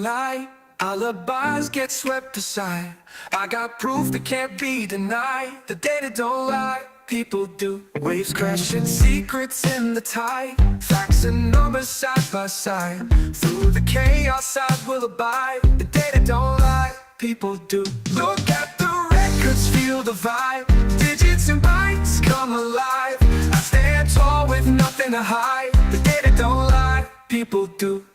lie. Alibis get swept aside. I got proof that can't be denied. The data don't lie, people do. Waves crashing, secrets in the tide. Facts and numbers side by side. Through the chaos I will abide. The data don't lie, people do. Look at the records, feel the vibe. Digits and bytes come alive. I stand tall with nothing to hide. The data don't lie, people do.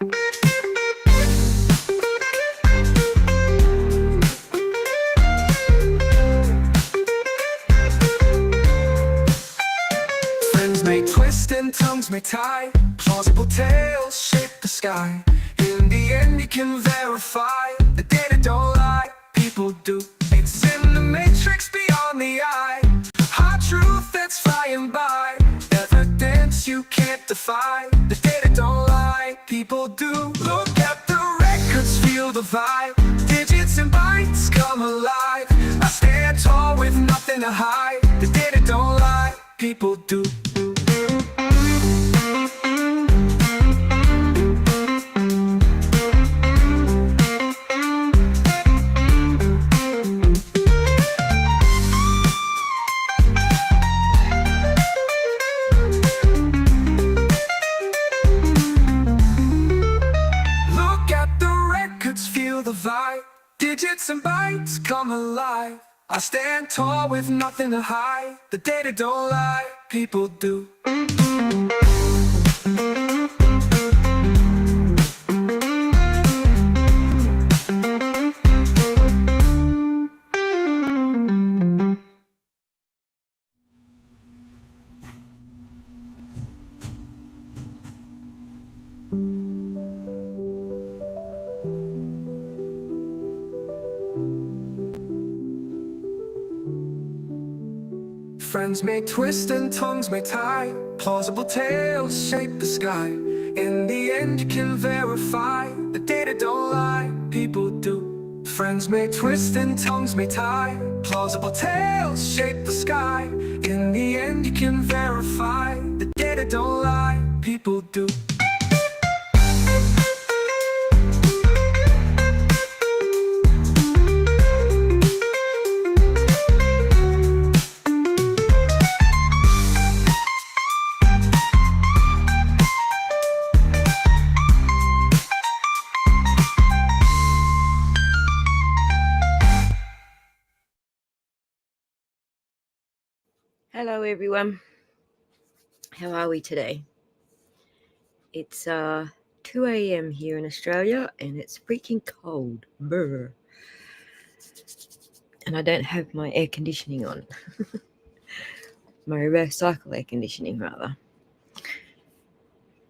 May twist and tongues may tie. Plausible tales shape the sky. In the end you can verify. The data don't lie, people do. It's in the matrix beyond the eye. Hard truth that's flying by. Evidence you can't defy. The data don't lie, people do. Look at the records, feel the vibe. Digits and bytes come alive. I stand tall with nothing to hide. The data don't lie, people do. Digits and bytes come alive. I stand tall with nothing to hide. The data don't lie, people do. Friends may twist and tongues may tie. Plausible tales shape the sky. In the end you can verify. The data don't lie, people do. Friends may twist and tongues may tie. Plausible tales shape the sky. In the end you can verify. The data don't lie, people do. Hello everyone, how are we today? It's 2 a.m. here in Australia and it's freaking cold. Brr. And I don't have my air conditioning on. My reverse cycle air conditioning rather.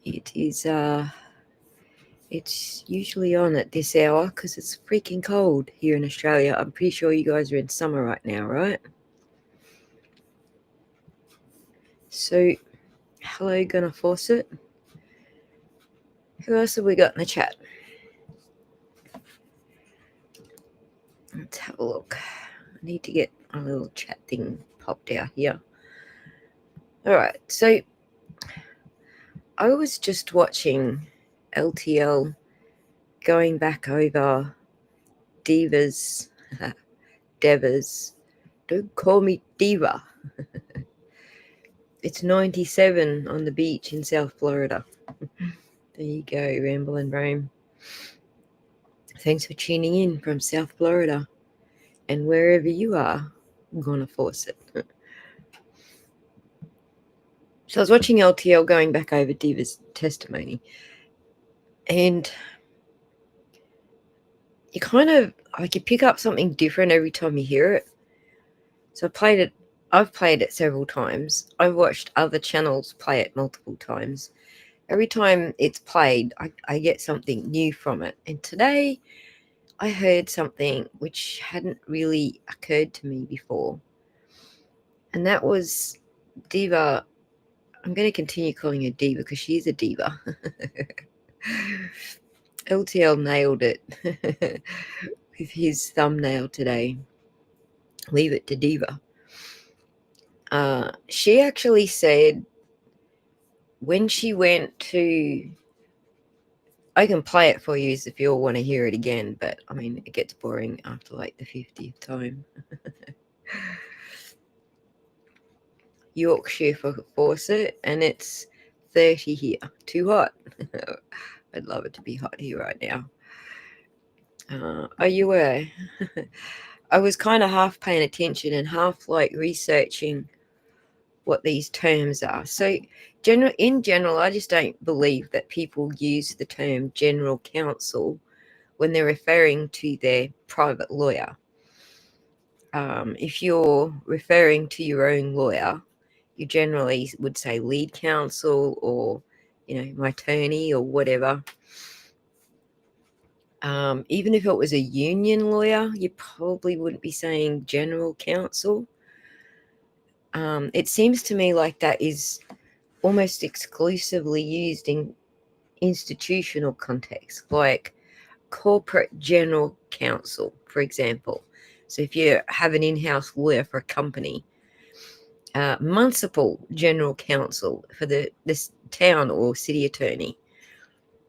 It's usually on at this hour because it's freaking cold here in Australia. I'm pretty sure you guys are in summer right now, right? So, hello, gonna force it. Who else have we got in the chat? Let's have a look. I need to get a little chat thing popped out here. All right, so I was just watching LTL going back over Divas, don't call me Diva. It's 97 on the beach in South Florida. There you go, Ramble and Roam. Thanks for tuning in from South Florida. And wherever you are, I'm going to force it. So I was watching LTL going back over Diva's testimony. And you kind of, like, you pick up something different every time you hear it. So I've played it several times. I've watched other channels play it multiple times. Every time it's played, I get something new from it. And today, I heard something which hadn't really occurred to me before. And that was Diva. I'm going to continue calling her Diva because she's a diva. LTL nailed it with his thumbnail today. Leave it to Diva. She actually said when she went to I can play it for you if you all want to hear it again, but I mean, it gets boring after like the 50th time. Yorkshire Fawcett, and it's 30 here. Too hot. I'd love it to be hot here right now. Oh, you were. I was kind of half paying attention and half like researching what these terms are. So, in general, I just don't believe that people use the term general counsel when they're referring to their private lawyer. If you're referring to your own lawyer, you generally would say lead counsel or, my attorney or whatever. Even if it was a union lawyer, you probably wouldn't be saying general counsel. It seems to me like that is almost exclusively used in institutional context, like corporate general counsel, for example. So if you have an in-house lawyer for a company, municipal general counsel for this town or city attorney,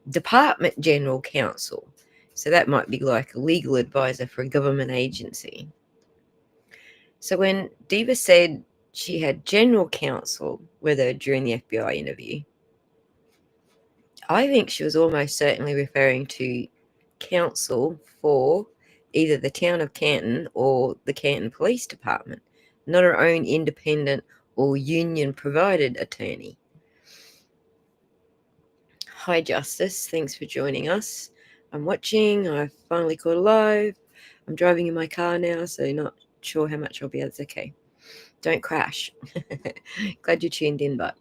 department general counsel. So that might be like a legal advisor for a government agency. So when Diva said she had general counsel with her during the FBI interview, I think she was almost certainly referring to counsel for either the town of Canton or the Canton Police Department, not her own independent or union provided attorney. Hi, Justice. Thanks for joining us. I'm watching. I've finally caught alive. I'm driving in my car now, so not sure how much I'll be able to. Okay. Don't crash. Glad you tuned in, but.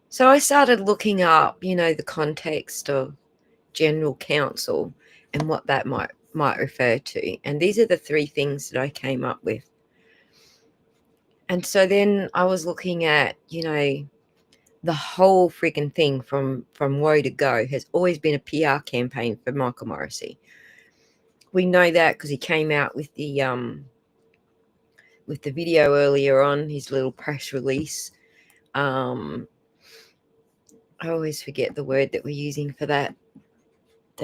So I started looking up, the context of general counsel and what that might refer to. And these are the three things that I came up with. And so then I was looking at, the whole freaking thing from woe to go has always been a PR campaign for Michael Morrissey. We know that because he came out with the video earlier on, his little press release. I always forget the word that we're using for that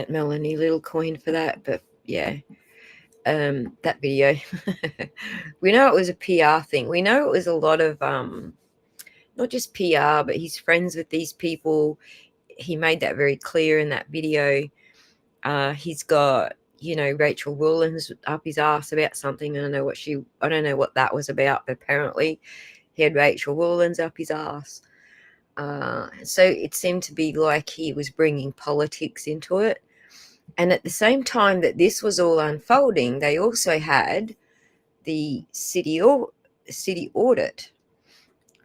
Melanie Little coined for that, but yeah, that video. We know it was a PR thing. We know it was a lot of not just PR, but he's friends with these people. He made that very clear in that video. He's got, Rachel Rawlins up his ass about something. I don't know what that was about, but apparently he had Rachel Rawlins up his ass. So it seemed to be like he was bringing politics into it. And at the same time that this was all unfolding, they also had the city audit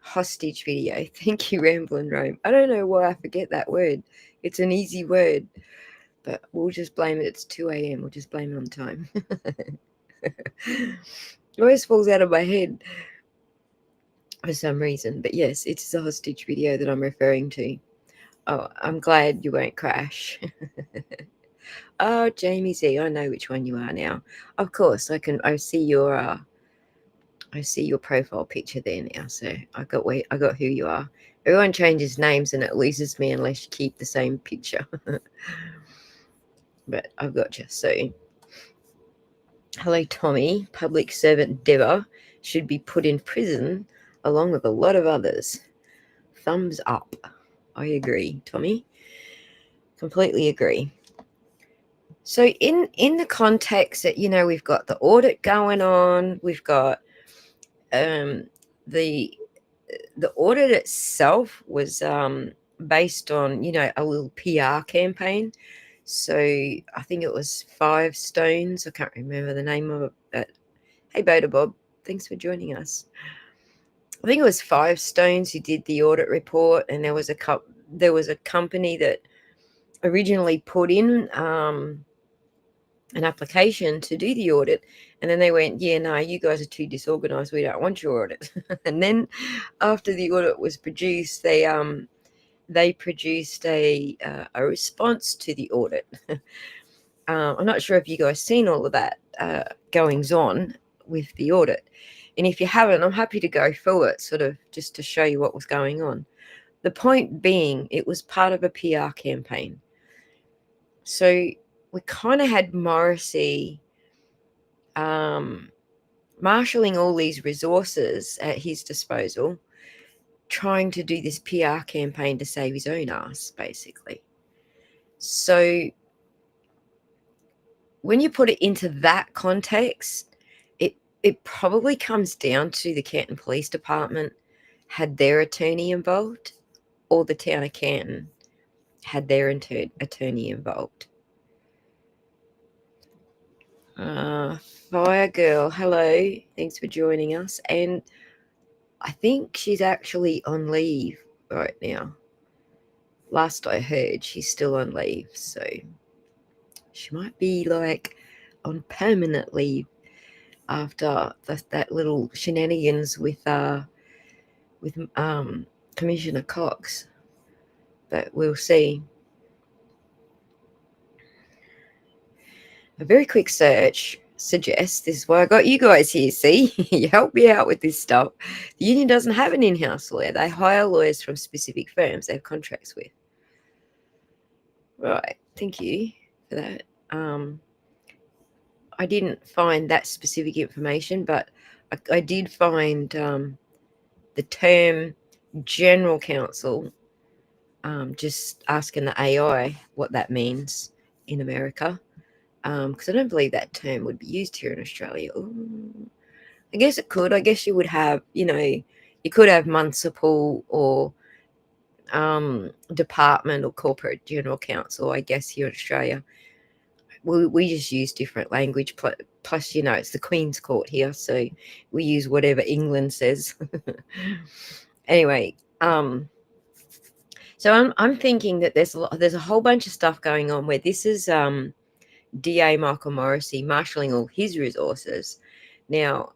hostage video. Thank you, Ramblin' Rome. I don't know why I forget that word. It's an easy word, but we'll just blame it. It's 2 a.m. We'll just blame it on time. It always falls out of my head for some reason. But yes, it's a hostage video that I'm referring to. Oh, I'm glad you won't crash. Oh, Jamie Z, I know which one you are now. Of course, I see your profile picture there now, so I got who you are. Everyone changes names and it loses me unless you keep the same picture. But I've got you. So, hello, Tommy. Public servant Diva should be put in prison along with a lot of others. Thumbs up. I agree, Tommy. Completely agree. So in the context that, we've got the audit going on, we've got the audit itself was based on, a little PR campaign. So I think it was 5 Stones. I can't remember the name of it, but hey, Boda Bob, thanks for joining us. I think it was 5 Stones who did the audit report, and there was a company that originally put in an application to do the audit, and then they went, yeah, no, you guys are too disorganized, we don't want your audit. And then after the audit was produced, they produced a response to the audit. I'm not sure if you guys seen all of that goings on with the audit, and if you haven't, I'm happy to go through it, sort of just to show you what was going on. The point being, it was part of a PR campaign. So we kind of had Morrissey marshalling all these resources at his disposal, trying to do this PR campaign to save his own ass, basically. So when you put it into that context, it probably comes down to the Canton Police Department had their attorney involved, or the town of Canton had their attorney involved. Fire Girl, hello. Thanks for joining us. And I think she's actually on leave right now. Last I heard, she's still on leave. So she might be like on permanent leave after that little shenanigans with Commissioner Cox. But we'll see. A very quick search suggests, this is why I got you guys here, see? You help me out with this stuff. The union doesn't have an in-house lawyer. They hire lawyers from specific firms they have contracts with. Right, thank you for that. I didn't find that specific information, but I did find the term general counsel, just asking the AI what that means in America, because I don't believe that term would be used here in Australia. Ooh, I guess it could. I guess you would have, you could have municipal or department or corporate general counsel, I guess, here in Australia. We just use different language. Plus, it's the Queen's Court here, so we use whatever England says. Anyway, so I'm thinking that there's a whole bunch of stuff going on where this is DA Michael Morrissey marshalling all his resources. Now,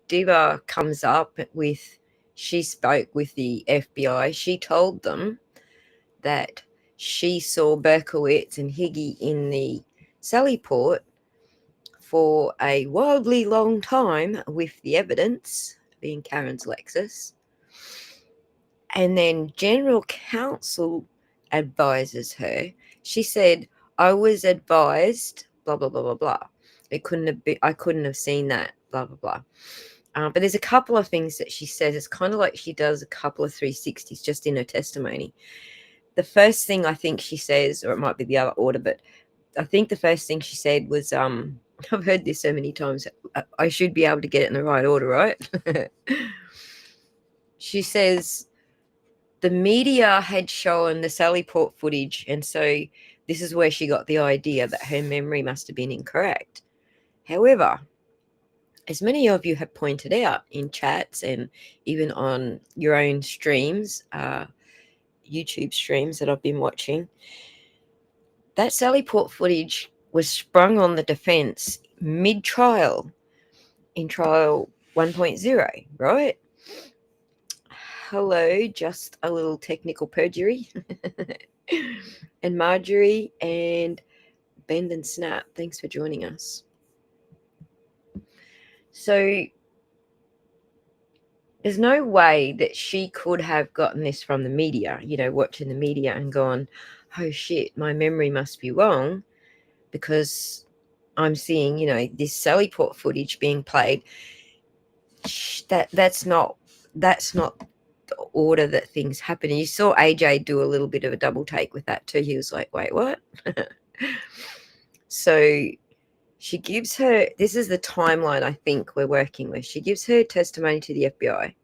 Diva comes up with, she spoke with the FBI. She told them that she saw Berkowitz and Higgy in the Sally Port for a wildly long time with the evidence being Karen's Lexus. And then General Counsel advises her. She said, I was advised, blah, blah, blah, blah, blah. I couldn't have seen that, blah, blah, blah. But there's a couple of things that she says. It's kind of like she does a couple of 360s just in her testimony. The first thing I think she says, or it might be the other order, but I think the first thing she said was, I've heard this so many times, I should be able to get it in the right order, right? She says the media had shown the Sally Port footage, and so this is where she got the idea that her memory must have been incorrect. However, as many of you have pointed out in chats and even on your own streams, YouTube streams that I've been watching, that Sally Port footage was sprung on the defense mid-trial in trial 1.0, right? Hello, just a little technical perjury. And Marjorie and Bend and Snap, thanks for joining us. So there's no way that she could have gotten this from the media, watching the media and gone, oh shit, my memory must be wrong because I'm seeing, this Sally Port footage being played. That's not the order that things happen. And you saw AJ do a little bit of a double take with that too. He was like, wait, what? So she gives her, this is the timeline I think we're working with. She gives her testimony to the FBI.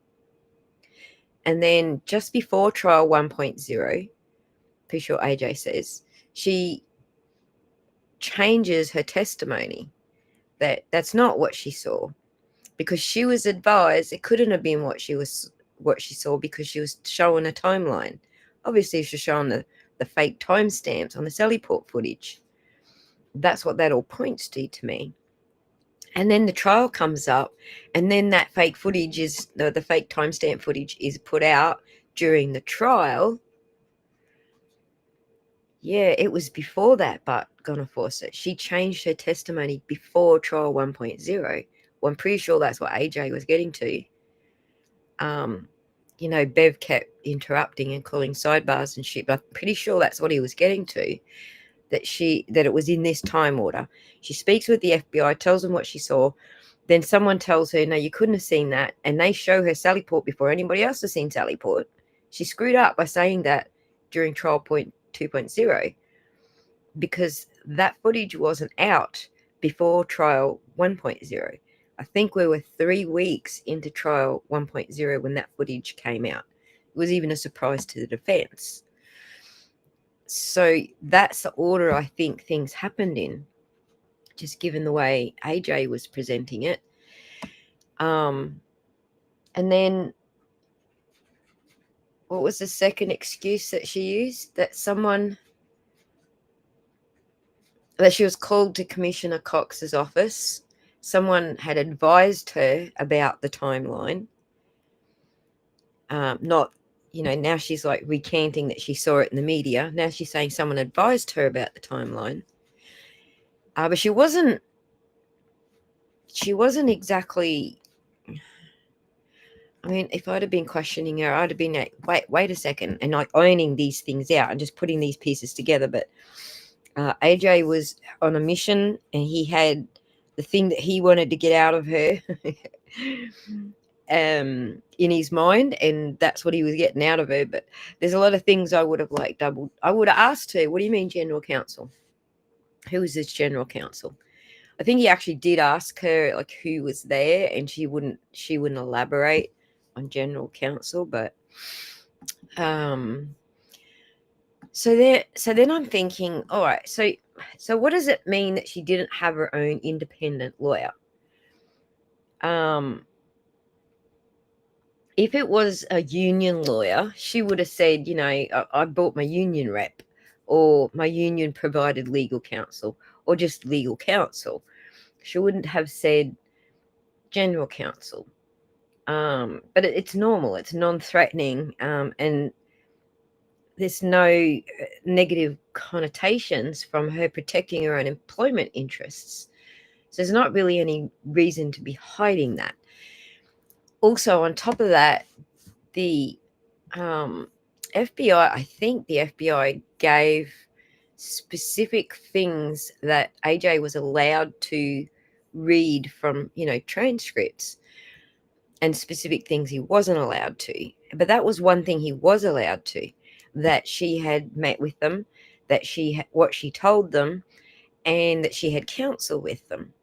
And then just before trial 1.0, pretty sure AJ says, she changes her testimony that's not what she saw, because she was advised it couldn't have been what she saw, because she was showing a timeline. Obviously, she was showing the fake timestamps on the Sally Port footage. That's what that all points to me. And then the trial comes up, and then that fake footage is the fake timestamp footage is put out during the trial. Yeah, it was before that, but gonna force it. She changed her testimony before trial 1.0. Well, I'm pretty sure that's what AJ was getting to. Bev kept interrupting and calling sidebars and shit, but I'm pretty sure that's what he was getting to, that it was in this time order. She speaks with the FBI, tells them what she saw. Then someone tells her, no, you couldn't have seen that. And they show her Sally Port before anybody else has seen Sally Port. She screwed up by saying that during trial point 2.0 because that footage wasn't out before trial 1.0. I think we were 3 weeks into trial 1.0 when that footage came out. It was even a surprise to the defense. So that's the order I think things happened in, just given the way AJ was presenting it. And then what was the second excuse that she used? That she was called to Commissioner Cox's office. Someone had advised her about the timeline. Not, now she's like recanting that she saw it in the media. Now she's saying someone advised her about the timeline. But she wasn't exactly. I mean, if I'd have been questioning her, I'd have been like, wait a second, and like ironing these things out and just putting these pieces together. But AJ was on a mission, and he had the thing that he wanted to get out of her in his mind, and that's what he was getting out of her. But there's a lot of things I would have I would have asked her, what do you mean general counsel? Who is this general counsel? I think he actually did ask her like who was there, and she wouldn't elaborate on general counsel. But so then I'm thinking, all right, so what does it mean that she didn't have her own independent lawyer? If it was a union lawyer, she would have said, I bought my union rep, or my union provided legal counsel, or just legal counsel. She wouldn't have said general counsel. But it's normal, it's non-threatening, and there's no negative connotations from her protecting her own employment interests. So there's not really any reason to be hiding that. Also, on top of that, the FBI, I think the FBI gave specific things that AJ was allowed to read from, transcripts, and specific things he wasn't allowed to. But that was one thing he was allowed to, that she had met with them, that what she told them, and that she had counsel with them.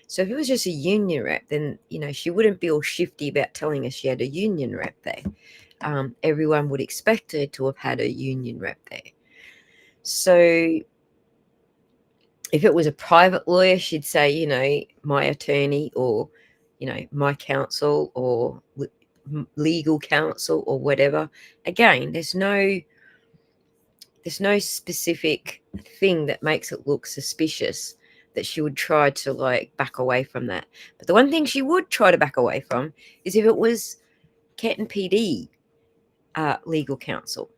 So if it was just a union rep, then, she wouldn't be all shifty about telling us she had a union rep there. Everyone would expect her to have had a union rep there. So if it was a private lawyer, she'd say, my attorney, or, my counsel, or legal counsel, or whatever. Again, there's no specific thing that makes it look suspicious that she would try to back away from that. But the one thing she would try to back away from is if it was Canton PD legal counsel.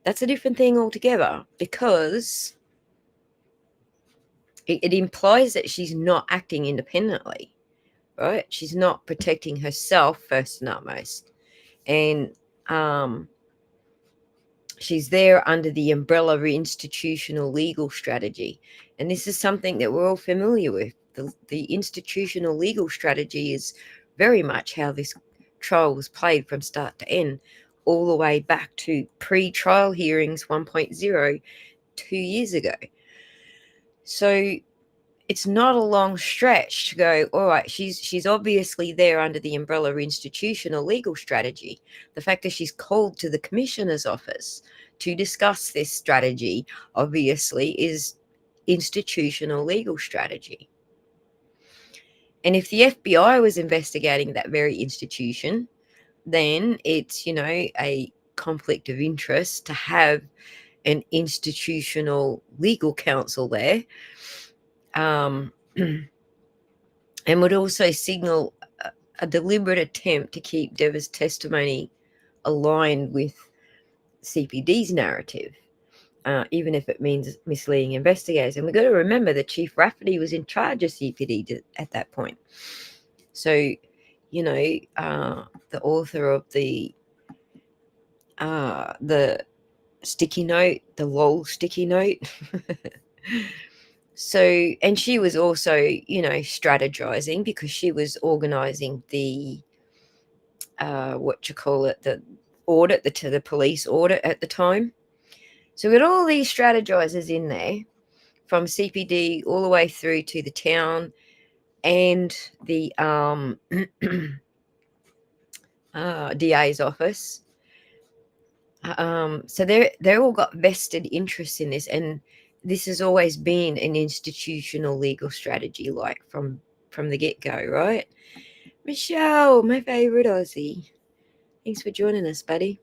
That's a different thing altogether, because it implies that she's not acting independently, right? She's not protecting herself first and utmost. And she's there under the umbrella of institutional legal strategy. And this is something that we're all familiar with. The institutional legal strategy is very much how this trial was played from start to end, all the way back to pre-trial hearings 1.0 2 years ago. So it's not a long stretch to go, all right, she's obviously there under the umbrella of institutional legal strategy. The fact that she's called to the commissioner's office to discuss this strategy obviously is institutional legal strategy. And if the FBI was investigating that very institution, then it's, a conflict of interest to have an institutional legal counsel there. And would also signal a deliberate attempt to keep Deva's testimony aligned with CPD's narrative, even if it means misleading investigators. And we've got to remember that Chief Rafferty was in charge of CPD at that point. So, the author of the the sticky note, the lol sticky note. So, and she was also, strategizing because she was organizing the what you call it, the audit, the police audit at the time. So we got all these strategizers in there, from CPD all the way through to the town and the DA's office. So they all got vested interests in this, and this has always been an institutional legal strategy, like from the get-go, right? Michelle, my favorite Aussie. Thanks for joining us, buddy.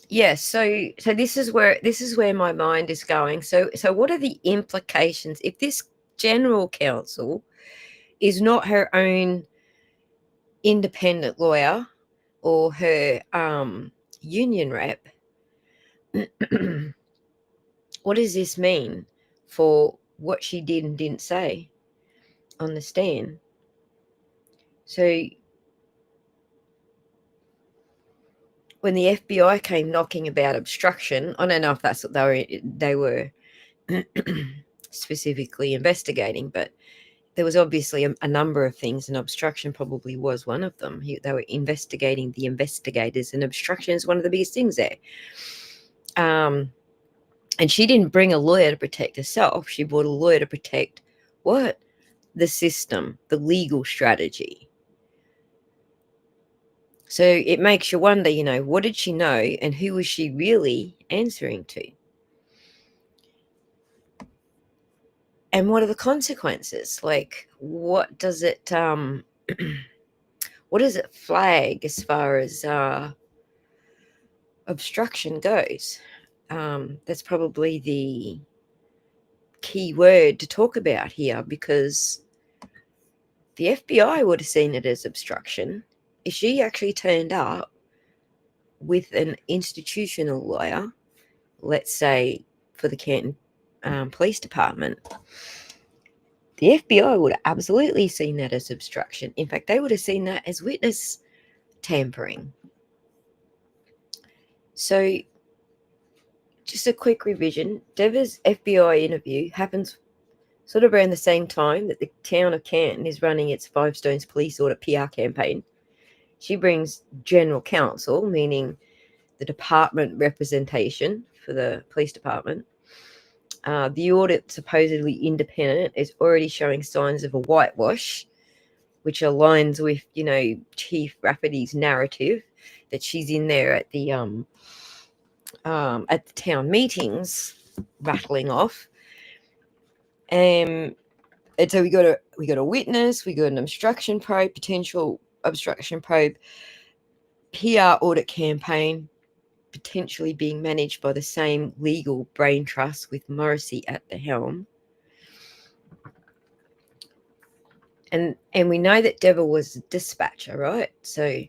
Yeah, so this is where my mind is going. So what are the implications if this general counsel is not her own independent lawyer or her union rep? What does this mean for what she did and didn't say on the stand? So when the FBI came knocking about obstruction, I don't know if that's what they were specifically investigating, but there was obviously a number of things, and obstruction probably was one of them. They were investigating the investigators, and obstruction is one of the biggest things there. And she didn't bring a lawyer to protect herself. She brought a lawyer to protect what? The system, the legal strategy. So it makes you wonder, what did she know and who was she really answering to? And what are the consequences? Like, what does it what does it flag as far as obstruction goes? That's probably the key word to talk about here, because the FBI would have seen it as obstruction if she actually turned up with an institutional lawyer, let's say for the Canton Police Department. The FBI would have absolutely seen that as obstruction. In fact, they would have seen that as witness tampering. So, just a quick revision. Diva's FBI interview happens sort of around the same time that the town of Canton is running its Five Stones police audit PR campaign. She brings general counsel, meaning the department representation for the police department. The audit, supposedly independent, is already showing signs of a whitewash, which aligns with, Chief Rafferty's narrative that she's in there at the town meetings, rattling off. And so we got a witness, we got an obstruction probe, potential obstruction probe, PR audit campaign, potentially being managed by the same legal brain trust with Morrissey at the helm. And we know that Deborah was a dispatcher, right? So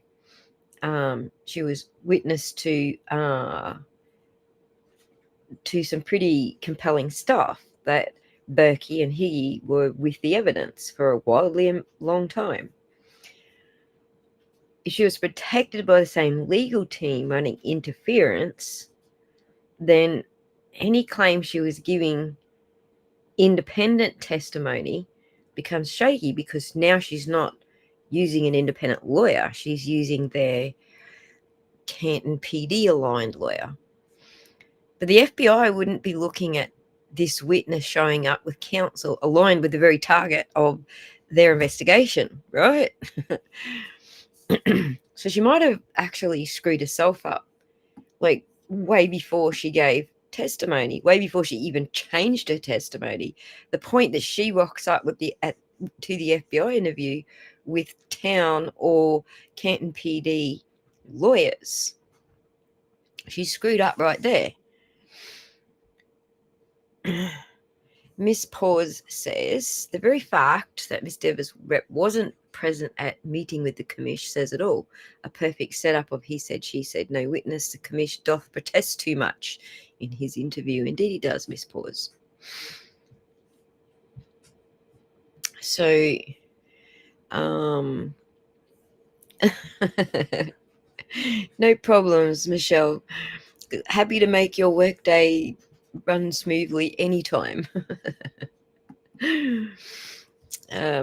she was witness to some pretty compelling stuff, that Berkey and Higgy were with the evidence for a wildly long time. If she was protected by the same legal team running interference, then any claim she was giving independent testimony becomes shaky, because now she's not using an independent lawyer. She's using their Canton PD aligned lawyer. But the FBI wouldn't be looking at this witness showing up with counsel aligned with the very target of their investigation, right? So she might have actually screwed herself up, like way before she gave testimony, way before she even changed her testimony. The point that she rocks up with to the FBI interview with town or Canton PD lawyers, she screwed up right there. Miss Pause says the very fact that Miss Deva's rep wasn't present at meeting with the commish says it all. A perfect setup of he said, she said, no witness. The commish doth protest too much in his interview. Indeed he does, Miss Pause. So, and No problems, Michelle. Happy to make your workday run smoothly anytime.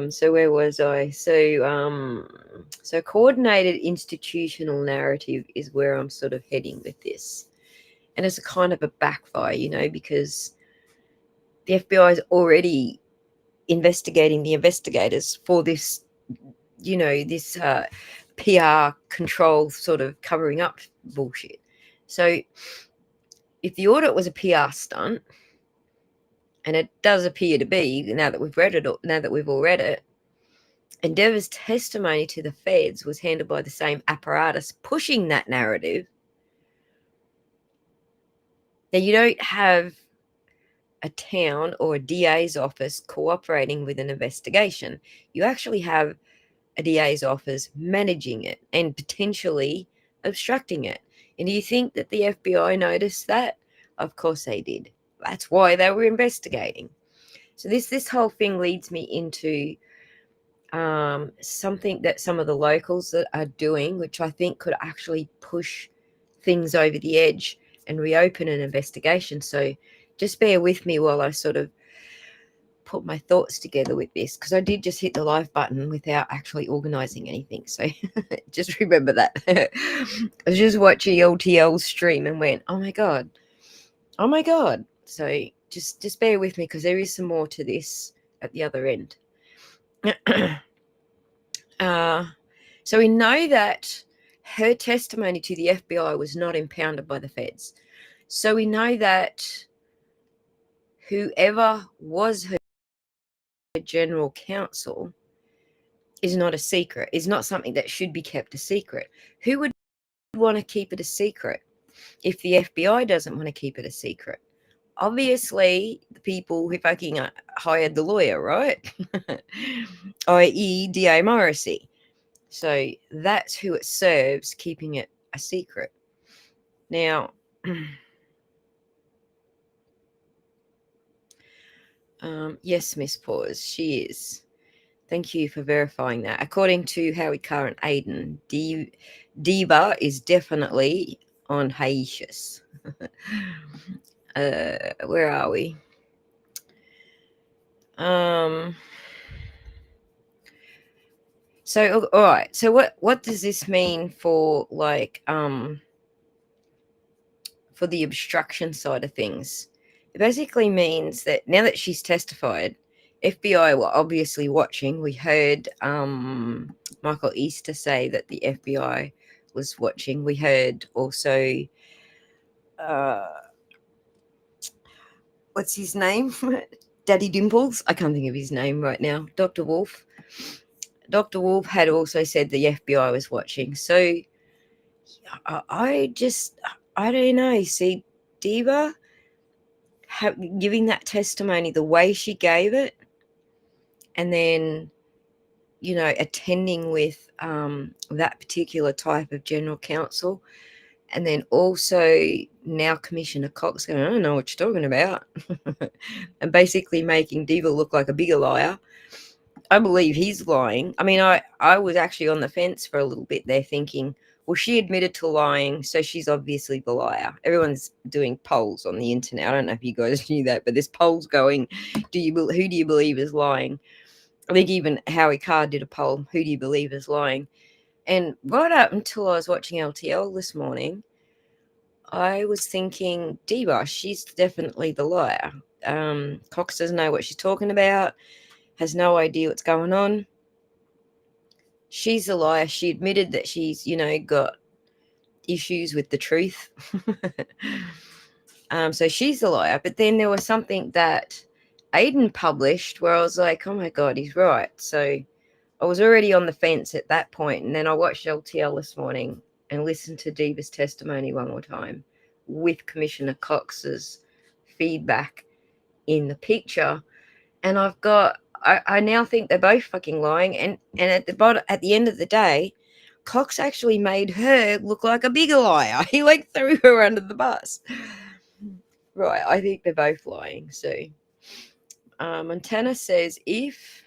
So where was I? So coordinated institutional narrative is where I'm sort of heading with this. And it's a kind of a backfire, because the FBI is already investigating the investigators for this, this PR control sort of covering up bullshit. So if the audit was a PR stunt, and it does appear to be now that we've all read it, and Deva's testimony to the feds was handled by the same apparatus pushing that narrative, then you don't have a town or a DA's office cooperating with an investigation. You actually have a DA's office managing it and potentially obstructing it. And do you think that the FBI noticed that? Of course they did. That's why they were investigating. So this whole thing leads me into something that some of the locals that are doing, which I think could actually push things over the edge and reopen an investigation. So just bear with me while I sort of put my thoughts together with this, because I did just hit the live button without actually organizing anything. So just remember that. I was just watching LTL's stream and went, oh my God. So just bear with me, because there is some more to this at the other end. So we know that her testimony to the FBI was not impounded by the feds. So we know that whoever was her general counsel is not a secret, is not something that should be kept a secret. Who would want to keep it a secret if the FBI doesn't want to keep it a secret? Obviously, the people who fucking hired the lawyer, right? i.e. D.A. Morrissey. So that's who it serves, keeping it a secret. Now, yes, Miss Pause, she is. Thank you for verifying that. According to Howie Carr and Aiden, Diva is definitely on hiatus. Where are we? So all right. So what does this mean for for the obstruction side of things? It basically means that now that she's testified, FBI were obviously watching. We heard Michael Easter say that the FBI was watching. We heard also what's his name? Daddy Dimples. I can't think of his name right now. Dr. Wolf. Dr. Wolf had also said the FBI was watching. So I don't know. See, Diva giving that testimony the way she gave it, and then attending with that particular type of general counsel, and then also now Commissioner Cox going, I don't know what you're talking about, and basically making Diva look like a bigger liar. I believe he's lying. I mean, I was actually on the fence for a little bit there, thinking, well, she admitted to lying, so she's obviously the liar. Everyone's doing polls on the internet. I don't know if you guys knew that, but there's polls going. Who do you believe is lying? I think even Howie Carr did a poll. Who do you believe is lying? And right up until I was watching LTL this morning, I was thinking, Diva, she's definitely the liar. Cox doesn't know what she's talking about, has no idea what's going on. She's a liar. She admitted that she's, got issues with the truth. So she's a liar. But then there was something that Aiden published where I was like, oh my God, he's right. So I was already on the fence at that point. And then I watched LTL this morning and listened to Diva's testimony one more time with Commissioner Cox's feedback in the picture. And I now think they're both fucking lying. And at the end of the day, Cox actually made her look like a bigger liar. He threw her under the bus. Right, I think they're both lying. So Montana says if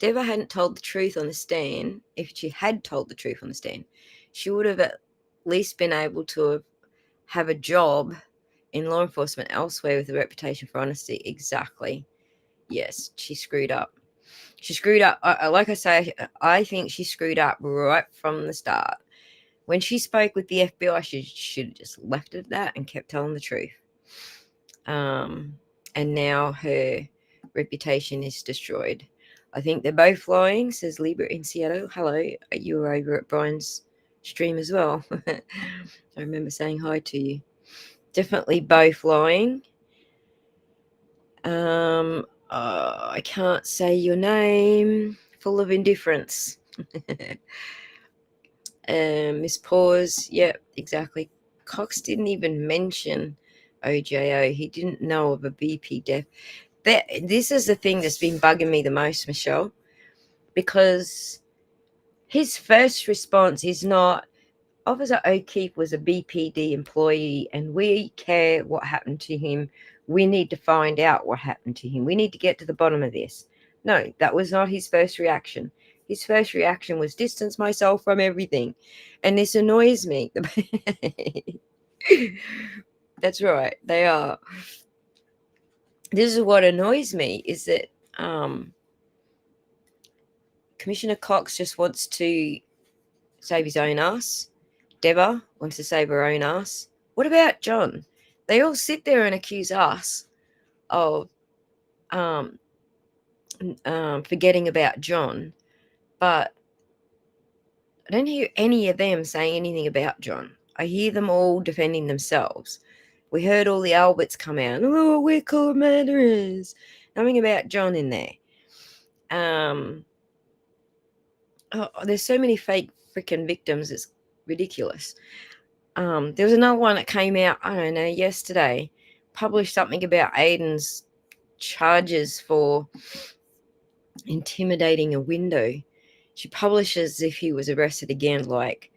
Deva hadn't told the truth on the stand, if she had told the truth on the stand, she would have at least been able to have a job in law enforcement elsewhere with a reputation for honesty. Exactly. Yes, she screwed up. She screwed up. Like I say, I think she screwed up right from the start. When she spoke with the FBI, she should have just left it at that and kept telling the truth. And now her reputation is destroyed. I think they're both lying, says Libra in Seattle. Hello, you were over at Brian's stream as well. I remember saying hi to you. Definitely both lying. I can't say your name. Full of indifference. Miss Pause. Yep, exactly. Cox didn't even mention OJO. He didn't know of a BP death. This is the thing that's been bugging me the most, Michelle, because his first response is not, Officer O'Keefe was a BPD employee and we care what happened to him. We need to find out what happened to him. We need to get to the bottom of this. No, that was not his first reaction. His first reaction was distance myself from everything. And this annoys me. That's right, they are. This is what annoys me, is that Commissioner Cox just wants to save his own ass. Deva wants to save her own ass. What about John? They all sit there and accuse us of forgetting about John, but I don't hear any of them saying anything about John. I hear them all defending themselves. We heard all the Alberts come out. Oh, we're called murderers. Nothing about John in there. There's so many fake freaking victims. It's ridiculous. There was another one that came out, I don't know, yesterday, published something about Aiden's charges for intimidating a window. She publishes if he was arrested again, like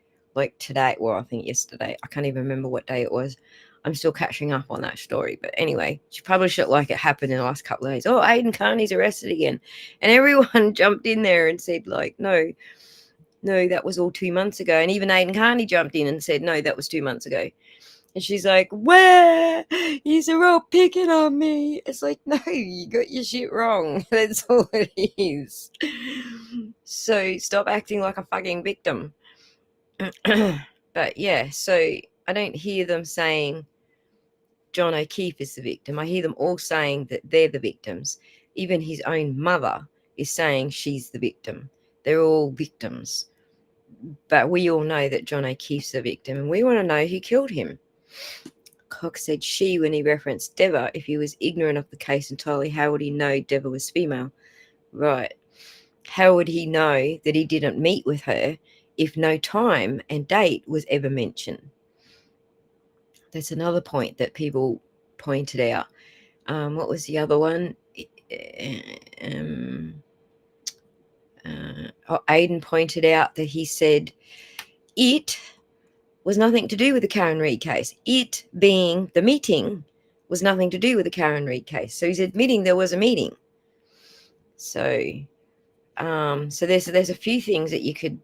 today. Well, I think yesterday. I can't even remember what day it was. I'm still catching up on that story. But anyway, she published it like it happened in the last couple of days. Oh, Aiden Carney's arrested again. And everyone jumped in there and said, like, no, that was all 2 months ago. And even Aiden Carney jumped in and said, no, that was 2 months ago. And she's like, where? You're all picking on me. It's like, no, you got your shit wrong. That's all it is. So stop acting like a fucking victim. But yeah, so I don't hear them saying John O'Keefe is the victim. I hear them all saying that they're the victims. Even his own mother is saying she's the victim. They're all victims. But we all know that John O'Keefe's the victim, and we want to know who killed him. Cox said she when he referenced Deva. If he was ignorant of the case entirely, how would he know Deva was female? Right. How would he know that he didn't meet with her if no time and date was ever mentioned? That's another point that people pointed out. What was the other one? Aiden pointed out that he said it was nothing to do with the Karen Reid case. It being the meeting was nothing to do with the Karen Reid case. So he's admitting there was a meeting. So there's a few things that you could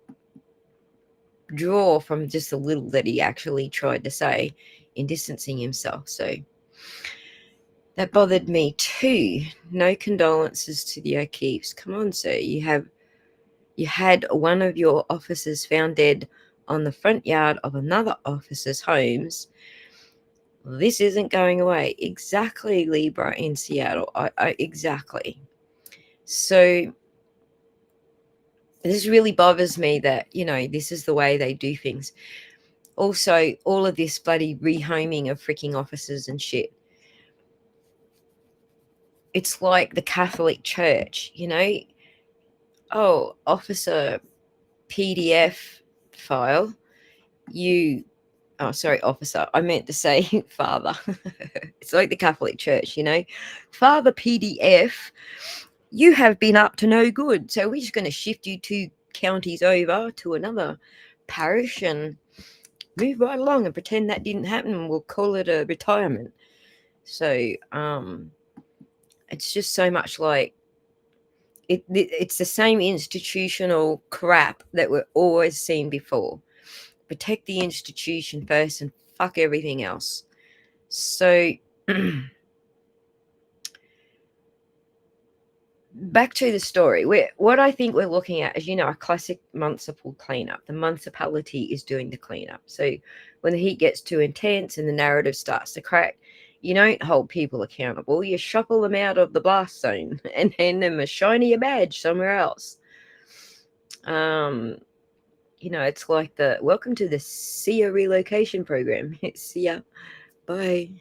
draw from just the little that he actually tried to say in distancing himself. So that bothered me too. No condolences to the O'Keefes. Come on, sir. You had one of your officers found dead on the front yard of another officer's homes. This isn't going away. Exactly, Libra in Seattle. Exactly. So this really bothers me that, this is the way they do things. Also, all of this bloody rehoming of freaking officers and shit. It's like the Catholic Church, Oh, officer PDF file. Officer. I meant to say father. It's like the Catholic Church, Father PDF, you have been up to no good. So we're just going to shift you 2 counties over to another parish and move right along and pretend that didn't happen. And we'll call it a retirement. So it's just so much like, It's the same institutional crap that we've always seen before. Protect the institution first and fuck everything else. So back to the story. What I think we're looking at is, a classic municipal cleanup. The municipality is doing the cleanup. So when the heat gets too intense and the narrative starts to crack, you don't hold people accountable. You shuffle them out of the blast zone and hand them a shinier badge somewhere else. It's like the welcome to the SIA relocation program. SIA, bye.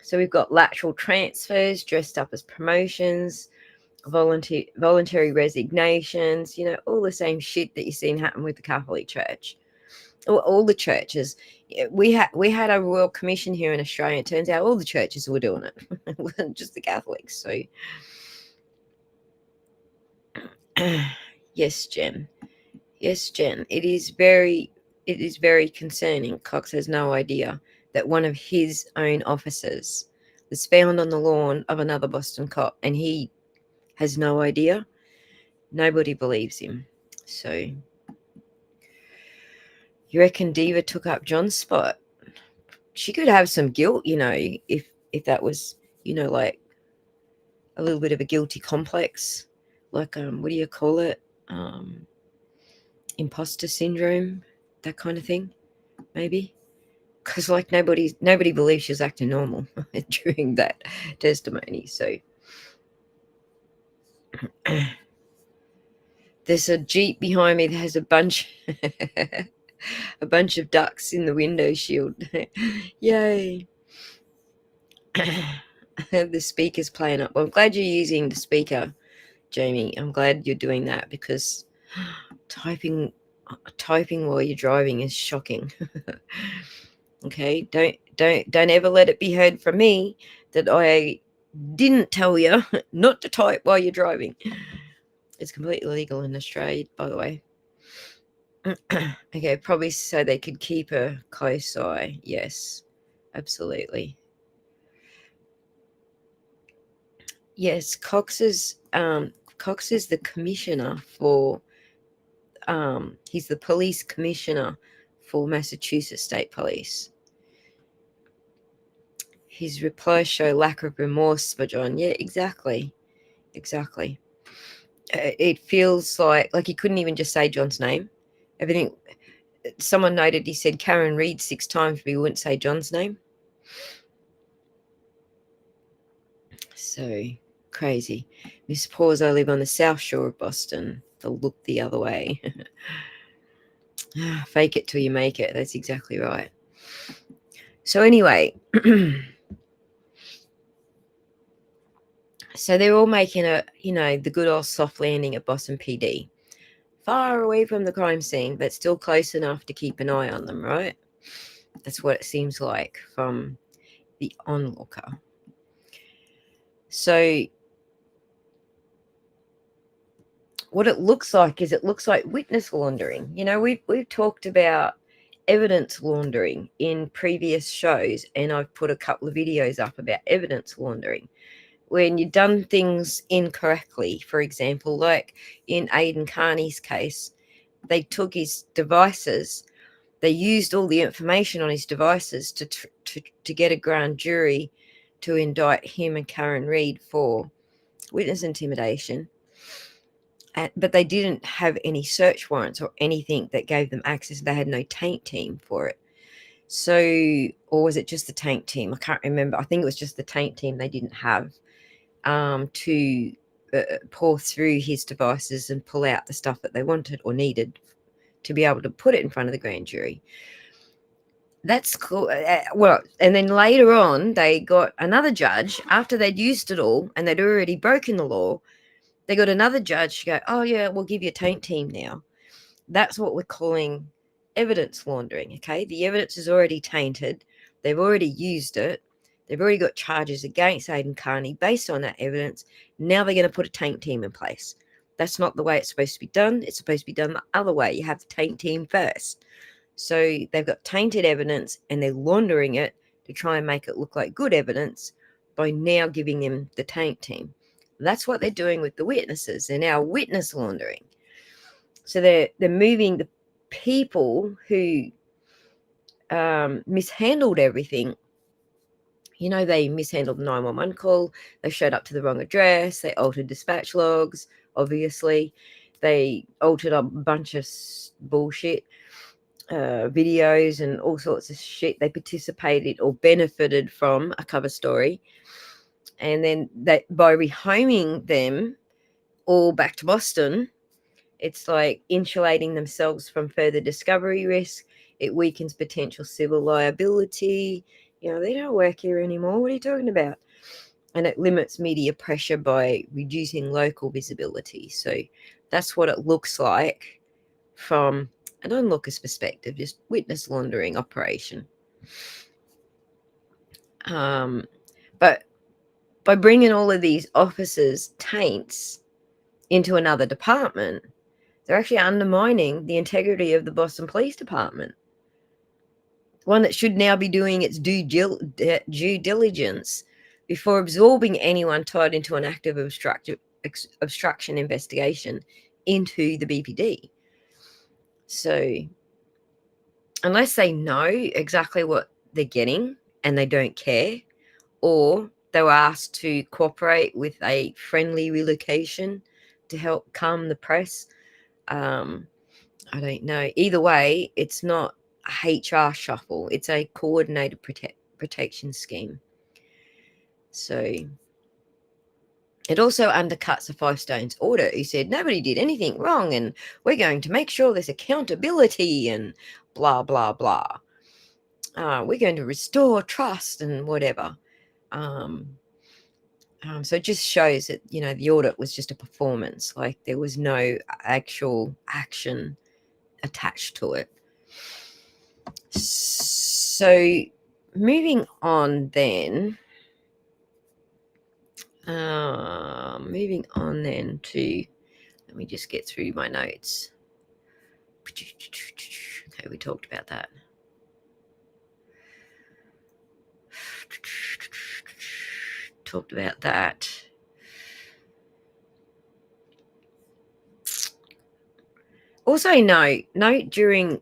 So we've got lateral transfers dressed up as promotions, voluntary resignations, all the same shit that you've seen happen with the Catholic Church. All the churches. We had a royal commission here in Australia. It turns out all the churches were doing it. It wasn't just the Catholics. So yes, Jen. Yes, Jen. It is very concerning. Cox has no idea that one of his own officers was found on the lawn of another Boston cop, and he has no idea. Nobody believes him. So you reckon Diva took up John's spot? She could have some guilt, if that was, like a little bit of a guilty complex, like what do you call it? Imposter syndrome, that kind of thing, maybe. Because like nobody believes she was acting normal during that testimony. So there's a Jeep behind me that has a bunch of ducks in the window shield. Yay. The speaker's playing up. Well, I'm glad you're using the speaker, Jamie. I'm glad you're doing that, because typing while you're driving is shocking. Okay, don't ever let it be heard from me that I didn't tell you not to type while you're driving. It's completely illegal in Australia, by the way. Okay, probably so they could keep a close eye. Yes, absolutely. Yes, Cox is the commissioner for he's the police commissioner for Massachusetts State Police. His replies show lack of remorse for John. Yeah, exactly. It feels like he couldn't even just say John's name. Everything. Someone noted he said Karen Reed 6 times, but he wouldn't say John's name. So crazy. Miss Paws, I live on the South Shore of Boston. They'll look the other way. Fake it till you make it. That's exactly right. So anyway, so they're all making the good old soft landing at Boston PD. Far away from the crime scene, but still close enough to keep an eye on them, right? That's what it seems like from the onlooker. So what it looks like is witness laundering. We've talked about evidence laundering in previous shows, and I've put a couple of videos up about evidence laundering. When you've done things incorrectly, for example, like in Aidan Carney's case, they took his devices, they used all the information on his devices to get a grand jury to indict him and Karen Reed for witness intimidation. But they didn't have any search warrants or anything that gave them access. They had no taint team for it. So, or was it just the taint team? I can't remember. I think it was just the taint team they didn't have to pour through his devices and pull out the stuff that they wanted or needed to be able to put it in front of the grand jury. That's cool. And then later on, they got another judge after they'd used it all and they'd already broken the law. They got another judge to go, oh, yeah, we'll give you a taint team now. That's what we're calling evidence laundering, okay? The evidence is already tainted. They've already used it. They've already got charges against Aidan Carney based on that evidence. Now they're going to put a taint team in place. That's not the way it's supposed to be done. It's supposed to be done the other way. You have the taint team first. So they've got tainted evidence and they're laundering it to try and make it look like good evidence by now giving them the taint team. That's what they're doing with the witnesses. They're now witness laundering. So they're moving the people who mishandled everything. They mishandled the 911 call. They showed up to the wrong address. They altered dispatch logs, obviously. They altered a bunch of bullshit videos and all sorts of shit. They participated or benefited from a cover story. And then by rehoming them all back to Boston, it's like insulating themselves from further discovery risk. It weakens potential civil liability. They don't work here anymore. What are you talking about? And it limits media pressure by reducing local visibility. So that's what it looks like from an onlooker's perspective, just witness laundering operation. But by bringing all of these officers' taints into another department, they're actually undermining the integrity of the Boston Police Department, one that should now be doing its due diligence before absorbing anyone tied into an active obstruction investigation into the BPD. So unless they know exactly what they're getting and they don't care, or they were asked to cooperate with a friendly relocation to help calm the press, I don't know. Either way, it's not a HR shuffle. It's a coordinated protection scheme. So it also undercuts the Five Stones audit, who said nobody did anything wrong and we're going to make sure there's accountability and blah, blah, blah. We're going to restore trust and whatever. So it just shows that, the audit was just a performance. Like there was no actual action attached to it. So moving on then to, let me just get through my notes. Okay, we talked about that. Also note during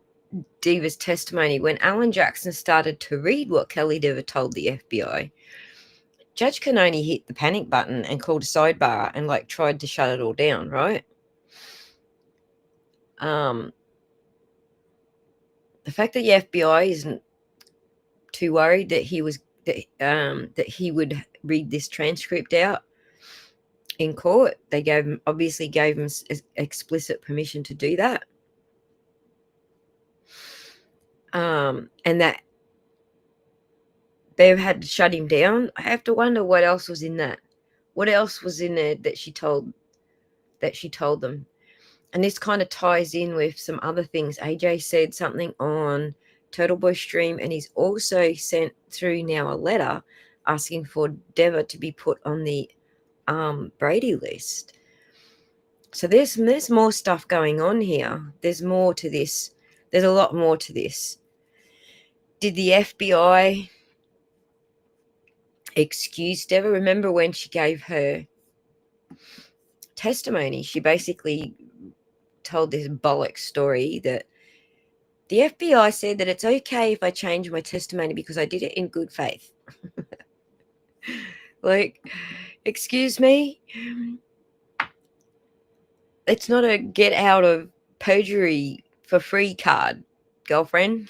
Diva's testimony, when Alan Jackson started to read what Kelly Diva told the FBI, Judge Canoni hit the panic button and called a sidebar and tried to shut it all down, right? The fact that the FBI isn't too worried that he would read this transcript out in court, they obviously gave him explicit permission to do that. And that they've had to shut him down. I have to wonder what else was in that. What else was in there that she told them? And this kind of ties in with some other things. AJ said something on Turtle Boy stream, and he's also sent through now a letter asking for Diva to be put on the Brady list. So there's more stuff going on here. There's more to this. There's a lot more to this. Did the FBI excuse Diva? Remember when she gave her testimony, she basically told this bollocks story that the FBI said that it's okay if I change my testimony because I did it in good faith. Excuse me? It's not a get out of perjury for free card, girlfriend.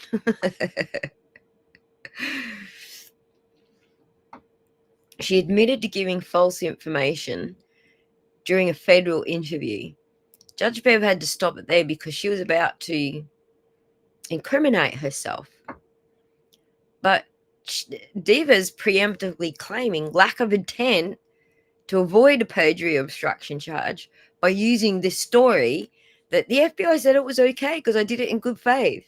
She admitted to giving false information during a federal interview. Judge Bev had to stop it there because she was about to incriminate herself. But Diva's preemptively claiming lack of intent to avoid a perjury or obstruction charge by using this story that the FBI said it was okay because I did it in good faith.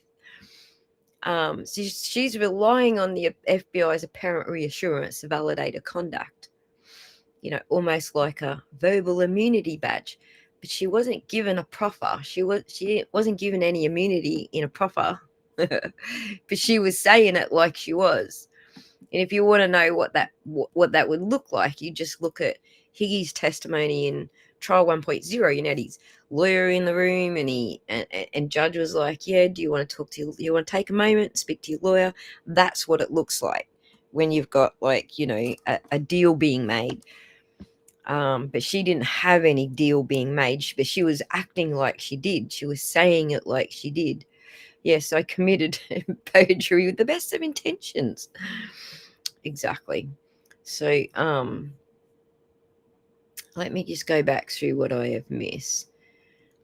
So she's relying on the FBI's apparent reassurance to validate her conduct, almost like a verbal immunity badge. But she wasn't given a proffer. She wasn't given any immunity in a proffer, but she was saying it like she was. And if you want to know what that would look like, you just look at Higgy's testimony in trial 1.0. You know, his lawyer in the room, and judge was like, "Yeah, do you want to talk to you want to take a moment, speak to your lawyer?" That's what it looks like when you've got, like, you know, a deal being made. But she didn't have any deal being made, but she was acting like she did. She was saying it like she did. Yes, I committed perjury with the best of intentions. Exactly. So, let me just go back through what I have missed.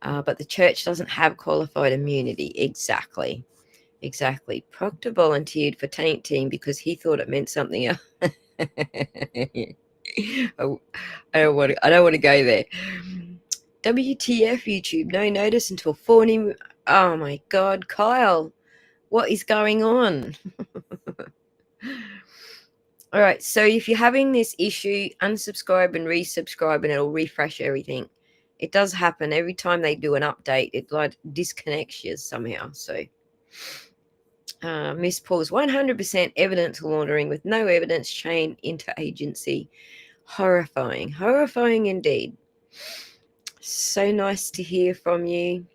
But the church doesn't have qualified immunity. Exactly. Exactly. Proctor volunteered for Taint Team because he thought it meant something else. I don't want to go there. WTF YouTube, no notice until 40. Oh my God, Kyle, what is going on? All right, so if you're having this issue, unsubscribe and resubscribe and it'll refresh everything. It does happen every time they do an update. It like disconnects you somehow. So Miss Paul's 100% evidence laundering with no evidence chain interagency. Horrifying. Horrifying indeed. So nice to hear from you.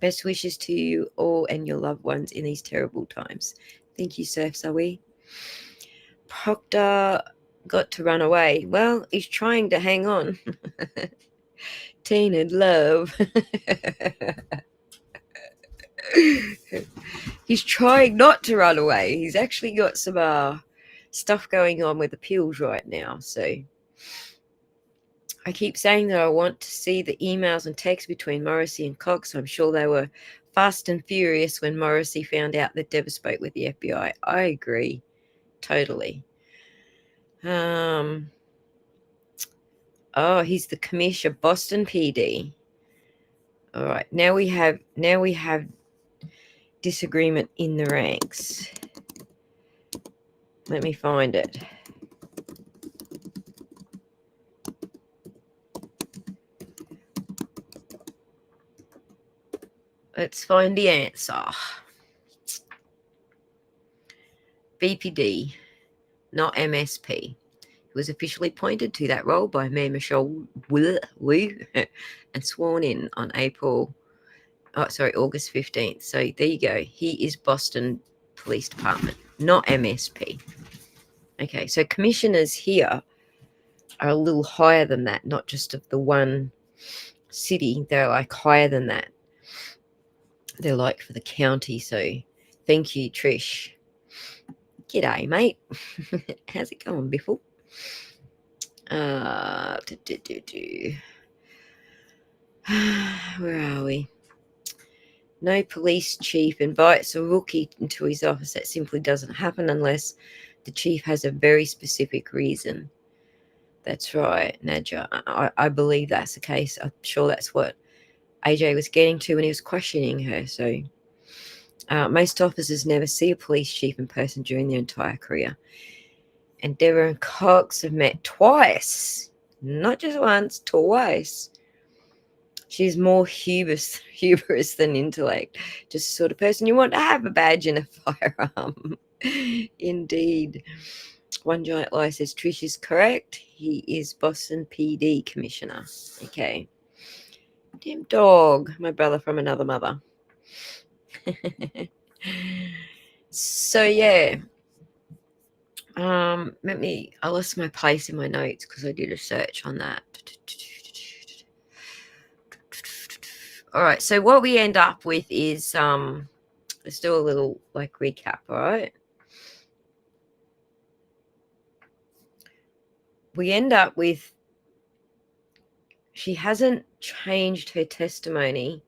Best wishes to you all and your loved ones in these terrible times. Thank you, Surf Zoe. Proctor got to run away. Well, he's trying to hang on. Tainted love. He's trying not to run away. He's actually got some stuff going on with appeals right now. So I keep saying that I want to see the emails and texts between Morrissey and Cox. I'm sure they were fast and furious when Morrissey found out that Diva spoke with the FBI. I agree. Totally. Oh, he's the commissioner, Boston PD. All right, now we have disagreement in the ranks. Let me find it. Let's find the answer. BPD, not MSP. He was officially appointed to that role by Mayor Michelle Wu and sworn in on August 15th. So there you go. He is Boston Police Department, not MSP. Okay, so commissioners here are a little higher than that, not just of the one city. They're like higher than that. They're like for the county. So thank you, Trish. G'day, mate. How's it going, Biffle? Where are we? No police chief invites a rookie into his office. That simply doesn't happen unless the chief has a very specific reason. That's right, Nadja. I believe that's the case. I'm sure that's what AJ was getting to when he was questioning her. So most officers never see a police chief in person during their entire career. And Deborah and Cox have met twice. Not just once, twice. She's more hubris than intellect. Just the sort of person you want to have a badge and a firearm. Indeed. One Giant Lie says Trish is correct. He is Boston PD commissioner. Okay. Damn dog. My brother from another mother. So yeah. I lost my place in my notes because I did a search on that. All right, so what we end up with is let's do a little like recap. All right, we end up with she hasn't changed her testimony.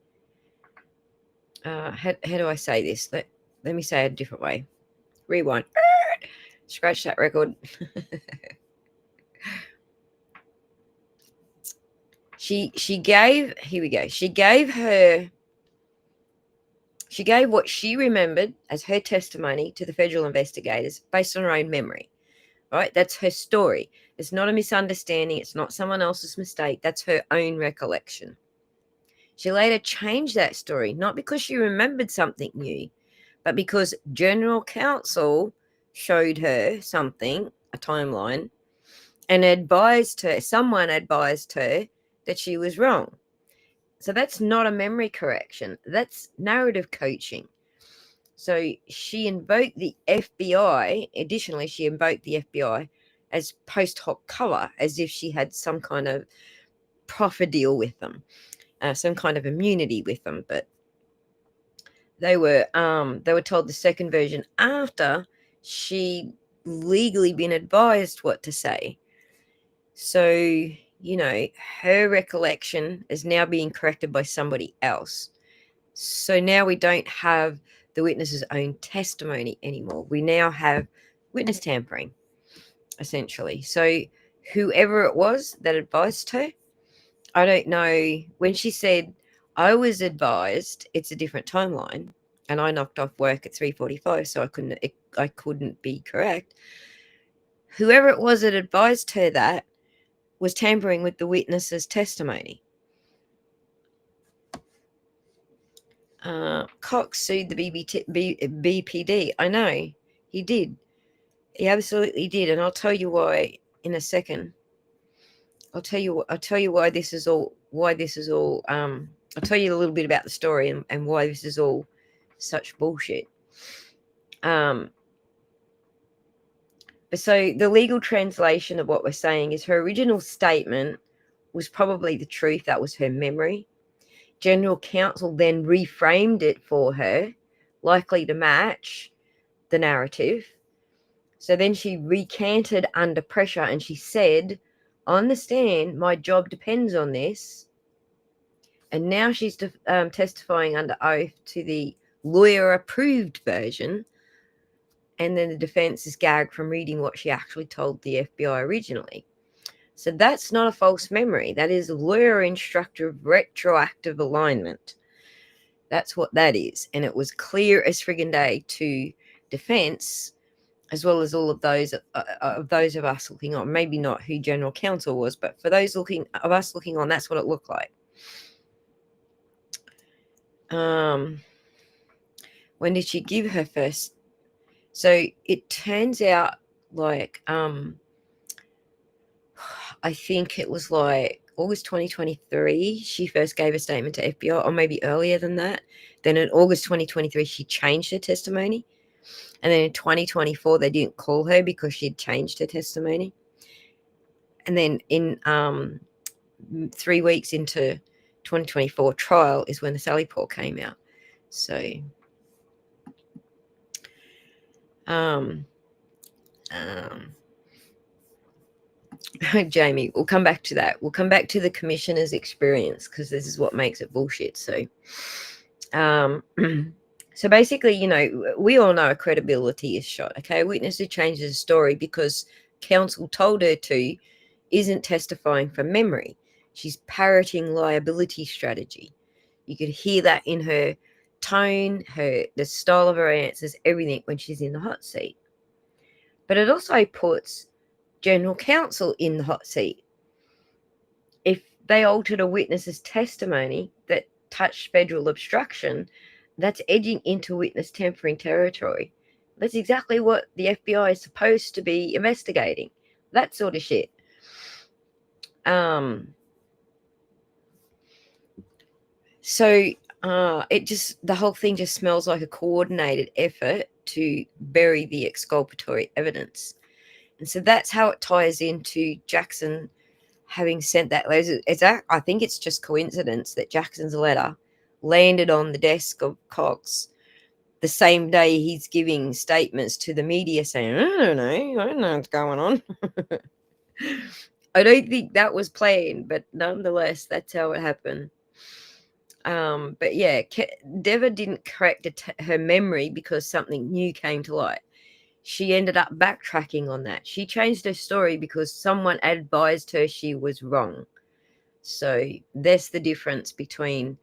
How do I say this? Let me say it a different way. Rewind. Scratch that record. She gave, here we go. She gave what she remembered as her testimony to the federal investigators based on her own memory. Right? That's her story. It's not a misunderstanding. It's not someone else's mistake. That's her own recollection. She later changed that story, not because she remembered something new, but because General Counsel showed her something, a timeline, and someone advised her that she was wrong. So that's not a memory correction. That's narrative coaching. So she invoked the FBI. Additionally, she invoked the FBI as post hoc cover, as if she had some kind of proffer deal with them, some kind of immunity with them. But they were told the second version after she legally been advised what to say. So, her recollection is now being corrected by somebody else. So now we don't have the witness's own testimony anymore. We now have witness tampering, essentially. So whoever it was that advised her, I don't know. When she said, I was advised it's a different timeline, and I knocked off work at 3:45, so I couldn't be correct. Whoever it was that advised her that was tampering with the witness's testimony. Cox sued the BPD. I know he did. He absolutely did, and I'll tell you why in a second. I'll tell you why this is all. I'll tell you a little bit about the story and why this is all such bullshit. But so the legal translation of what we're saying is her original statement was probably the truth. That was her memory. General Counsel then reframed it for her, likely to match the narrative. So then she recanted under pressure and she said, I understand my job depends on this. And now she's testifying under oath to the lawyer-approved version. And then the defense is gagged from reading what she actually told the FBI originally. So that's not a false memory. That is lawyer-instructor retroactive alignment. That's what that is. And it was clear as friggin' day to defense, as well as all of those of us looking on. Maybe not who General Counsel was, but for those of us looking on, that's what it looked like. When did she give her first? So it turns out like I think it was like August 2023 she first gave a statement to FBI, or maybe earlier than that. Then in August 2023 she changed her testimony, and then in 2024 they didn't call her because she'd changed her testimony. And then in 3 weeks into 2024 trial is when the Sally Port came out. So Jamie, we'll come back to that. We'll come back to the commissioner's experience because this is what makes it bullshit. So so basically, we all know credibility is shot. Okay, a witness who changes a story because counsel told her to isn't testifying from memory. She's parroting liability strategy. You could hear that in her tone, the style of her answers, everything when she's in the hot seat. But it also puts General Counsel in the hot seat. If they altered a witness's testimony that touched federal obstruction, that's edging into witness tampering territory. That's exactly what the FBI is supposed to be investigating. That sort of shit. So the whole thing just smells like a coordinated effort to bury the exculpatory evidence. And so that's how it ties into Jackson having sent that letter. I think it's just coincidence that Jackson's letter landed on the desk of Cox the same day he's giving statements to the media saying, I don't know what's going on. I don't think that was planned, but nonetheless, that's how it happened. But yeah, Diva didn't correct her memory because something new came to light. She ended up backtracking on that. She changed her story because someone advised her she was wrong. So that's the difference between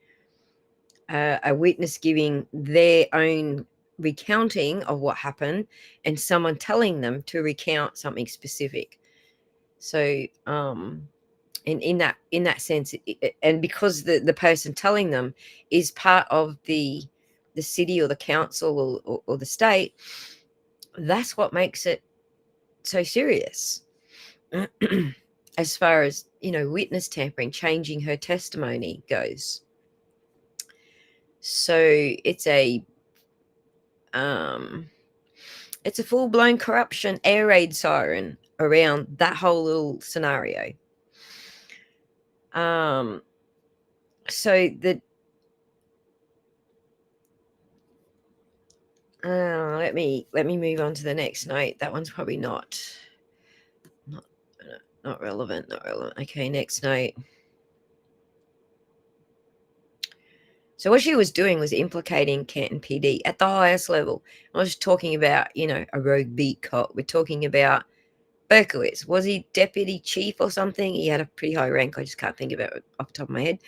a witness giving their own recounting of what happened and someone telling them to recount something specific. So in that sense, and because the person telling them is part of the city or the council or the state, that's what makes it so serious. As far as, witness tampering, changing her testimony goes. So it's a full-blown corruption air raid siren around that whole little scenario. So let me move on to the next note. That one's probably not relevant. Not relevant. Okay, next note. So what she was doing was implicating Canton PD at the highest level. I was talking about, a rogue beat cop. We're talking about Berkowitz. Was he deputy chief or something? He had a pretty high rank. I just can't think of it off the top of my head.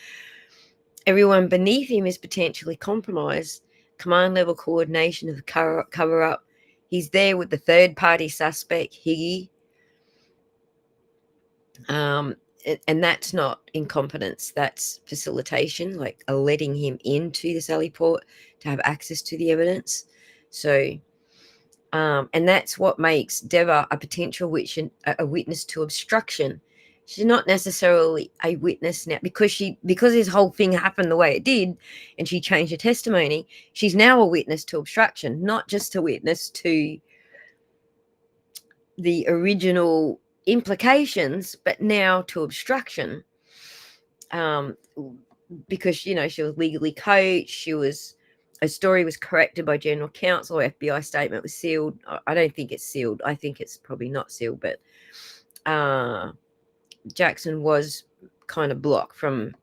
Everyone beneath him is potentially compromised. Command level coordination of the cover up. He's there with the third party suspect, Higgy. And that's not incompetence, that's facilitation, like letting him into the Sally Port to have access to the evidence. So, and that's what makes Diva a potential witness to obstruction. She's not necessarily a witness now because this whole thing happened the way it did, and she changed her testimony. She's now a witness to obstruction, not just a witness to the original implications, but now to obstruction, because she was legally coached. Her story was corrected by general counsel. FBI statement was sealed. I don't think it's sealed. I think it's probably not sealed, but Jackson was kind of blocked from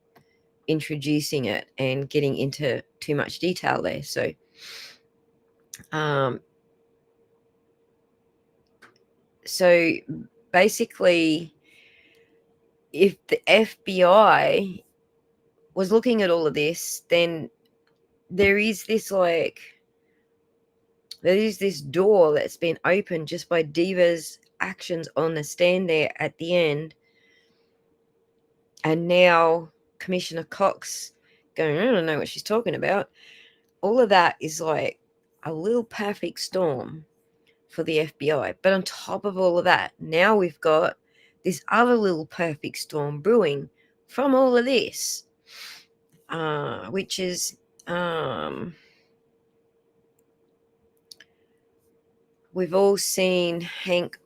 introducing it and getting into too much detail there. So basically, if the FBI was looking at all of this, then there is this door that's been opened just by Diva's actions on the stand there at the end. And now Commissioner Cox going, I don't know what she's talking about. All of that is like a little perfect storm for the FBI. But on top of all of that, now we've got this other little perfect storm brewing from all of this, which is we've all seen Hanky's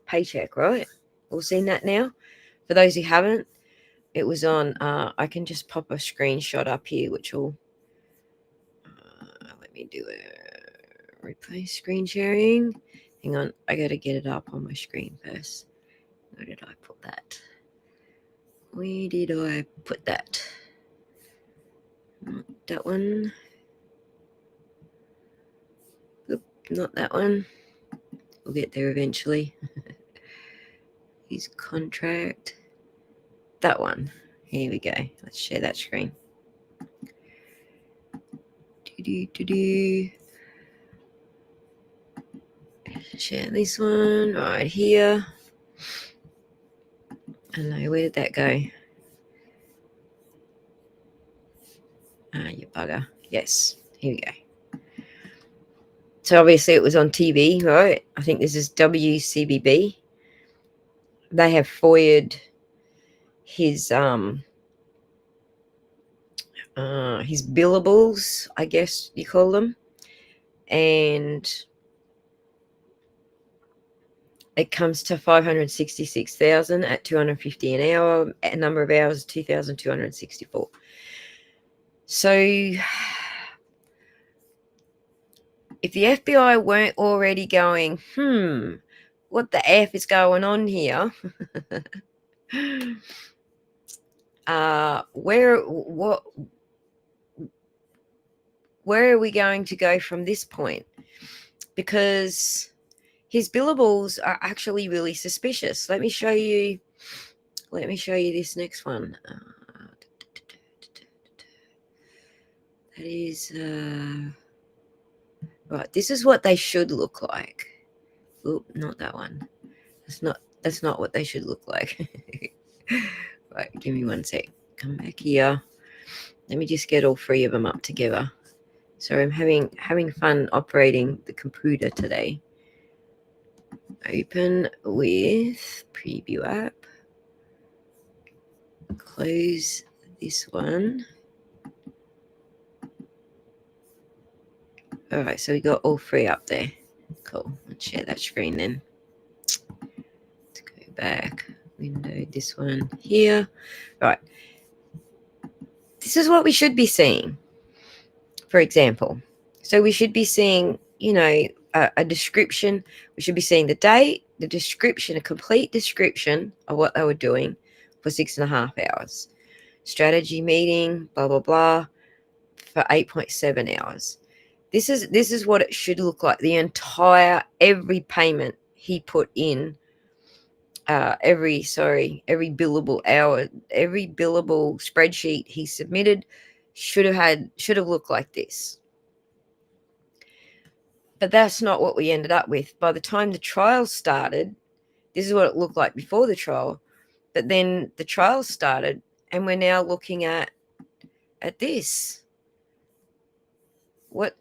paycheck, right? We've seen that now. For those who haven't, it was on, I can just pop a screenshot up here, which will, let me do a replay screen sharing. Hang on, I got to get it up on my screen first. Where did I put that? Not that one. Oop, not that one. We'll get there eventually. His contract. That one. Here we go. Let's share that screen. Share this one right here. I don't know, where did that go? You bugger. Yes, here we go. So obviously it was on TV, right? I think this is WCBB. They have FOIA'd his billables, I guess you call them, and it comes to 566,000 at 250 an hour. A number of hours 2,264. So if the FBI weren't already going, what the F is going on here? Where are we going to go from this point? Because his billables are actually really suspicious. Let me show you this next one. That is right. This is what they should look like. Oop, not that one. That's not what they should look like. Right, give me one sec. Come back here. Let me just get all three of them up together. So I'm having fun operating the computer today. Open with preview app. Close this one. All right, so we got all three up there. Cool. Let's share that screen then. Let's go back. Window, this one here. Right. This is what we should be seeing, for example. So we should be seeing, a description. We should be seeing the date, the description, a complete description of what they were doing for 6.5 hours. Strategy meeting, blah, blah, blah, for 8.7 hours. This is what it should look like. The every payment he put in, every billable hour, every billable spreadsheet he submitted should have looked like this. But that's not what we ended up with. By the time the trial started, this is what it looked like before the trial. But then the trial started, and we're now looking at this. What?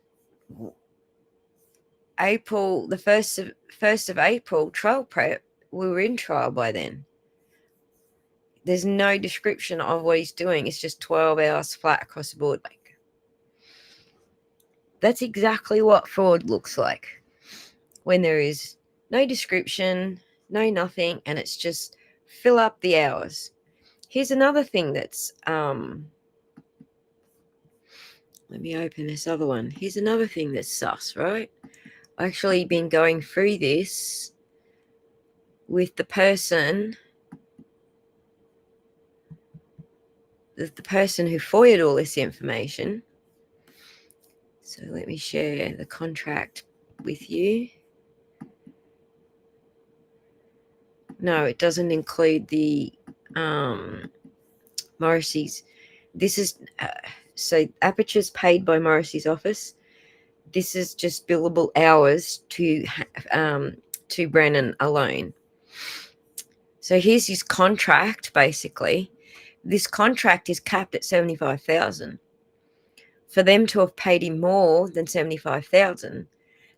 April, the 1st of April, trial prep, we were in trial by then. There's no description of what he's doing. It's just 12 hours flat across the board. Like, that's exactly what fraud looks like when there is no description, no nothing, and it's just fill up the hours. Here's another thing that's let me open this other one. Here's another thing that's sus, right? I've actually been going through this with the person who FOIA'd all this information. So let me share the contract with you. No, it doesn't include the Morrissey's. This is so Aperture's paid by Morrissey's office. This is just billable hours to Brennan alone. So here's his contract. Basically, this contract is capped at 75,000. For them to have paid him more than 75,000,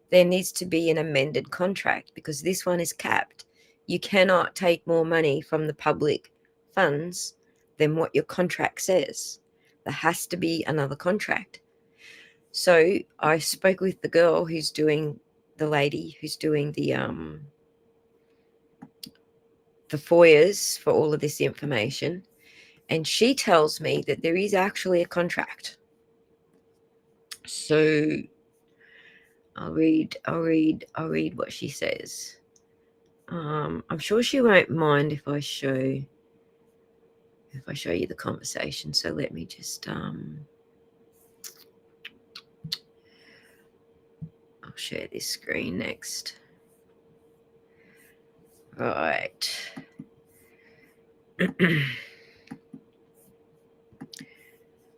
there needs to be an amended contract because this one is capped. You cannot take more money from the public funds than what your contract says. There has to be another contract. So I spoke with the girl who's doing the FOIAs for all of this information, and she tells me that there is actually a contract. So I'll read what she says. I'm sure she won't mind if I show you the conversation. So let me just I'll share this screen next. Right.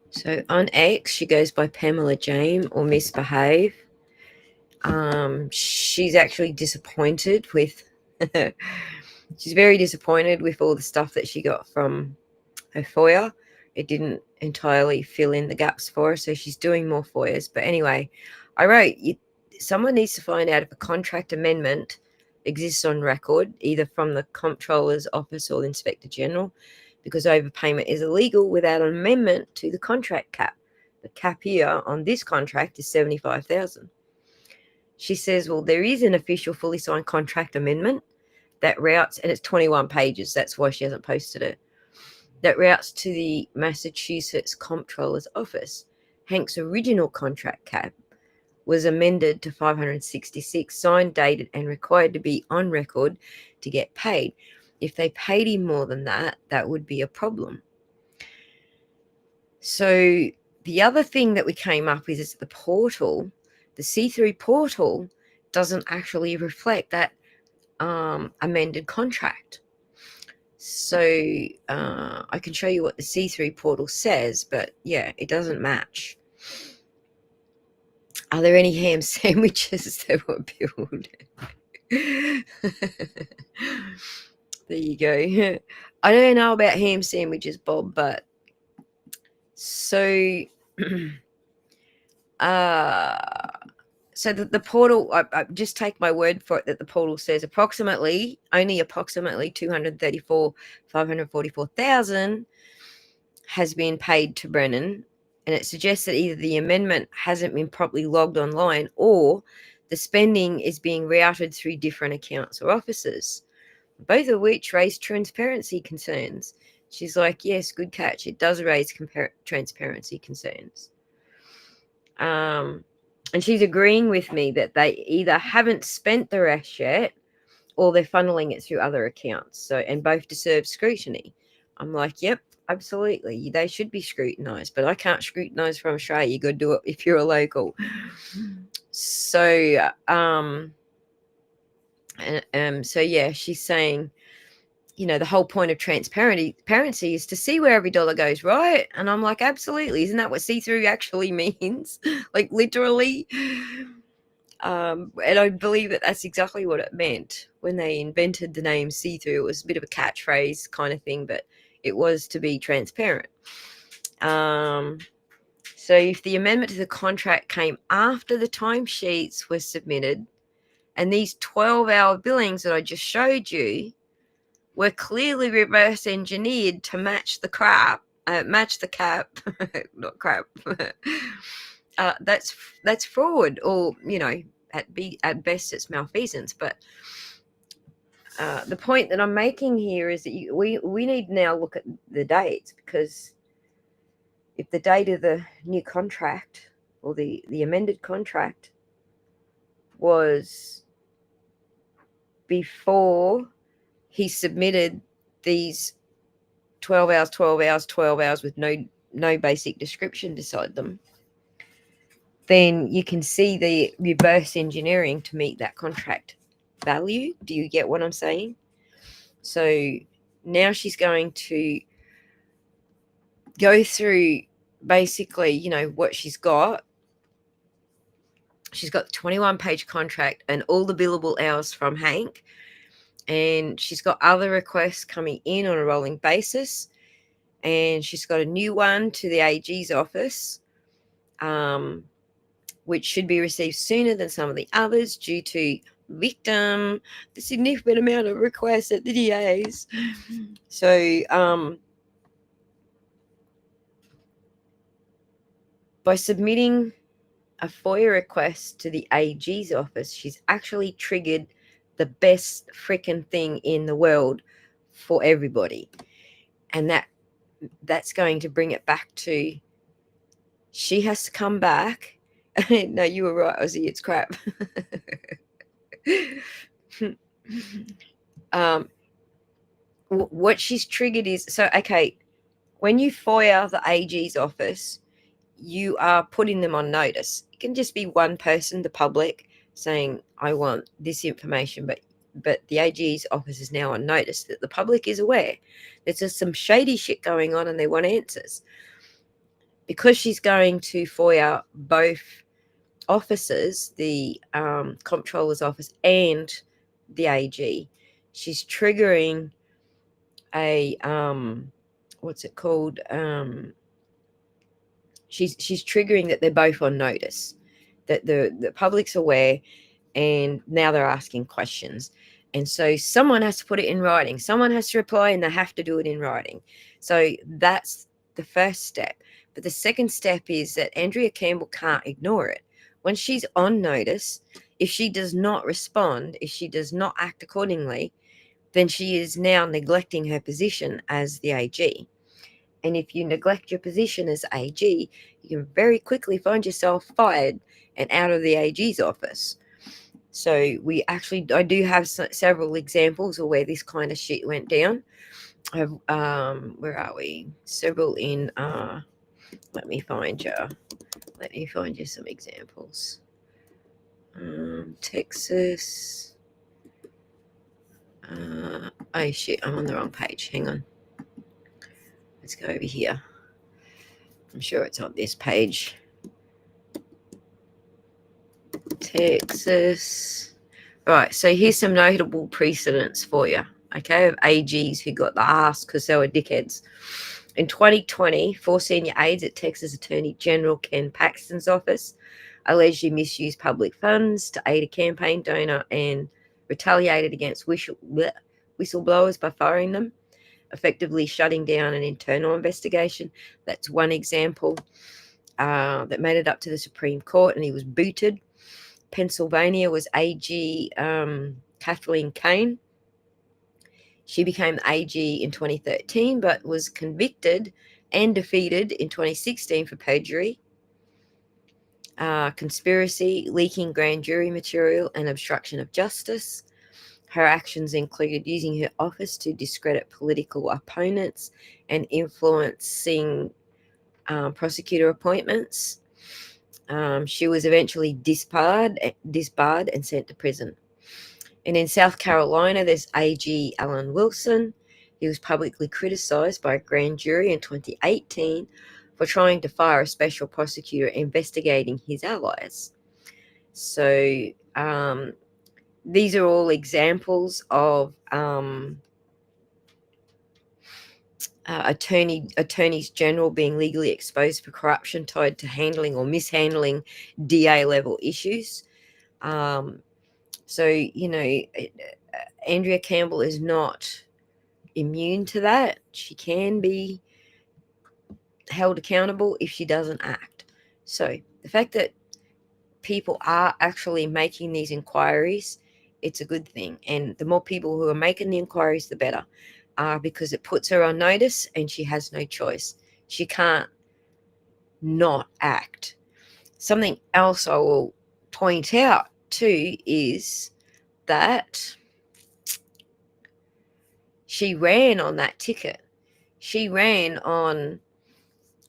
So on X, she goes by Pamela Jame or Misbehave. She's actually disappointed with she's very disappointed with all the stuff that she got from her FOIA. It didn't entirely fill in the gaps for her, so she's doing more FOIAs. But anyway, I wrote, someone needs to find out if a contract amendment exists on record, either from the Comptroller's Office or the Inspector General, because overpayment is illegal without an amendment to the contract cap. The cap here on this contract is 75,000. She says, well, there is an official fully signed contract amendment that routes, and it's 21 pages. That's why she hasn't posted it. That routes to the Massachusetts Comptroller's Office. Hank's original contract cap was amended to 566, signed, dated, and required to be on record to get paid. If they paid him more than that, that would be a problem. So the other thing that we came up with is the portal. The see-through portal doesn't actually reflect that amended contract. So I can show you what the see-through portal says, but yeah, it doesn't match. Are there any ham sandwiches that were billed? There you go. I don't know about ham sandwiches, Bob, but so So the portal, I just take my word for it that the portal says only approximately 544,000 has been paid to Brennan, and it suggests that either the amendment hasn't been properly logged online or the spending is being routed through different accounts or offices, both of which raise transparency concerns. She's like, yes, good catch. It does raise transparency concerns. And she's agreeing with me that they either haven't spent the rest yet or they're funneling it through other accounts. So, and both deserve scrutiny. I'm like, yep, absolutely. They should be scrutinized, but I can't scrutinize from Australia. You got to do it if you're a local. So, so yeah, she's saying, the whole point of transparency is to see where every dollar goes, right? And I'm like, absolutely. Isn't that what see-through actually means? Like literally. And I believe that that's exactly what it meant when they invented the name see-through. It was a bit of a catchphrase kind of thing, but it was to be transparent. So if the amendment to the contract came after the timesheets were submitted, and these 12-hour billings that I just showed you were clearly reverse engineered to match the cap, not crap. That's fraud, or at best it's malfeasance. But the point that I'm making here is that we need now look at the dates, because if the date of the new contract or the amended contract was before he submitted these 12 hours with no basic description beside them, then you can see the reverse engineering to meet that contract value. Do you get what I'm saying? So now she's going to go through basically, what she's got. She's got the 21-page contract and all the billable hours from Hank. And she's got other requests coming in on a rolling basis. And she's got a new one to the AG's office, which should be received sooner than some of the others due to the significant amount of requests at the DAs. So by submitting a FOIA request to the AG's office, she's actually triggered the best freaking thing in the world for everybody. And that's going to bring it back to, she has to come back. No, you were right, Ozzy, it's crap. What she's triggered is, so, okay, when you FOIA the AG's office, you are putting them on notice. It can just be one person, the public, saying, I want this information, but the AG's office is now on notice that the public is aware there's just some shady shit going on and they want answers. Because she's going to FOIA both offices, the comptroller's office and the AG, she's triggering a what's it called? She's triggering that they're both on notice, that the public's aware, and now they're asking questions. And so someone has to put it in writing. Someone has to reply, and they have to do it in writing. So that's the first step. But the second step is that Andrea Campbell can't ignore it. When she's on notice, if she does not respond, if she does not act accordingly, then she is now neglecting her position as the AG. And if you neglect your position as AG, you can very quickly find yourself fired and out of the AG's office. So I do have several examples of where this kind of shit went down. Where are we? Several in, let me find you some examples. Texas. Oh shit, I'm on the wrong page. Hang on. Let's go over here. I'm sure it's on this page. Texas. Right, so here's some notable precedents for you, okay, of AGs who got the ass because they were dickheads. In 2020, 4 senior aides at Texas Attorney General Ken Paxton's office allegedly misused public funds to aid a campaign donor and retaliated against whistleblowers by firing them, effectively shutting down an internal investigation. That's one example that made it up to the Supreme Court, and he was booted. Pennsylvania was AG Kathleen Kane. She became AG in 2013, but was convicted and defeated in 2016 for perjury, conspiracy, leaking grand jury material, and obstruction of justice. Her actions included using her office to discredit political opponents and influencing prosecutor appointments. She was eventually disbarred and sent to prison. And in South Carolina, there's AG Alan Wilson. He was publicly criticized by a grand jury in 2018 for trying to fire a special prosecutor investigating his allies. So these are all examples of attorneys general being legally exposed for corruption tied to handling or mishandling DA level issues. So, Andrea Campbell is not immune to that. She can be held accountable if she doesn't act. So the fact that people are actually making these inquiries, it's a good thing. And the more people who are making the inquiries, the better, because it puts her on notice and she has no choice. She can't not act. Something else I will point out too is that she ran on that ticket. She ran on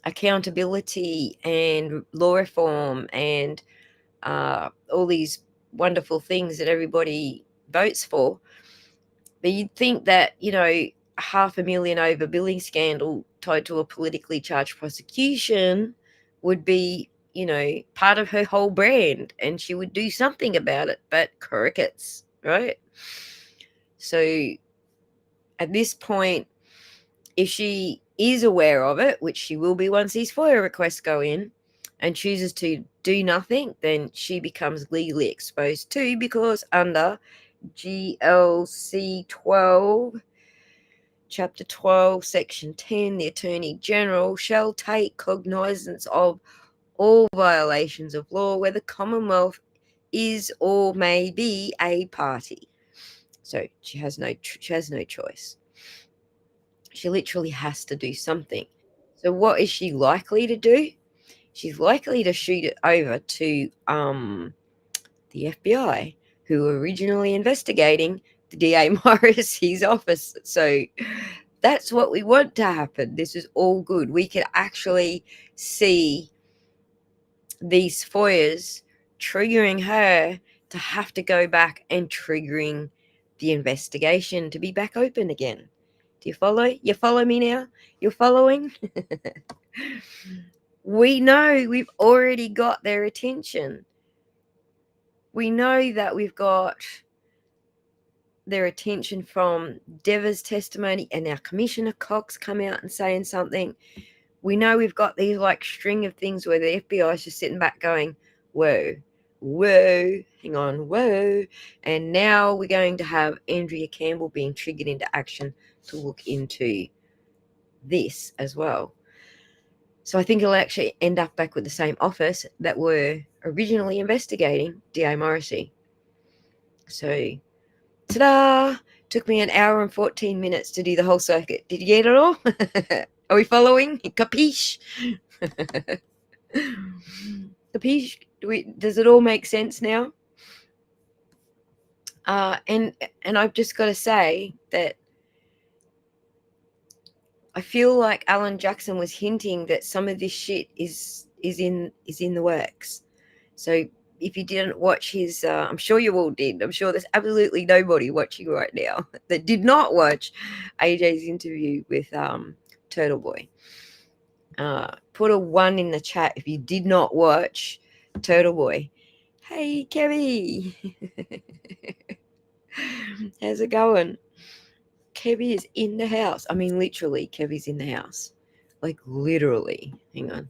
accountability and law reform and all these wonderful things that everybody votes for. But you'd think that, $500,000 overbilling scandal tied to a politically charged prosecution would be, part of her whole brand and she would do something about it, but crickets, right? So at this point, if she is aware of it, which she will be once these FOIA requests go in, and chooses to do nothing, then she becomes legally exposed too, because under GLC 12, Chapter 12, Section 10, the Attorney General shall take cognizance of all violations of law where the Commonwealth is or may be a party. So she has no choice. She literally has to do something. So what is she likely to do? She's likely to shoot it over to the FBI, who were originally investigating the DA Morrissey's office. So that's what we want to happen. This is all good. We can actually see these FOIAs triggering her to have to go back and triggering the investigation to be back open again. Do you follow? You follow me now? You're following? We know we've already got their attention. We know that we've got their attention from Diva's testimony, and now Commissioner Cox come out and saying something. We know we've got these string of things where the FBI is just sitting back going, whoa, hang on, whoa. And now we're going to have Andrea Campbell being triggered into action to look into this as well. So I think it'll actually end up back with the same office that were originally investigating D.A. Morrissey. So, ta-da! Took me an hour and 14 minutes to do the whole circuit. Did you get it all? Are we following? Capiche? Capiche? Does it all make sense now? And I've just got to say that I feel like Alan Jackson was hinting that some of this shit is in the works. So if you didn't watch his, I'm sure you all did. I'm sure there's absolutely nobody watching right now that did not watch AJ's interview with Turtle Boy. Put a 1 in the chat if you did not watch Turtle Boy. Hey, Kevy. How's it going? Kevy is in the house. I mean, literally, Kevy's in the house. Like literally. Hang on.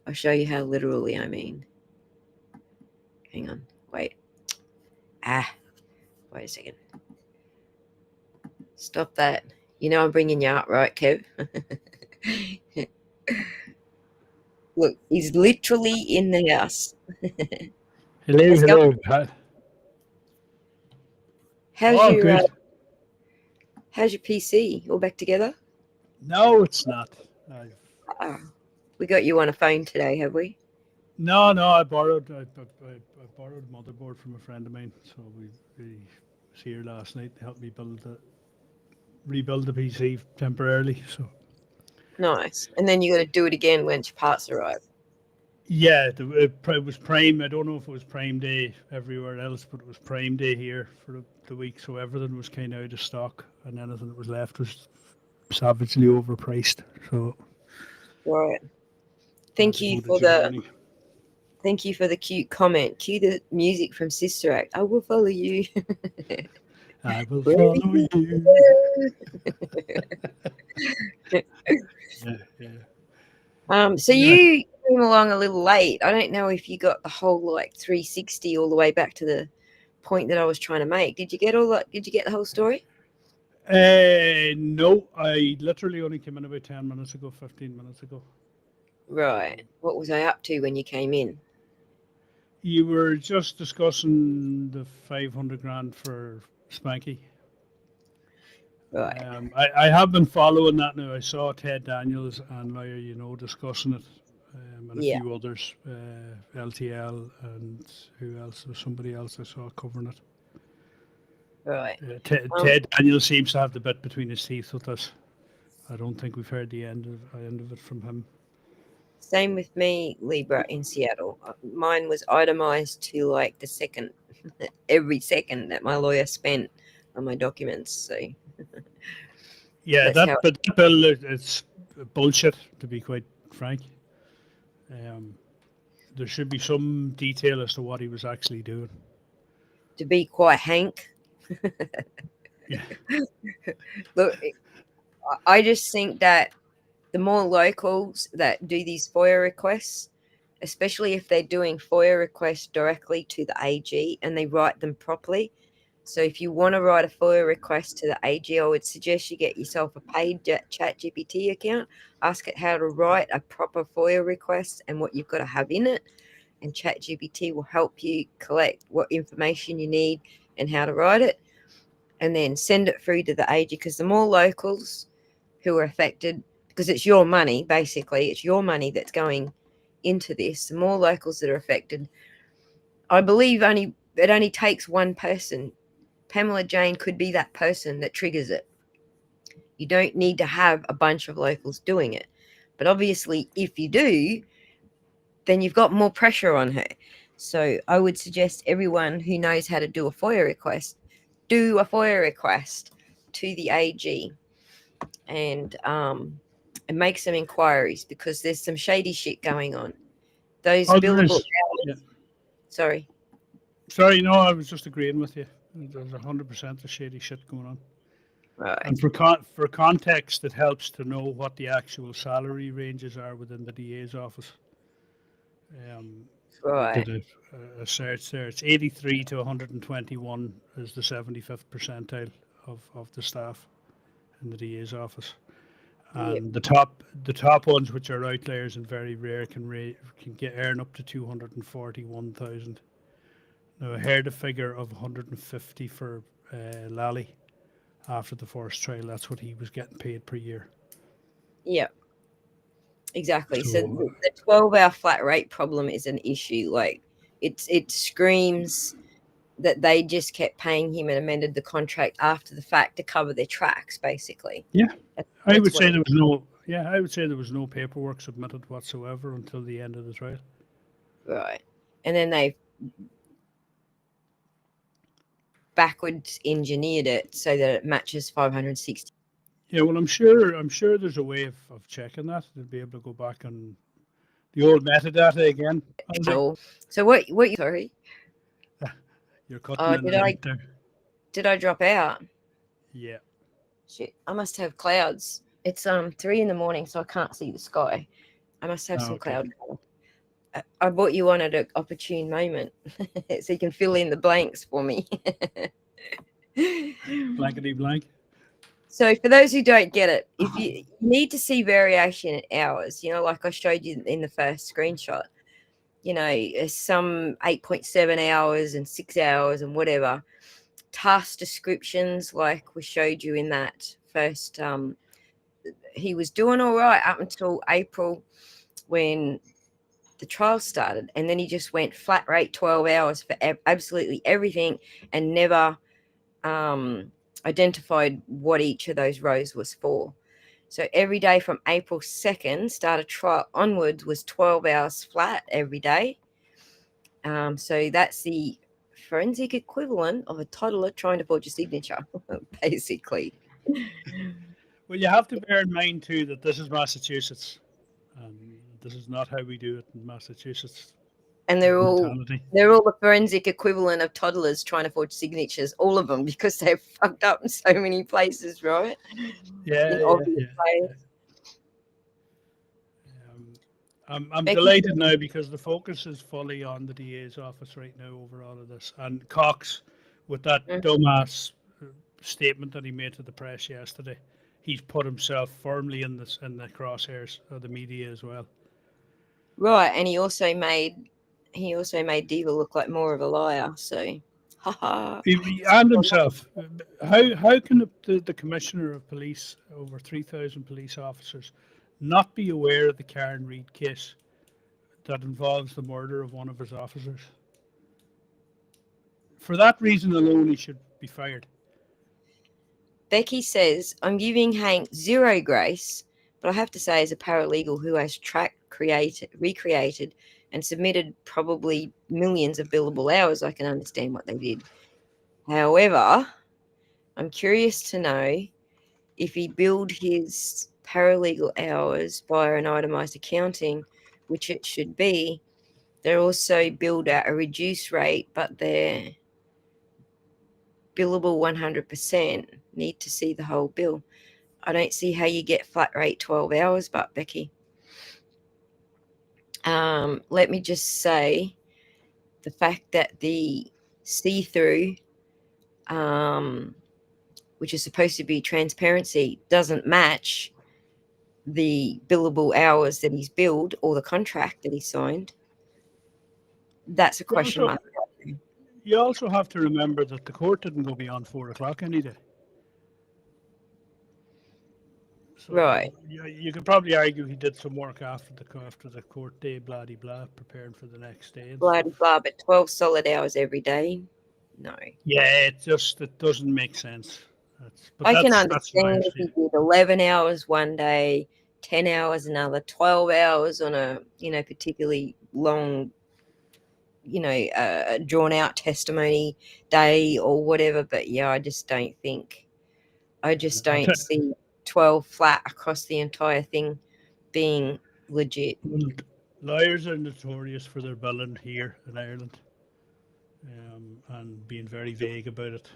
I'll show you how literally I mean. Hang on. Wait. Wait a second. Stop that. You know I'm bringing you up, right, Kev? Look, he's literally in the house. Hello, Let's go. hello. How's Oh, your good. how's your PC? All back together? No, it's not. Oh, we got you on a phone today, have we? No, I borrowed I borrowed a motherboard from a friend of mine. So we was here last night to help me rebuild the PC temporarily. So Nice. And then you got to do it again when your parts arrive. yeah, it was Prime. I don't know if it was Prime Day everywhere else, but it was Prime Day here for the week. So everything was kind of out of stock, and anything that was left was savagely overpriced. So Right. I had Thank to you go to for the Germany. Thank you for the cute comment. Cue the music from Sister Act. I will follow you. I will Wherever follow you you. go. Yeah. So you came along a little late. I don't know if you got the whole like 360 all the way back to the point that I was trying to make. Did you get all that? Did you get the whole story? No, I literally only came in about 10 minutes ago, 15 minutes ago. Right. What was I up to when you came in? You were just discussing the 500 grand for Spanky. Right. I have been following that now. I saw Ted Daniels and Lawyer, discussing it, and a Yeah. few others, LTL and who else? There was somebody else I saw covering it. Right. Ted Daniels seems to have the bit between his teeth with us. I don't think we've heard the end of it from him. Same with me, Libra in Seattle. Mine was itemized to like the second, every second that my lawyer spent on my documents. So Yeah, that's how. that bill it's bullshit, to be quite frank. There should be some detail as to what he was actually doing. To be quite Hank. Yeah. Look, I just think that the more locals that do these FOIA requests, especially if they're doing FOIA requests directly to the AG and they write them properly. So if you want to write a FOIA request to the AG, I would suggest you get yourself a paid ChatGPT account, ask it how to write a proper FOIA request and what you've got to have in it. And ChatGPT will help you collect what information you need and how to write it. And then send it through to the AG, because the more locals who are affected, because it's your money, basically, it's your money that's going into this, the more locals that are affected. I believe it only takes one person. Pamela Jane could be that person that triggers it. You don't need to have a bunch of locals doing it. But obviously, if you do, then you've got more pressure on her. So I would suggest everyone who knows how to do a FOIA request, do a FOIA request to the AG and make some inquiries, because there's some shady shit going on. Those Oh, there billable is. Yeah. Sorry. Sorry, no, I was just agreeing with you. There's 100% the shady shit going on. Right. And for context, it helps to know what the actual salary ranges are within the DA's office. Right. Did a search there. It's 83 to 121 is the 75th percentile of the staff in the DA's office. And Yep. the top ones, which are outliers and very rare, can earn up to 241,000. Now I heard a figure of 150 for Lally after the first trial. That's what he was getting paid per year. Yep. Exactly. So So the 12-hour flat rate problem is an issue. Like it screams that they just kept paying him and amended the contract after the fact to cover their tracks, basically. yeah, I That's would what say it, there was no. Yeah, I would say there was no paperwork submitted whatsoever until the end of the trial. right. And then they backwards engineered it so that it matches 560. Yeah, well, I'm sure there's a way of checking that. They'll be able to go back on the old metadata again. So what you sorry? You're cutting in and out there. Did I drop out? Yeah. Shit, I must have clouds. It's 3 in the morning, so I can't see the sky. I must have some Okay. cloud cover. I brought you on at an opportune moment, so you can fill in the blanks for me. Blankety blank. So for those who don't get it, if you need to see variation in hours, like I showed you in the first screenshot, some 8.7 hours and 6 hours and whatever, task descriptions like we showed you in that first, he was doing all right up until April when the trial started, and then he just went flat rate 12 hours for absolutely everything and never identified what each of those rows was for. So every day from April 2nd, start a trial onwards, was 12 hours flat every day. So that's the forensic equivalent of a toddler trying to forge a signature, basically. Well, you have to bear in mind too that this is Massachusetts, and this is not how we do it in Massachusetts. And they're all Mentality. the forensic equivalent of toddlers trying to forge signatures, all of them, because they've fucked up in so many places, right? Yeah, In yeah, obvious yeah. ways. I'm Becky delighted now because the focus is fully on the DA's office right now over all of this. And Cox, with that said, dumbass statement that he made to the press yesterday, he's put himself firmly in the crosshairs of the media as well. right, and he also made Diva look like more of a liar. So, haha. And himself. How can the commissioner of police, over 3,000 police officers, not be aware of the Karen Reid case that involves the murder of one of his officers? For that reason alone, he should be fired. Becky says, I'm giving Hank zero grace, but I have to say, as a paralegal who has recreated, and submitted probably millions of billable hours, I can understand what they did. However, I'm curious to know if he billed his paralegal hours via an itemized accounting, which it should be. They're also billed at a reduced rate, but they're billable 100%. Need to see the whole bill. I don't see how you get flat rate 12 hours, but Becky. Let me just say the fact that the see-through, which is supposed to be transparency, doesn't match the billable hours that he's billed or the contract that he signed. That's a question mark. You also have to remember that the court didn't go beyond 4 o'clock any day. So Right. you could probably argue he did some work after the court day, blah de blah, preparing for the next day and Blah, stuff. blah, but 12 solid hours every day? No. Yeah, it doesn't make sense. I can That's my understand if he did 11 hours one day, 10 hours another, 12 hours on a, particularly long, drawn out testimony day or whatever. But yeah, I just don't see 12 flat across the entire thing being legit. Lawyers are notorious for their billing here in Ireland, and being very vague about it.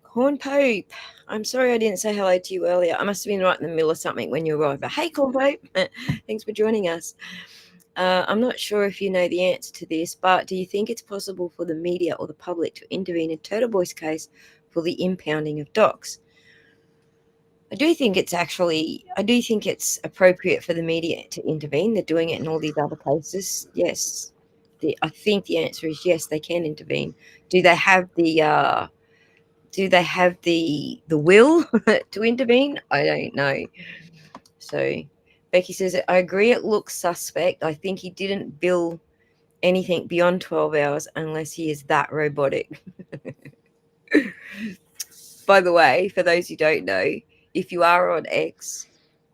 Corn Pope, I'm sorry I didn't say hello to you earlier. I must have been right in the middle of something when you arrived. But hey, Corn Pope, thanks for joining us. I'm not sure if you know the answer to this, but do you think it's possible for the media or the public to intervene in Turtle Boy's case for the impounding of docs? I do think it's appropriate for the media to intervene. They're doing it in all these other cases. Yes. I think the answer is yes, they can intervene. Do they have the will to intervene? I don't know. So Becky says, I agree it looks suspect. I think he didn't bill anything beyond 12 hours unless he is that robotic. By the way, for those who don't know, if you are on X,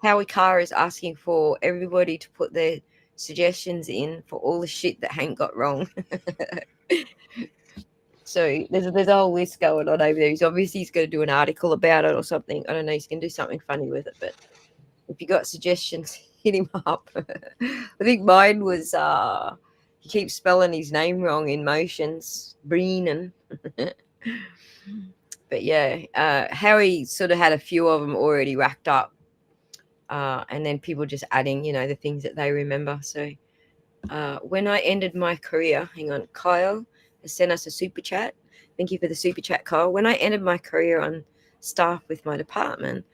Howie Carr is asking for everybody to put their suggestions in for all the shit that Hank got wrong. So there's a whole list going on over there. He's going to do an article about it or something. I don't know. He's going to do something funny with it. But if you got suggestions, hit him up. I think mine was he keeps spelling his name wrong in motions. Breenan. But But yeah, Harry sort of had a few of them already racked up. And then people just adding, the things that they remember. So when I ended my career, hang on, Kyle has sent us a super chat. Thank you for the super chat, Kyle. When I ended my career on staff with my department,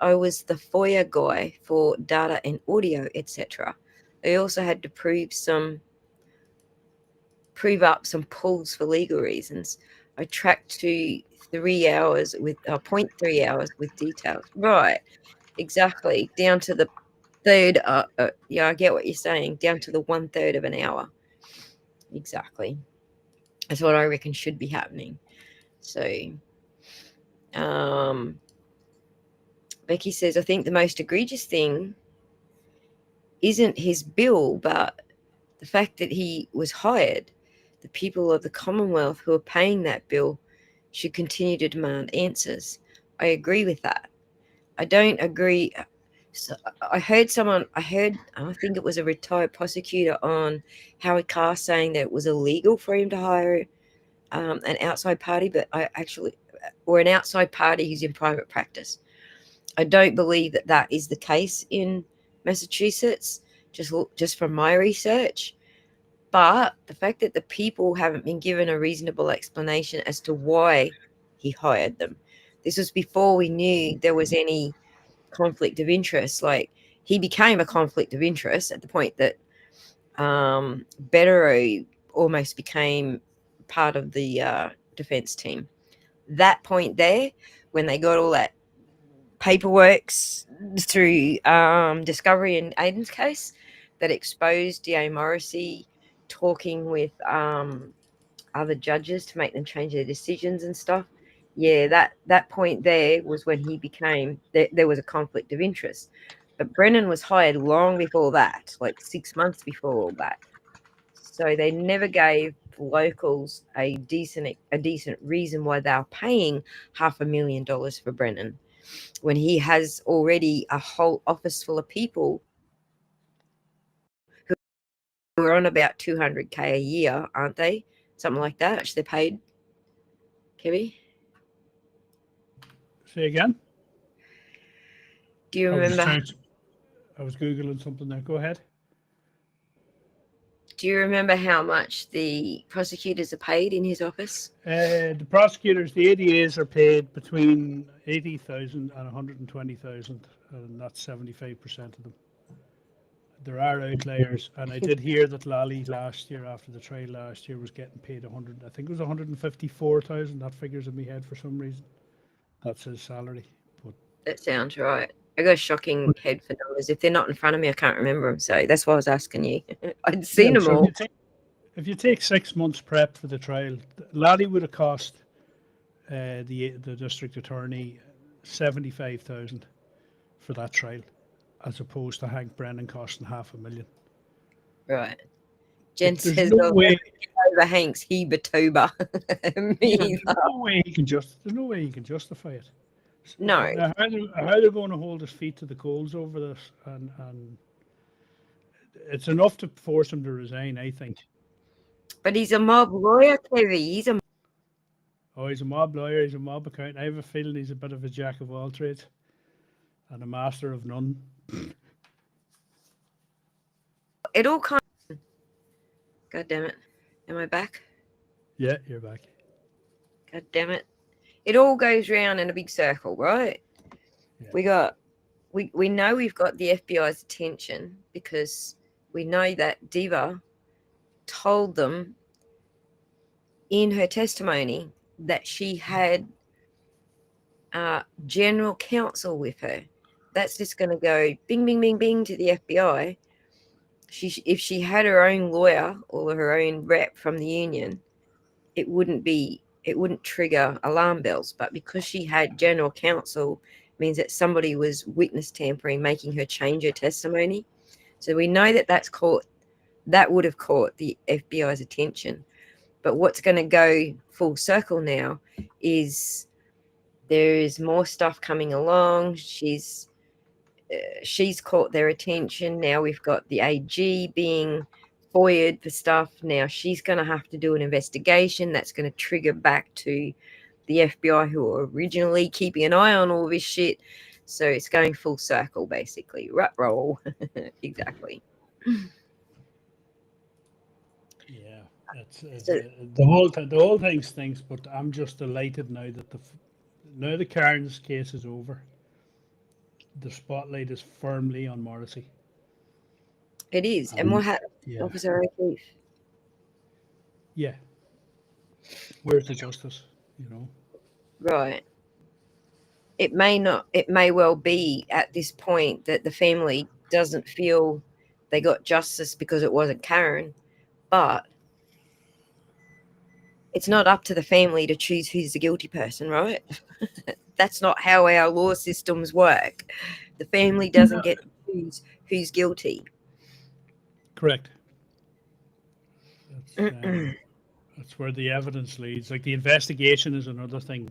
I was the FOIA guy for data and audio, etc. I also had to prove up some pulls for legal reasons. I tracked to 3 hours with 0.3 hours with details. Right, exactly. Down to the third. Yeah, I get what you're saying. Down to the 1/3 of an hour. Exactly. That's what I reckon should be happening. So, Becky says, I think the most egregious thing isn't his bill, but the fact that he was hired. The people of the Commonwealth who are paying that bill should continue to demand answers. I agree with that. I don't agree. So I think it was a retired prosecutor on Howard Carr saying that it was illegal for him to hire an outside party, or an outside party who's in private practice. I don't believe that that is the case in Massachusetts, just from my research. But the fact that the people haven't been given a reasonable explanation as to why he hired them. This was before we knew there was any conflict of interest. Like, he became a conflict of interest at the point that Betterow almost became part of the defense team. That point there, when they got all that paperwork through discovery in Aiden's case that exposed DA Morrissey talking with other judges to make them change their decisions and stuff. Yeah, that point there was when he became there was a conflict of interest. But Brennan was hired long before that, like 6 months before all that. So they never gave locals a decent reason why they're paying $500,000 for Brennan when he has already a whole office full of people who are on about $200K a year, aren't they? Something like that. Actually, they're paid. Kevy, Say again? do you remember? I was Googling something there. Go ahead. Do you remember how much the prosecutors are paid in his office? The prosecutors, the ADAs, are paid between 80,000 and 120,000, and that's 75% of them. There are outliers, and I did hear that Lally last year, after the trial last year, was getting paid 100. I think it was 154,000. That figure's in my head for some reason. That's his salary. But That sounds right. I got a shocking head for numbers. If they're not in front of me, I can't remember them. So that's why I was asking you. I'd seen them all. If you take 6 months prep for the trial, Lally would have cost the district attorney 75,000 for that trial, as opposed to Hank Brennan costing $500,000. Right. Jen There's says, no way. Over Hank's Hebatoba. There's no way he can justify it. No. Now, how they're going to hold his feet to the coals over this, and it's enough to force him to resign, I think. But he's a mob lawyer, Kevy. He's a mob lawyer. He's a mob accountant. I have a feeling he's a bit of a jack of all trades and a master of none. It all kind of... God damn it. Am I back? Yeah, you're back. God damn it. It all goes round in a big circle, right? Yeah. We know we've got the FBI's attention because we know that Diva told them in her testimony that she had general counsel with her. That's just going to go bing, bing, bing, bing to the FBI. If she had her own lawyer or her own rep from the union, it wouldn't trigger alarm bells. But because she had general counsel, means that somebody was witness tampering, making her change her testimony. So we know that would have caught the FBI's attention. But what's going to go full circle now is there is more stuff coming along. She's caught their attention. Now we've got the AG being FOIA'd for stuff. Now she's going to have to do an investigation that's going to trigger back to the FBI who were originally keeping an eye on all this shit. So it's going full circle, basically. Rut roll. Exactly. Yeah, So, the whole thing stinks. But I'm just delighted now that now the Cairns case is over. The spotlight is firmly on Morrissey. it is. And what happened, Yeah, Officer O'Keefe? yeah. Where's the justice? You know. Right. It may well be at this point that the family doesn't feel they got justice because it wasn't Karen, but it's not up to the family to choose who's the guilty person, right? That's not how our law systems work. The family doesn't get to choose who's guilty. Correct. That's where the evidence leads. Like the investigation is another thing.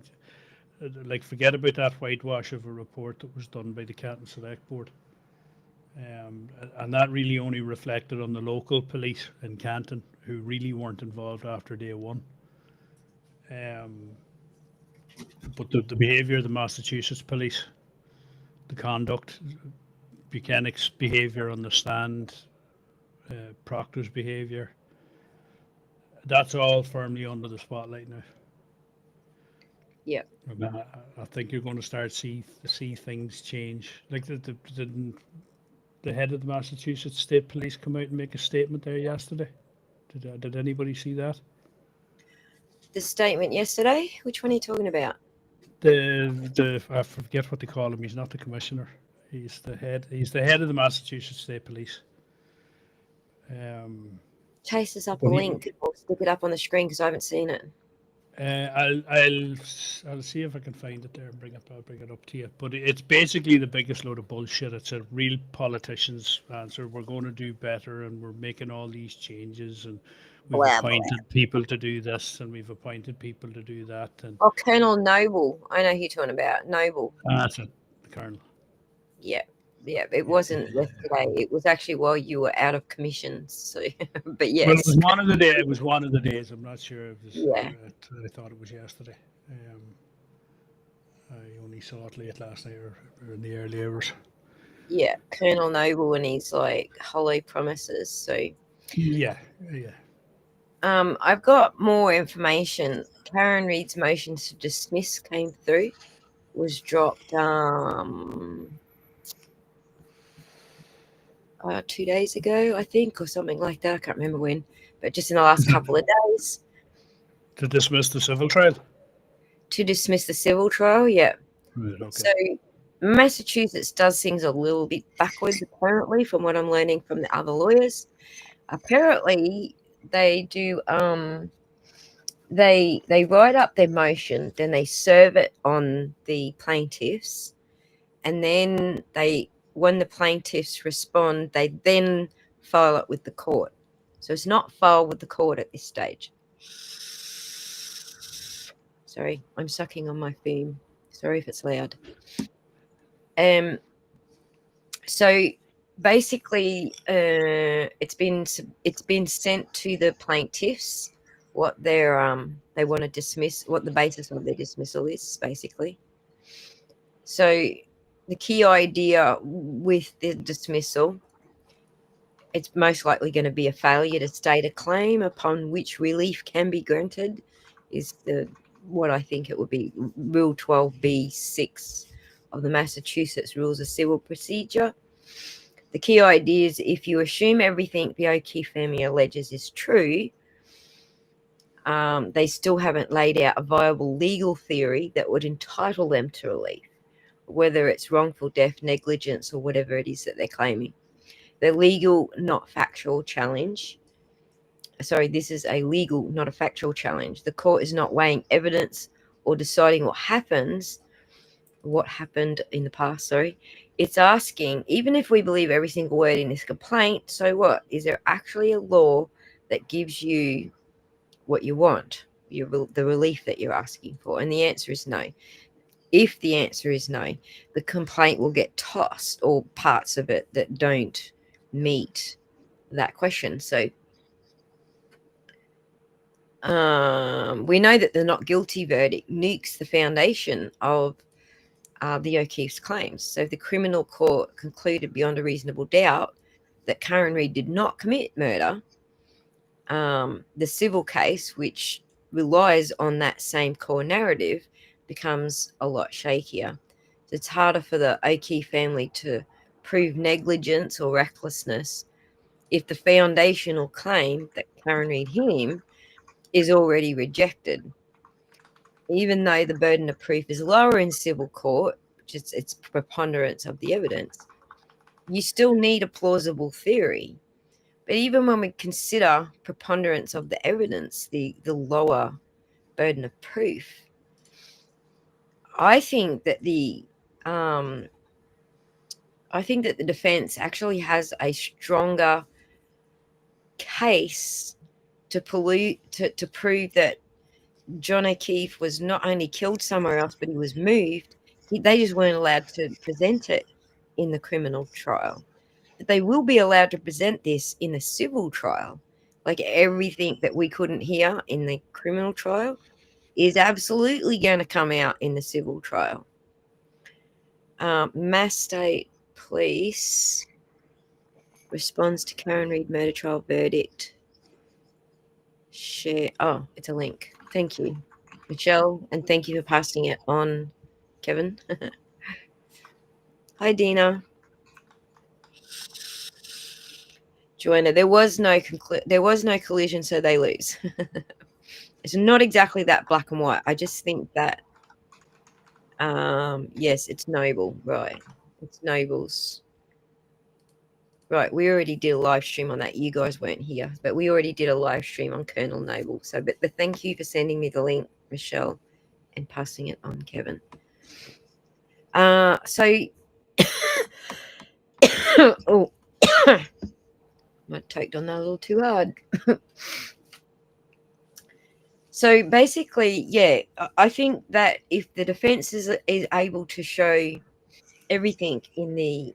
Like forget about that whitewash of a report that was done by the Canton Select Board. And that really only reflected on the local police in Canton, who really weren't involved after day one. But the behaviour of the Massachusetts police, the conduct, Buchanan's behaviour on the stand, Proctor's behaviour, that's all firmly under the spotlight now. Yeah. I think you're going to start see things change. Like the head of the Massachusetts State Police come out and make a statement there yesterday. Did anybody see that? The statement yesterday? Which one are you talking about? The I forget what they call him. He's not the commissioner. He's the head. He's the head of the Massachusetts State Police. Chase us up a But link or stick it up on the screen because I haven't seen it. I'll see if I can find it there and I'll bring it up to you. But it's basically the biggest load of bullshit. It's a real politician's answer. We're going to do better, and we're making all these changes, and we've appointed people to do this, and we've appointed people to do that. And oh, Colonel Noble. I know who you're talking about. Noble. that's it, the Colonel. Yeah. Yeah, it wasn't yesterday. It was actually while you were out of commission. So, but yes. Well, it was one of the days. It was one of the days. I'm not sure. It was. Yeah. I thought it was yesterday. I only saw it late last night or in the early hours. Yeah, Colonel Noble and his like hollow promises. So yeah. I've got more information. Karen Reid's motion to dismiss came through. Was dropped 2 days ago, I think, or something like that. I can't remember when, but just in the last couple of days. To dismiss the civil trial? To dismiss the civil trial, yeah. Right, okay. So Massachusetts does things a little bit backwards, apparently, from what I'm learning from the other lawyers. Apparently, they do they write up their motion, then they serve it on the plaintiffs, and then when the plaintiffs respond, they then file it with the court. So it's not filed with the court at this stage. Sorry, I'm sucking on my fume. Sorry if it's loud. So basically, it's been sent to the plaintiffs what they want to dismiss, what the basis of their dismissal is, basically. So the key idea with the dismissal, it's most likely going to be a failure to state a claim upon which relief can be granted, is what I think it would be, Rule 12b-6 of the Massachusetts Rules of Civil Procedure. The key idea is if you assume everything the O'Keefe family alleges is true, they still haven't laid out a viable legal theory that would entitle them to relief, whether it's wrongful death, negligence, or whatever it is that they're claiming. The legal, not factual challenge. Sorry, this is a legal, not a factual challenge. The court is not weighing evidence or deciding what happened in the past, sorry. It's asking, even if we believe every single word in this complaint, so what? Is there actually a law that gives you what you want, the relief that you're asking for? And the answer is no. If the answer is no, the complaint will get tossed, or parts of it that don't meet that question. So we know that the not guilty verdict nukes the foundation of the O'Keefe's claims. So if the criminal court concluded beyond a reasonable doubt that Karen Reid did not commit murder, the civil case, which relies on that same core narrative, becomes a lot shakier. So it's harder for the O'Keefe family to prove negligence or recklessness if the foundational claim that Karen Reid hit him is already rejected. Even though the burden of proof is lower in civil court, which is its preponderance of the evidence, you still need a plausible theory. But even when we consider preponderance of the evidence, the lower burden of proof, I think that the defense actually has a stronger case to prove that John O'Keefe was not only killed somewhere else, but he was moved. They just weren't allowed to present it in the criminal trial. But they will be allowed to present this in the civil trial. Like everything that we couldn't hear in the criminal trial is absolutely going to come out in the civil trial. Mass State Police responds to Karen Reid murder trial verdict. Share. Oh, it's a link. Thank you, Michelle, and thank you for passing it on, Kevin. Hi, Dina. Joanna, there was no collision, so they lose. It's not exactly that black and white. I just think that, yes, it's Noble, right? It's Noble's. Right, we already did a live stream on that. You guys weren't here, but we already did a live stream on Colonel Noble. So, but thank you for sending me the link, Michelle, and passing it on, Kevin. So, oh, might take on that a little too hard. So basically, yeah, I think that if the defense is able to show everything in the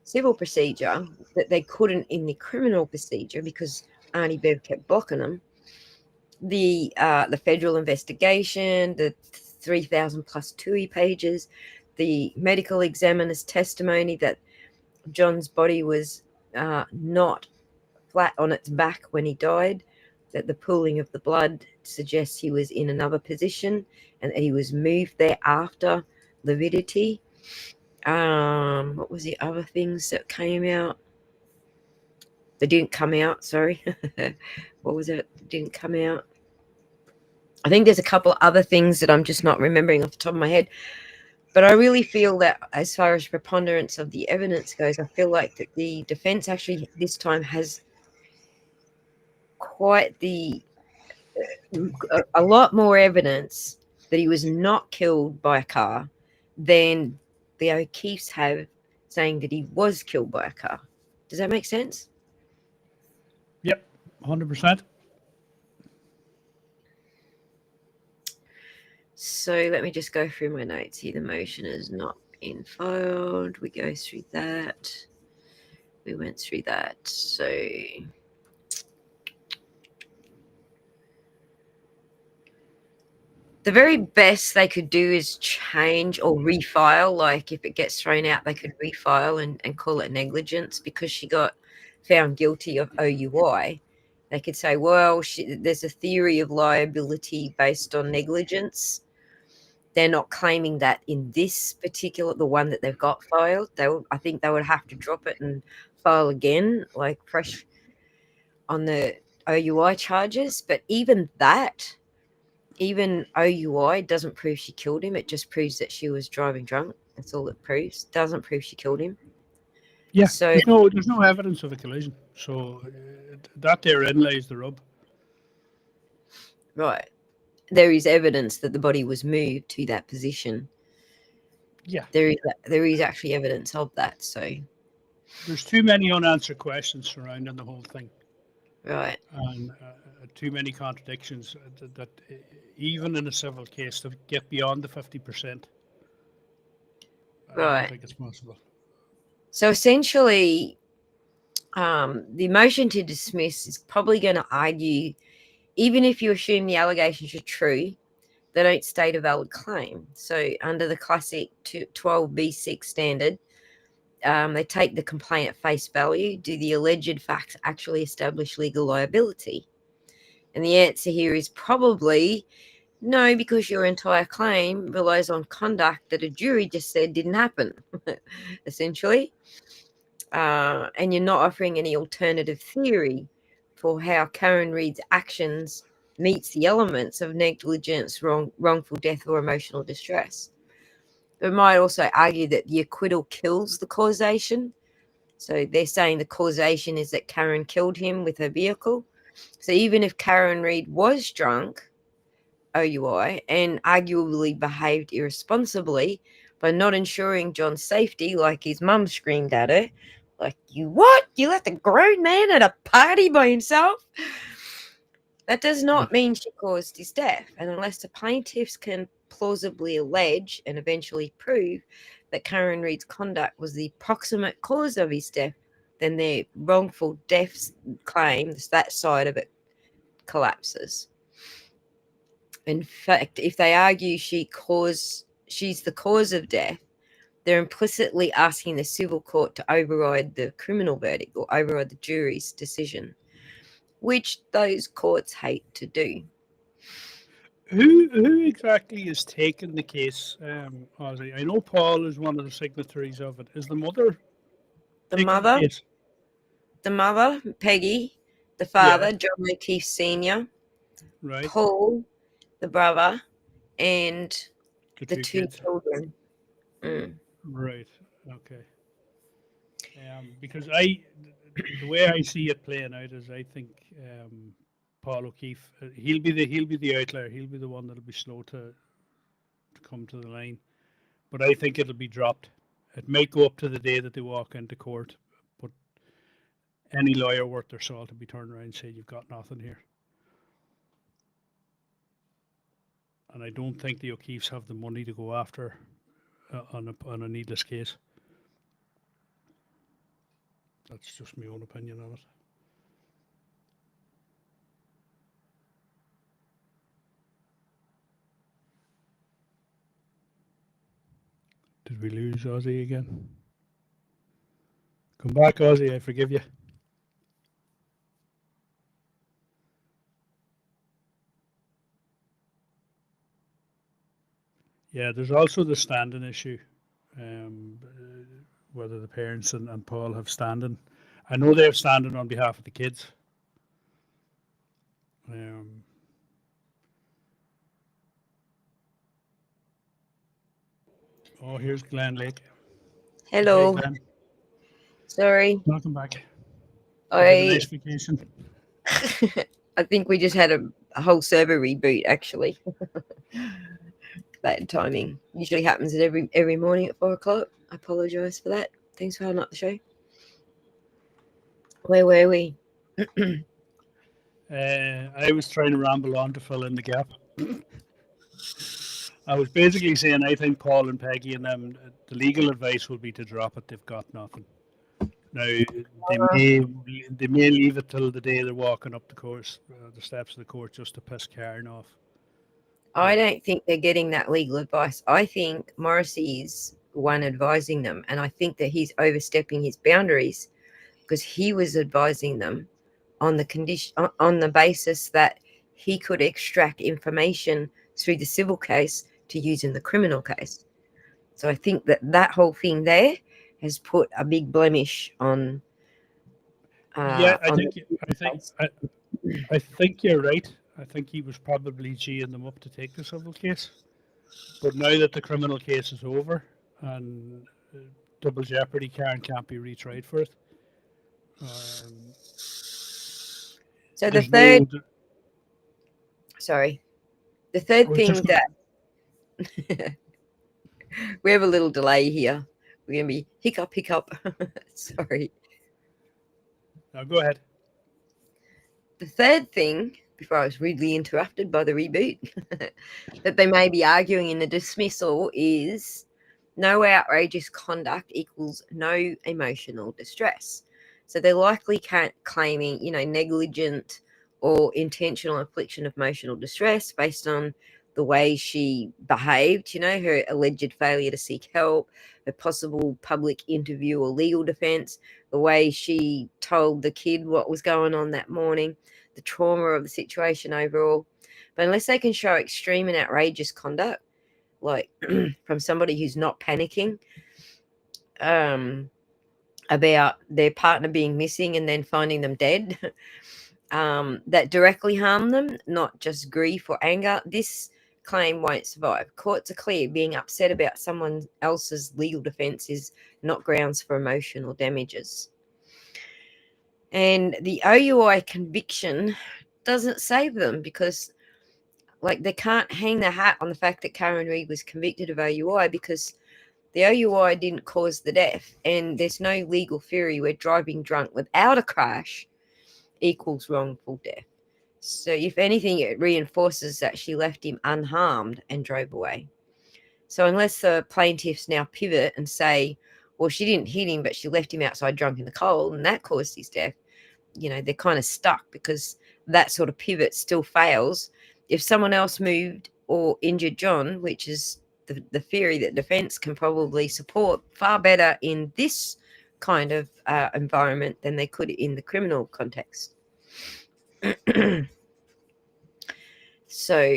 civil procedure that they couldn't in the criminal procedure because Arnie Bev kept blocking them, the federal investigation, the 3,000 plus TUI pages, the medical examiner's testimony that John's body was not flat on its back when he died, that the pooling of the blood suggests he was in another position and that he was moved there after lividity. What was the other things that came out? They didn't come out, sorry. What was it? Didn't come out. I think there's a couple other things that I'm just not remembering off the top of my head. But I really feel that as far as preponderance of the evidence goes, I feel like that the defense actually this time has quite a lot more evidence that he was not killed by a car than the O'Keefes have saying that he was killed by a car. Does that make sense? Yep, 100%. So let me just go through my notes here. The motion has not been filed. We go through that. We went through that. So the very best they could do is change or refile. Like if it gets thrown out, they could refile and call it negligence because she got found guilty of OUI. They could say, well, there's a theory of liability based on negligence. They're not claiming that in this particular, the one that they've got filed. I think they would have to drop it and file again, like fresh on the OUI charges. But even that, even OUI doesn't prove she killed him. It just proves that she was driving drunk. That's all it proves. Doesn't prove she killed him. Yeah, So there's no evidence of a collision. So that therein lays the rub. right. There is evidence that the body was moved to that position. Yeah. There is actually evidence of that. So there's too many unanswered questions surrounding the whole thing. Right. And too many contradictions that even in a civil case to get beyond the 50%. Right. I don't think it's possible. So essentially, the motion to dismiss is probably going to argue even if you assume the allegations are true, they don't state a valid claim. So under the classic 12b6 standard, they take the complaint at face value. Do the alleged facts actually establish legal liability? And the answer here is probably no, because your entire claim relies on conduct that a jury just said didn't happen, essentially. And you're not offering any alternative theory for how Karen Reid's actions meets the elements of negligence, wrongful death, or emotional distress. They might also argue that the acquittal kills the causation. So they're saying the causation is that Karen killed him with her vehicle. So even if Karen Reid was drunk, OUI, and arguably behaved irresponsibly by not ensuring John's safety, like his mum screamed at her, like, you what? You left a grown man at a party by himself? That does not mean she caused his death. And unless the plaintiffs can plausibly allege and eventually prove that Karen Reid's conduct was the proximate cause of his death, then their wrongful death claims, that side of it, collapses. In fact, if they argue she's the cause of death, they're implicitly asking the civil court to override the criminal verdict or override the jury's decision, which those courts hate to do. Who exactly is taking the case, Ozzy? I know Paul is one of the signatories of it. Is the mother The taking mother, the case? Peggy, the Yeah, father, John O'Keefe Sr., right. Paul, the brother, and The the two two kids. children. Mm. Right. Okay. Because the way I see it playing out is I think Paul O'Keefe, he'll be the outlier. He'll be the one that'll be slow to come to the line. But I think it'll be dropped. It might go up to the day that they walk into court, but any lawyer worth their salt will be turned around and say you've got nothing here. And I don't think the O'Keefes have the money to go after on a needless case. That's just my own opinion on it. Did we lose Ozzy again? Come back, Ozzy. I forgive you. Yeah, there's also the standing issue. Whether the parents and Paul have standing. I know they have standing on behalf of the kids. Oh, here's Glen Lake. Hey, Hello. Glenn. Sorry. Welcome back. Did you have a nice vacation? I think we just had a whole server reboot, actually. Bad timing. Usually happens at every morning at 4 o'clock. I apologise for that. Thanks for holding up the show. Where were we? I was trying to ramble on to fill in the gap. I was basically saying I think Paul and Peggy and them, the legal advice will be to drop it. They've got nothing. Now they may leave it till the day they're walking up the steps of the court, just to piss Karen off. I don't think they're getting that legal advice. I think Morrissey is one advising them, and I think that he's overstepping his boundaries because he was advising them on the basis that he could extract information through the civil case to use in the criminal case. So I think that whole thing there has put a big blemish on. Yeah, I I think you're right. I think he was probably geeing them up to take the civil case. But now that the criminal case is over and double jeopardy, Karen can't be retried for it. So the third thing that we have a little delay here. We're going to be hiccup. Sorry. Now go ahead. The third thing, before I was rudely interrupted by the reboot, that they may be arguing in the dismissal is no outrageous conduct equals no emotional distress. So they're likely claiming, negligent or intentional infliction of emotional distress based on the way she behaved, her alleged failure to seek help, her possible public interview or legal defense, the way she told the kid what was going on that morning, the trauma of the situation overall. But unless they can show extreme and outrageous conduct, like from somebody who's not panicking about their partner being missing and then finding them dead, that directly harm them, not just grief or anger, this claim won't survive. Courts are clear being upset about someone else's legal defense is not grounds for emotional damages. And the OUI conviction doesn't save them because, they can't hang their hat on the fact that Karen Reid was convicted of OUI because the OUI didn't cause the death, and there's no legal theory where driving drunk without a crash equals wrongful death. So if anything, it reinforces that she left him unharmed and drove away. So unless the plaintiffs now pivot and say, well, she didn't hit him, but she left him outside drunk in the cold, and that caused his death, they're kind of stuck because that sort of pivot still fails. If someone else moved or injured John, which is the theory that defense can probably support far better in this kind of environment than they could in the criminal context. So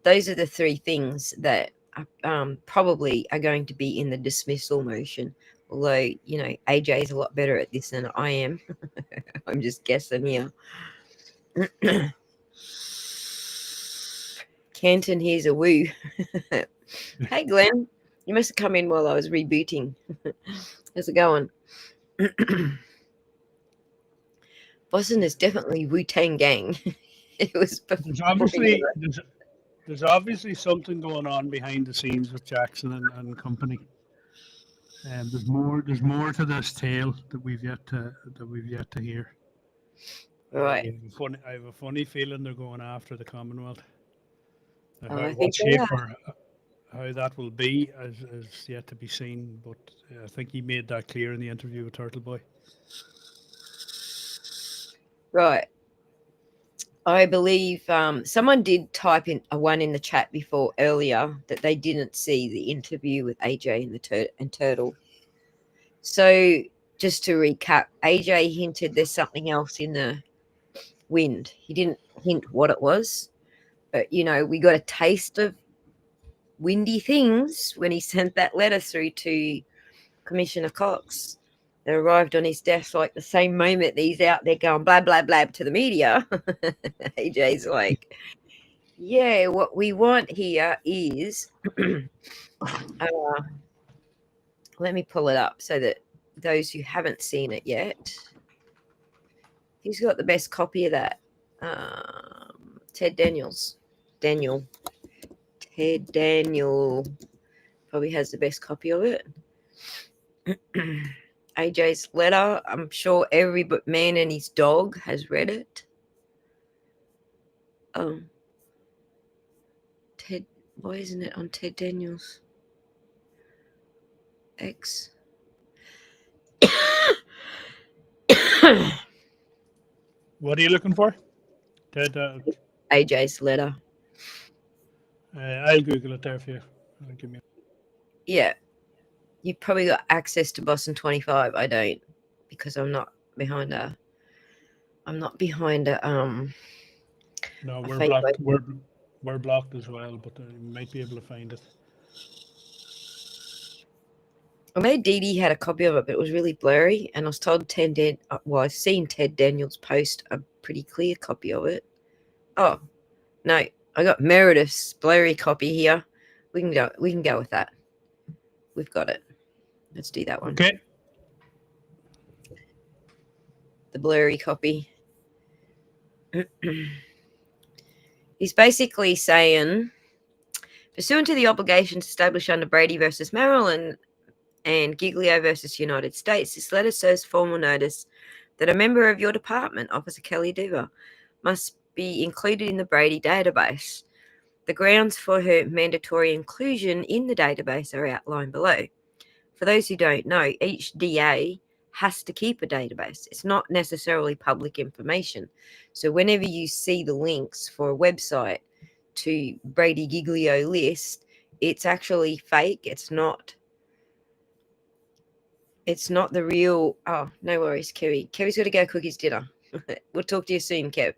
those are the three things that probably are going to be in the dismissal motion. Although, AJ is a lot better at this than I am. I'm just guessing here. Canton here's a woo. Hey, Glenn. You must have come in while I was rebooting. How's it going? Boston is definitely Wu-Tang Gang. It was there's obviously something going on behind the scenes with Jackson and company. And there's more to this tale that we've yet to hear. Right. I have a funny feeling they're going after the Commonwealth. What shape or how that will be is yet to be seen. But I think he made that clear in the interview with Turtle Boy. Right. I believe someone did type in one in the chat before earlier that they didn't see the interview with AJ and Turtle. So just to recap, AJ hinted there's something else in the wind. He didn't hint what it was, but we got a taste of windy things when he sent that letter through to Commissioner Cox. That arrived on his desk the same moment that he's out there going blah, blah, blah to the media. AJ's like, yeah, what we want here is, let me pull it up so that those who haven't seen it yet, who's got the best copy of that? Ted Daniels. Ted Daniel probably has the best copy of it. AJ's letter. I'm sure every man and his dog has read it. Ted, why isn't it on Ted Daniels? X. What are you looking for? Ted. AJ's letter. I'll Google it there for you. Yeah. You've probably got access to Boston 25. I don't, because I'm not behind a. No, we're blocked. We're blocked as well, but you might be able to find it. I know Dee had a copy of it, but it was really blurry, and I was told I've seen Ted Daniels post a pretty clear copy of it. Oh no, I got Meredith's blurry copy here. We can go with that. We've got it. Let's do that one. Okay. The blurry copy. He's basically saying, pursuant to the obligations established under Brady versus Maryland and Giglio versus United States, this letter serves formal notice that a member of your department, Officer Kelly Diva, must be included in the Brady database. The grounds for her mandatory inclusion in the database are outlined below. For those who don't know, each DA has to keep a database. It's not necessarily public information. So whenever you see the links for a website to Brady Giglio list, it's actually fake. It's not the real. Oh, no worries, Kerry. Kerry's got to go cook his dinner. We'll talk to you soon, Kev.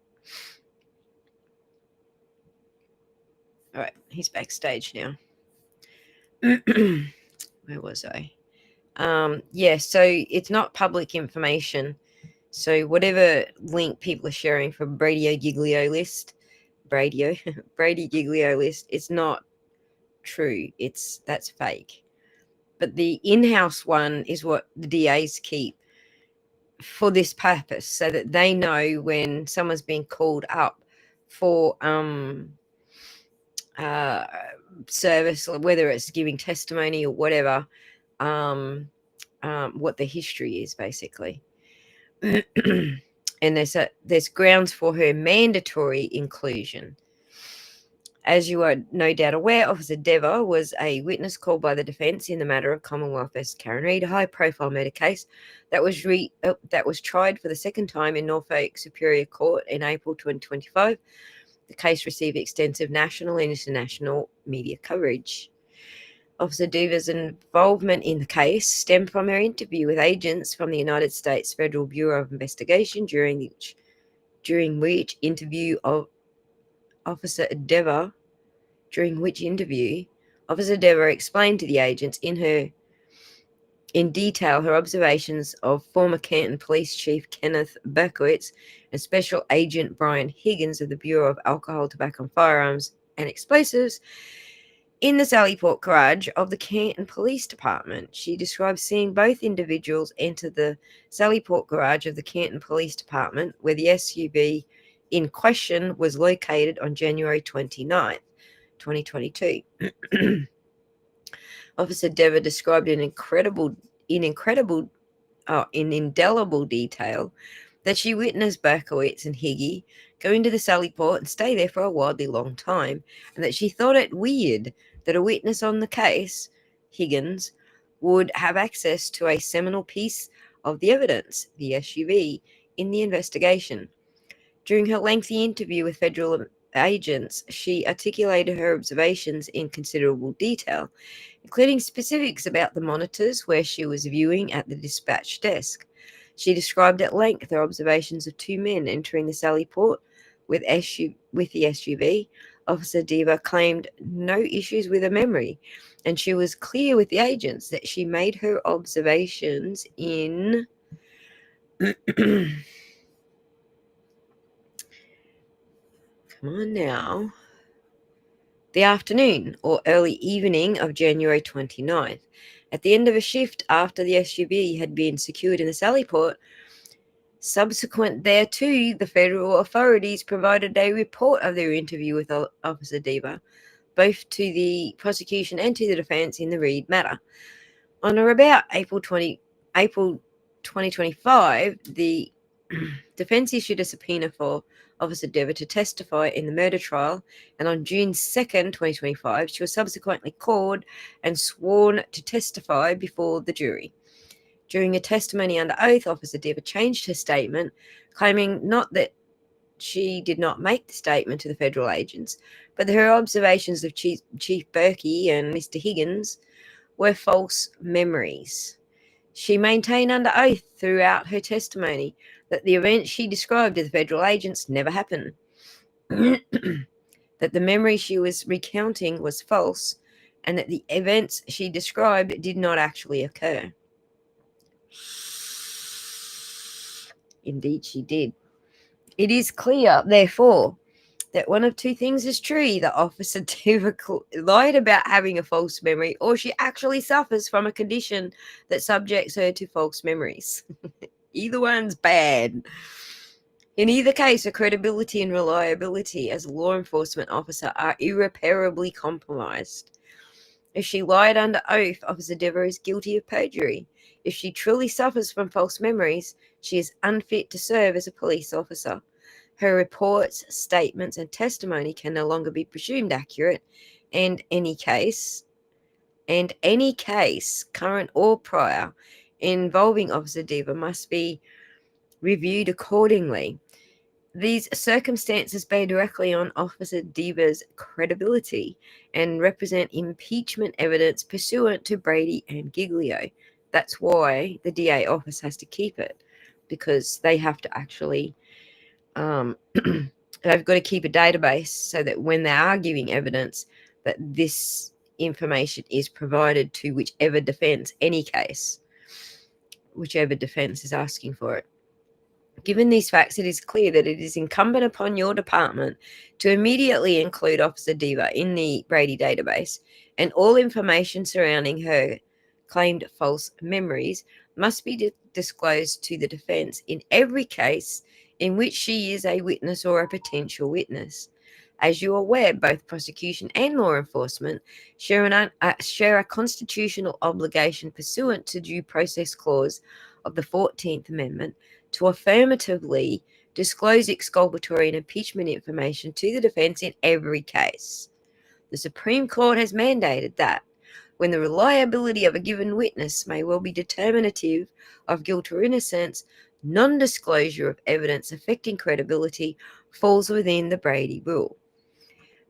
All right, he's backstage now. Where was I? Yeah, so it's not public information. So whatever link people are sharing from Brady Giglio list, Brady Giglio list, it's not true. That's fake. But the in-house one is what the DAs keep for this purpose, so that they know when someone's been called up for service, or whether it's giving testimony or whatever, what the history is basically. And there's grounds for her mandatory inclusion. As you are no doubt aware, Officer Diva was a witness called by the defence in the matter of Commonwealth vs Karen Reid, a high-profile murder case that was tried for the second time in Norfolk Superior Court in April 2025. The case received extensive national and international media coverage. Officer Diva's involvement in the case stemmed from her interview with agents from the United States Federal Bureau of Investigation, during which interview Officer Diva explained to the agents in detail her observations of former Canton Police Chief Kenneth Berkowitz and Special Agent Brian Higgins of the Bureau of Alcohol, Tobacco, Firearms and Explosives in the Sallyport garage of the Canton Police Department. She described seeing both individuals enter the Sallyport garage of the Canton Police Department, where the SUV in question was located on January 29th, 2022. Officer Diva described in indelible detail that she witnessed Berkowitz and Higgy go into the Sallyport and stay there for a wildly long time, and that she thought it weird that a witness on the case, Higgins, would have access to a seminal piece of the evidence, the SUV, in the investigation. During her lengthy interview with federal agents, she articulated her observations in considerable detail, including specifics about the monitors where she was viewing at the dispatch desk. She described at length her observations of two men entering the Sallyport with the SUV. Officer Diva claimed no issues with her memory, and she was clear with the agents that she made her observations in come on now, the afternoon or early evening of January 29th. At the end of a shift after the SUV had been secured in the Sallyport, subsequent thereto, the federal authorities provided a report of their interview with Officer Diva, both to the prosecution and to the defence in the Reid matter. On or about April 2025, the defence issued a subpoena for Officer Diva to testify in the murder trial, and on June 2nd, 2025, she was subsequently called and sworn to testify before the jury. During a testimony under oath, Officer Diva changed her statement, claiming not that she did not make the statement to the federal agents, but that her observations of Chief Berkey and Mr. Higgins were false memories. She maintained under oath throughout her testimony that the events she described to the federal agents never happened, that the memory she was recounting was false, and that the events she described did not actually occur. Indeed, she did. It is clear, therefore, that one of two things is true. Either Officer Diva lied about having a false memory, or she actually suffers from a condition that subjects her to false memories. Either one's bad. In either case, her credibility and reliability as a law enforcement officer are irreparably compromised. If she lied under oath, Officer Diva is guilty of perjury. If she truly suffers from false memories, she is unfit to serve as a police officer. Her reports, statements, and testimony can no longer be presumed accurate, and any case, current or prior, involving Officer Diva must be reviewed accordingly. These circumstances bear directly on Officer Diva's credibility and represent impeachment evidence pursuant to Brady and Giglio. That's why the DA office has to keep it, because they have to actually they've got to keep a database so that when they are giving evidence, that this information is provided to whichever defense, any case, whichever defense is asking for it. Given these facts, it is clear that it is incumbent upon your department to immediately include Officer Diva in the Brady database, and all information surrounding her claimed false memories must be disclosed to the defense in every case in which she is a witness or a potential witness. As you are aware, both prosecution and law enforcement share a constitutional obligation pursuant to due process clause of the 14th Amendment to affirmatively disclose exculpatory and impeachment information to the defense in every case. The Supreme Court has mandated that when the reliability of a given witness may well be determinative of guilt or innocence, non-disclosure of evidence affecting credibility falls within the Brady rule.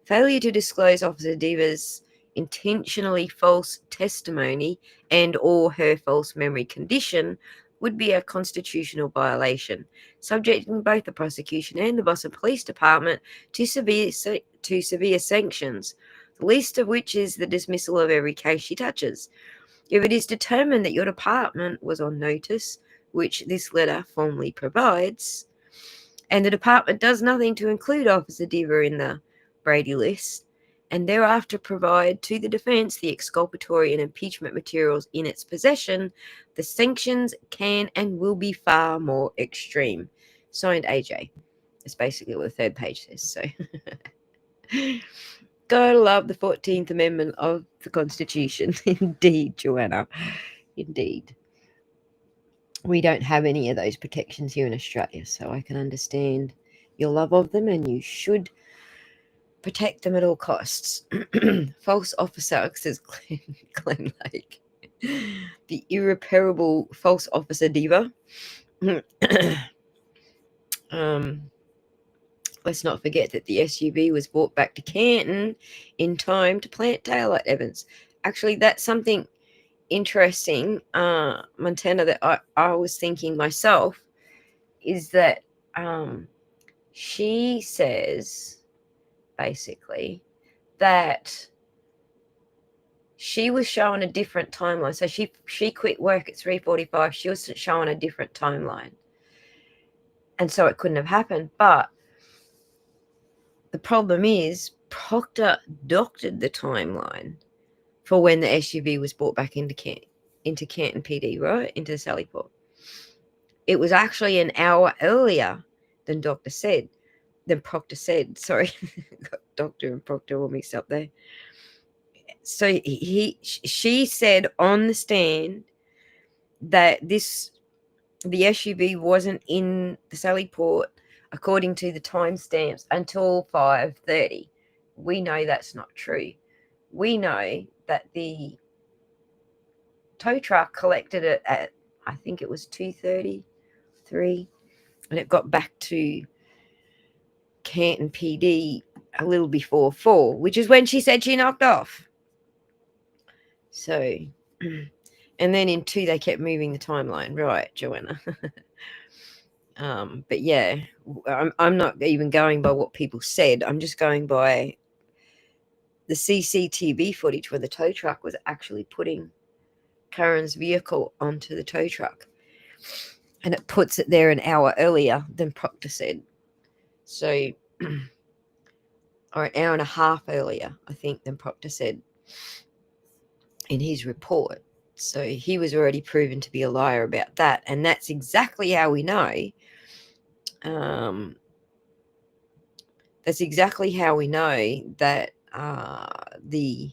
Failure to disclose Officer Diva's intentionally false testimony and or her false memory condition would be a constitutional violation, subjecting both the prosecution and the Boston Police Department to severe sanctions, the least of which is the dismissal of every case she touches. If it is determined that your department was on notice, which this letter formally provides, and the department does nothing to include Officer Diva in the Brady list, and thereafter provide to the defense the exculpatory and impeachment materials in its possession, the sanctions can and will be far more extreme. Signed, AJ. That's basically what the third page says. So, gotta love the 14th Amendment of the Constitution. Indeed, Joanna. Indeed. We don't have any of those protections here in Australia, so I can understand your love of them, and you should protect them at all costs. False officer, says Glen Lake. The irreparable false officer Diva. Let's not forget that the SUV was brought back to Canton in time to plant taillight evidence. Actually, that's something interesting, Montana, that I was thinking myself, is that she says basically that she was showing a different timeline. So she quit work at 3:45. She was showing a different timeline, and so it couldn't have happened. But the problem is Proctor doctored the timeline for when the SUV was brought back into Canton PD, right, into the Sallyport. It was actually an hour earlier than Proctor said. Sorry, got Doctor and Proctor all mixed up there. So she said on the stand that the SUV wasn't in the Sallyport according to the timestamps until 5:30. We know that's not true. We know that the tow truck collected it at, I think it was 2:33, and it got back to Canton PD a little before 4, which is when she said she knocked off. So, and then in 2 they kept moving the timeline, right, Joanna? But yeah, I'm not even going by what people said. I'm just going by the CCTV footage where the tow truck was actually putting Karen's vehicle onto the tow truck, and it puts it there an hour earlier than Proctor said. So, or an hour and a half earlier, I think, than Proctor said in his report. So he was already proven to be a liar about that, and that's exactly how we know. That's exactly how we know that the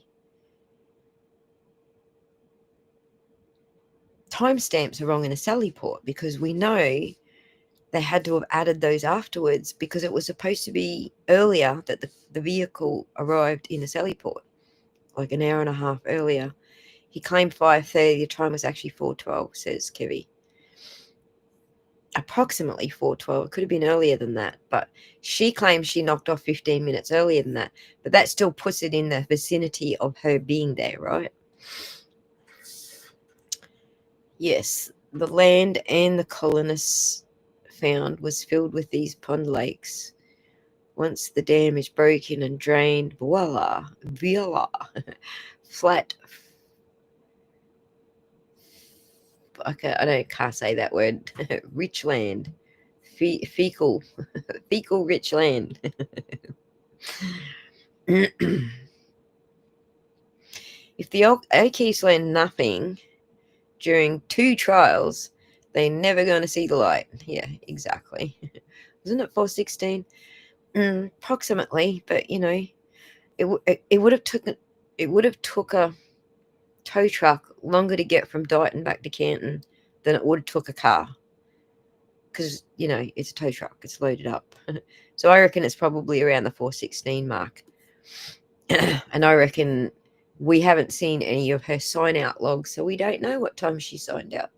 timestamps are wrong in a Sallyport, because we know they had to have added those afterwards, because it was supposed to be earlier that the vehicle arrived in a Sallyport, like an hour and a half earlier. He claimed 5:30. The time was actually 4:12, says Kevy. Approximately 4:12. It could have been earlier than that, but she claims she knocked off 15 minutes earlier than that. But that still puts it in the vicinity of her being there, right? Yes, the land and the colonists found was filled with these pond lakes. Once the dam is broken and drained, voila, flat. Okay, can't say that word. Rich land, fecal rich land. If the Okies learn nothing during 2 trials, they're never going to see the light. Yeah, exactly. Wasn't it 416? Approximately, but it would have took a tow truck longer to get from Dighton back to Canton than it would have took a car, because it's a tow truck, it's loaded up. So I reckon it's probably around the 416 mark. And I reckon we haven't seen any of her sign out logs, so we don't know what time she signed out.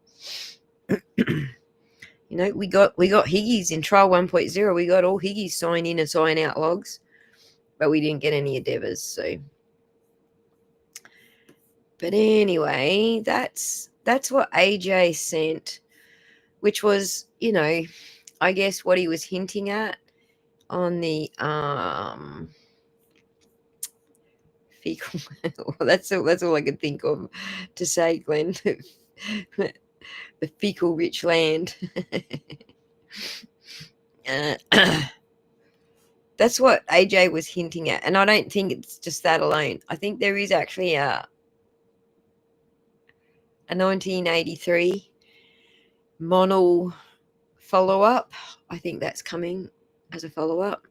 We got Higgy's in trial 1.0. We got all Higgy's sign in and sign out logs, but we didn't get any of Deva's. So, but anyway, that's what AJ sent, which was, I guess what he was hinting at on the fecal. Well, that's all I could think of to say, Glenn. The fecal rich land. That's what AJ was hinting at, and I don't think it's just that alone. I think there is actually a 1983 Monel follow-up. I think that's coming as a follow-up.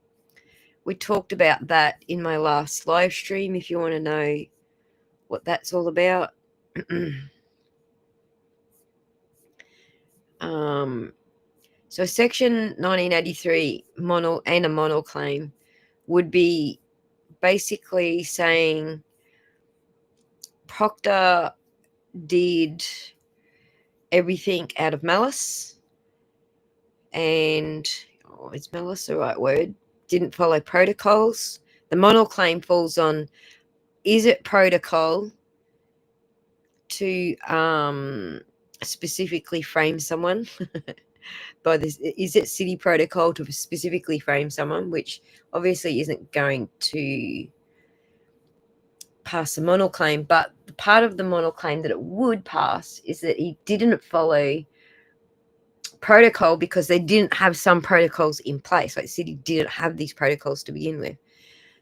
We talked about that in my last live stream, if you want to know what that's all about. So Section 1983 Monel and a Monel claim would be basically saying Proctor did everything out of malice, and is malice the right word? Didn't follow protocols. The Monel claim falls on, is it protocol to specifically frame someone? By this, is it city protocol to specifically frame someone, which obviously isn't going to pass the Monel claim, but the part of the Monel claim that it would pass is that he didn't follow protocol because they didn't have some protocols in place. Like, city didn't have these protocols to begin with.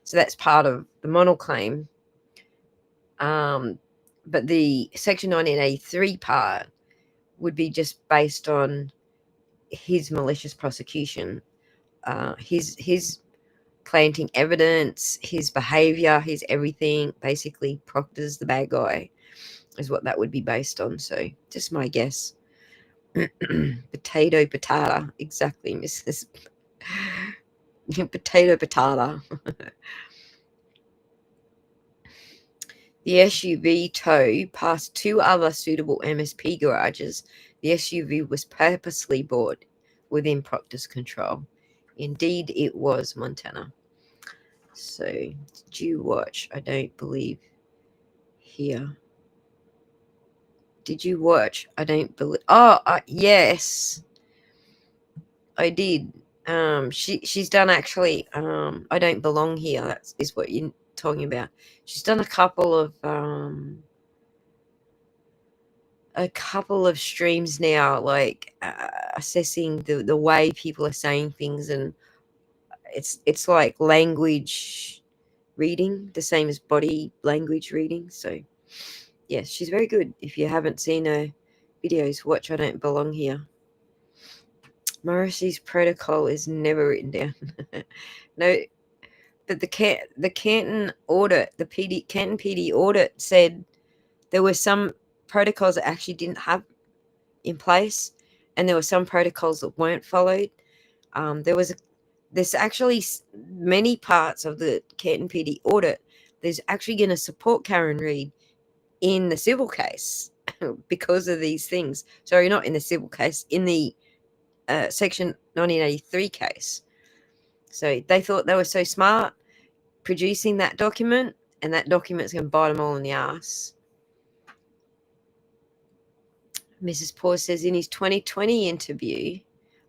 So that's part of the Monel claim. But the Section 1983 part would be just based on his malicious prosecution, his planting evidence, his behavior, his everything. Basically, Proctor's the bad guy is what that would be based on. So just my guess. Potato patata, exactly, Mrs. Potato patata. The SUV tow past 2 other suitable MSP garages. The SUV was purposely bought within Proctor's control. Indeed, it was, Montana. So, did you watch? I don't believe here. Did you watch? I don't believe. Oh, yes, I did. She's done actually. I don't belong here. That is what you're talking about. She's done a couple of streams now, like assessing the way people are saying things, and it's like language reading, the same as body language reading. So yes, she's very good. If you haven't seen her videos, watch I Don't Belong Here. Morrissey's protocol is never written down. No, but the Canton audit, the Canton PD audit said there were some protocols that actually didn't have in place, and there were some protocols that weren't followed. There's actually many parts of the Canton PD audit. There's actually going to support Karen Reid in the civil case because of these things. Sorry, not in the civil case, in the Section 1983 case. So they thought they were so smart producing that document, and that document's going to bite them all in the ass. Mrs. Paul says in his 2020 interview,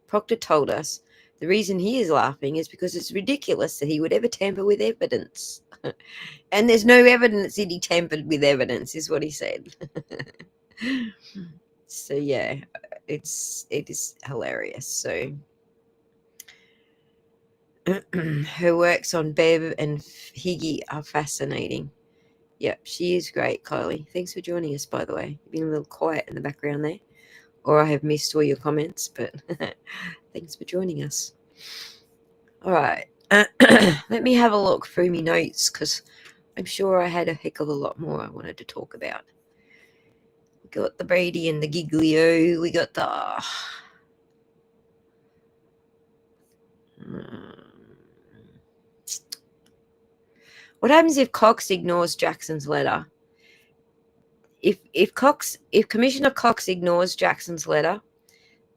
Proctor told us the reason he is laughing is because it's ridiculous that he would ever tamper with evidence. And there's no evidence that he tampered with evidence, is what he said. So yeah, it is hilarious. So her works on Bev and Higgy are fascinating. Yep, she is great, Kylie. Thanks for joining us, by the way. You've been a little quiet in the background there, or I have missed all your comments, but thanks for joining us. All right, let me have a look through my notes, because I'm sure I had a heck of a lot more I wanted to talk about. We got the Brady and the Giglio. We got the... What happens if Cox ignores Jackson's letter? If Commissioner Cox ignores Jackson's letter,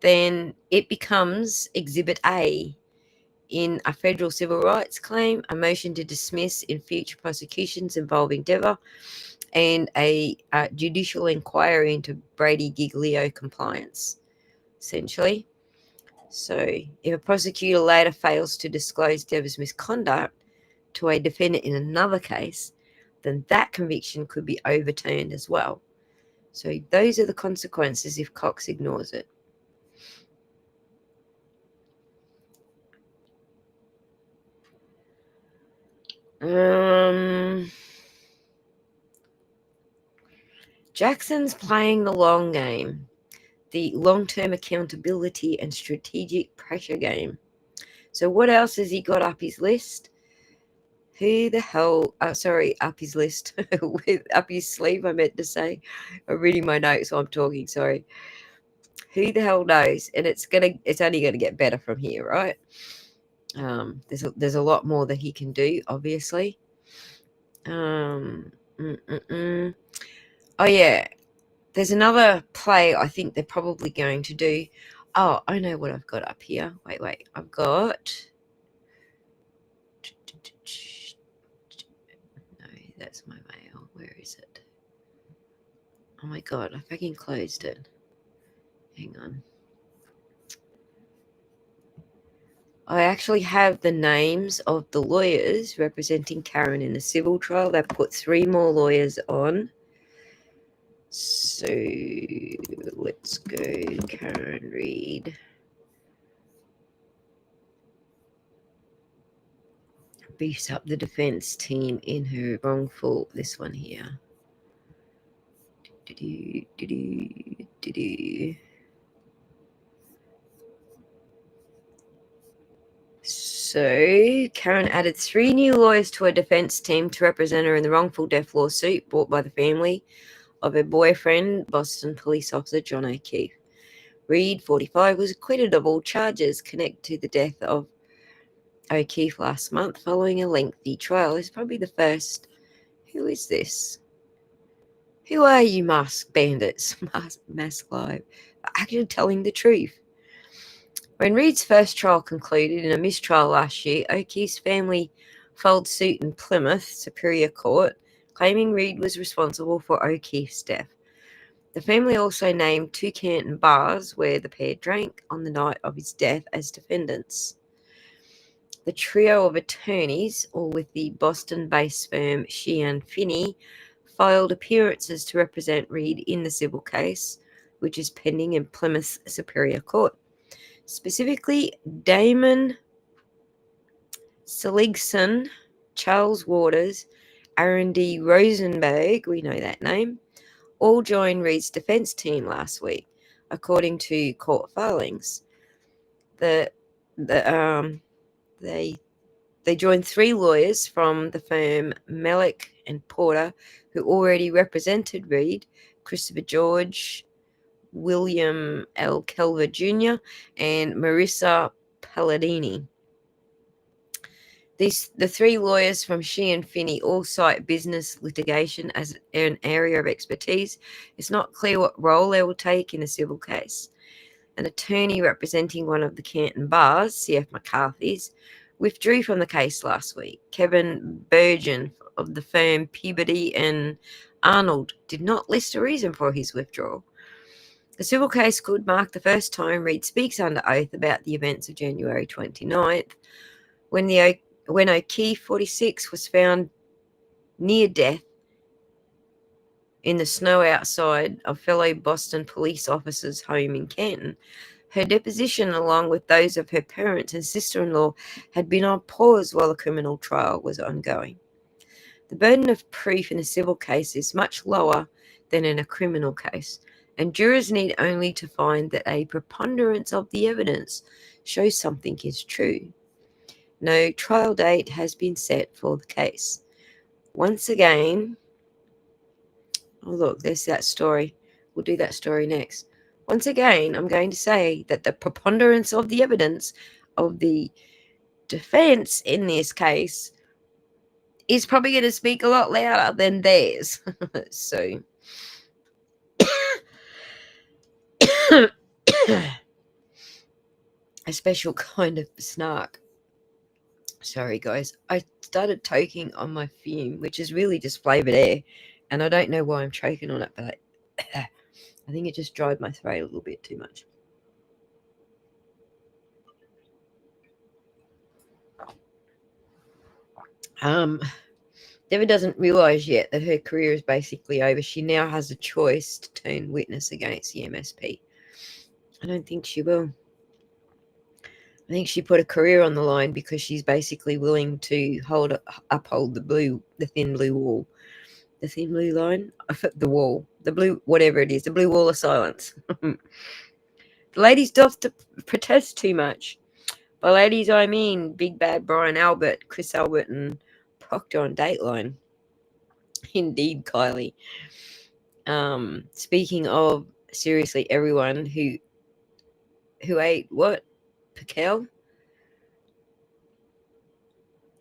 then it becomes Exhibit A in a federal civil rights claim, a motion to dismiss in future prosecutions involving Diva, and a judicial inquiry into Brady Giglio compliance, essentially. So if a prosecutor later fails to disclose Diva's misconduct to a defendant in another case, then that conviction could be overturned as well. So those are the consequences if Cox ignores it. Jackson's playing the long game, the long-term accountability and strategic pressure game. So what else has he got up his list? Who the hell, up his list, up his sleeve, I meant to say. I'm reading my notes while I'm talking, sorry. Who the hell knows? And it's only gonna get better from here, right? There's a lot more that he can do, obviously. Oh yeah, there's another play I think they're probably going to do. Oh, I know what I've got up here. Wait, I've got... No, that's my mail. Where is it? Oh my god, I fucking closed it. Hang on. I actually have the names of the lawyers representing Karen in the civil trial. They've put 3 more lawyers on. So let's go, Karen Reid. Beefs up the defense team in her wrongful. This one here. So Karen added 3 new lawyers to her defense team to represent her in the wrongful death lawsuit brought by the family of her boyfriend, Boston police officer John O'Keefe. Reid, 45, was acquitted of all charges connected to the death of O'Keefe last month following a lengthy trial. It's probably the first. Who is this? Who are you, masked bandits? Mask Live. Actually telling the truth. When Reid's first trial concluded in a mistrial last year, O'Keefe's family filed suit in Plymouth Superior Court, claiming Reid was responsible for O'Keefe's death. The family also named 2 Canton bars where the pair drank on the night of his death as defendants. The trio of attorneys, all with the Boston-based firm Sheehan Finney, filed appearances to represent Reid in the civil case, which is pending in Plymouth Superior Court. Specifically, Damon Seligson, Charles Waters, Aaron D. Rosenberg, we know that name, all joined Reid's defense team last week, according to court filings. They joined 3 lawyers from the firm Mellick and Porter, who already represented Reid: Christopher George, William L. Kelver Jr., and Marissa Palladini. The three lawyers from She and Finney all cite business litigation as an area of expertise. It's not clear what role they will take in a civil case. An attorney representing one of the Canton bars, CF McCarthy's, withdrew from the case last week. Kevin Burgeon of the firm Peabody and Arnold did not list a reason for his withdrawal. The civil case could mark the first time Reid speaks under oath about the events of January 29th, when O'Keefe, 46, was found near death in the snow outside of fellow Boston police officers' home in Canton. Her deposition, along with those of her parents and sister-in-law, had been on pause while the criminal trial was ongoing. The burden of proof in a civil case is much lower than in a criminal case, and jurors need only to find that a preponderance of the evidence shows something is true. No trial date has been set for the case. Once again, oh look, there's that story. We'll do that story next. Once again, I'm going to say that the preponderance of the evidence of the defense in this case is probably going to speak a lot louder than theirs. So, a special kind of snark. Sorry, guys. I started choking on my fume, which is really just flavored air. And I don't know why I'm choking on it, but I think it just dried my throat a little bit too much. Diva doesn't realise yet that her career is basically over. She now has a choice to turn witness against the MSP. I don't think she will. I think she put a career on the line because she's basically willing to uphold the thin blue wall. The thin blue line? The wall. The blue, whatever it is. The blue wall of silence. The ladies doth to protest too much. By ladies, I mean Big Bad Brian Albert, Chris Albert, and Proctor on Dateline. Indeed, Kylie. Speaking of, seriously, everyone who ate what? Pickle?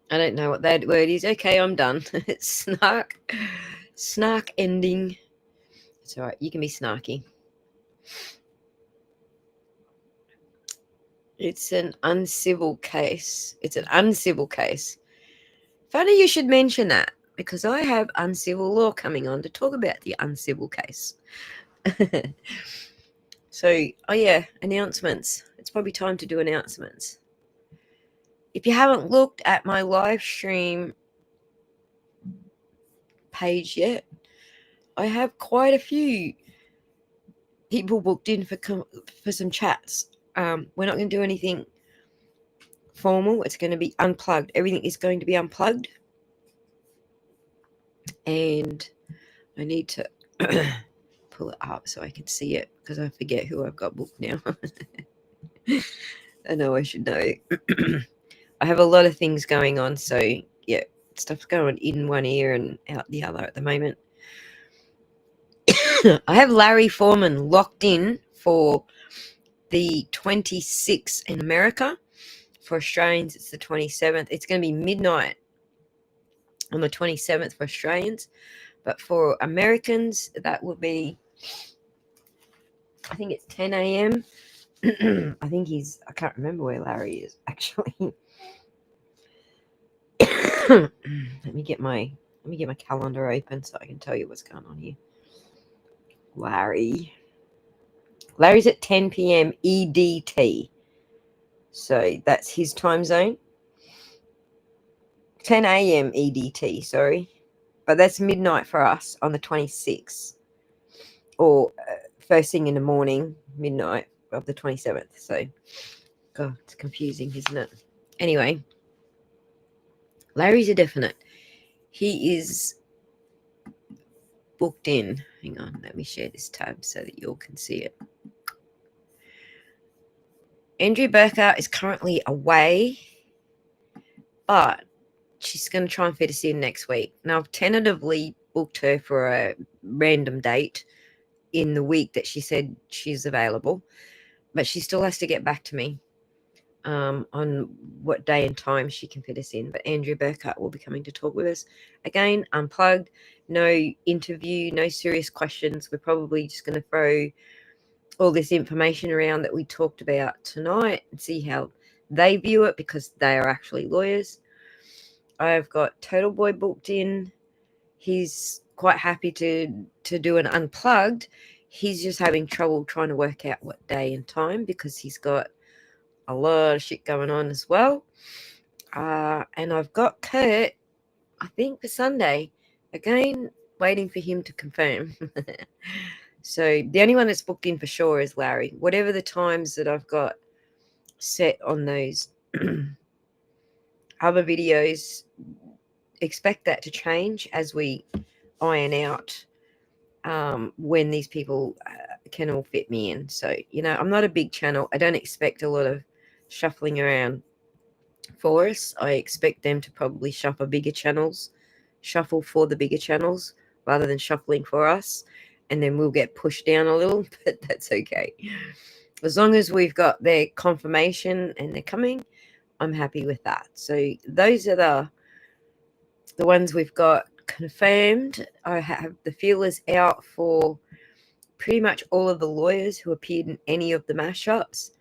I don't know what that word is. Okay, I'm done. Snark ending. It's all right. You can be snarky. It's an uncivil case. Funny you should mention that, because I have uncivil law coming on to talk about the uncivil case. So, announcements. It's probably time to do announcements. If you haven't looked at my live stream page yet, I have quite a few people booked in for some chats. We're not going to do anything formal. It's going to be unplugged. Everything is going to be unplugged. And I need to pull it up so I can see it, because I forget who I've got booked now. I know I should know. I have a lot of things going on, so yeah, stuff's going in one ear and out the other at the moment. I have Larry Foreman locked in for the 26th in America. For Australians, it's the 27th. It's going to be midnight on the 27th for Australians. But for Americans, that will be, I think it's 10 a.m. I can't remember where Larry is, actually. Let me get my calendar open so I can tell you what's going on here. Larry's at 10 p.m. EDT. So that's his time zone. 10 a.m. EDT, sorry. But that's midnight for us on the 26th. Or first thing in the morning, midnight of the 27th. So, God, it's confusing, isn't it? Anyway, Larry's a definite. He is booked in. Hang on, let me share this tab so that you all can see it. Andrea Burkhardt is currently away, but she's going to try and fit us in next week. Now, I've tentatively booked her for a random date in the week that she said she's available, but she still has to get back to me. on what day and time she can fit us in. But Andrea Burkhardt will be coming to talk with us. Again, unplugged, no interview, no serious questions. We're probably just going to throw all this information around that we talked about tonight and see how they view it, because they are actually lawyers. I've got Total Boy booked in. He's quite happy to do an unplugged. He's just having trouble trying to work out what day and time, because he's got a lot of shit going on as well. And I've got Kurt, I think, for Sunday. Again, waiting for him to confirm. So the only one that's booked in for sure is Larry. Whatever the times that I've got set on those other videos, expect that to change as we iron out when these people can all fit me in. So, I'm not a big channel. I don't expect a lot of shuffling around for us. I expect them to probably shuffle for the bigger channels rather than shuffling for us. And then we'll get pushed down a little, but that's okay. As long as we've got their confirmation and they're coming, I'm happy with that. So those are the ones we've got confirmed. I have the feelers out for pretty much all of the lawyers who appeared in any of the mashups.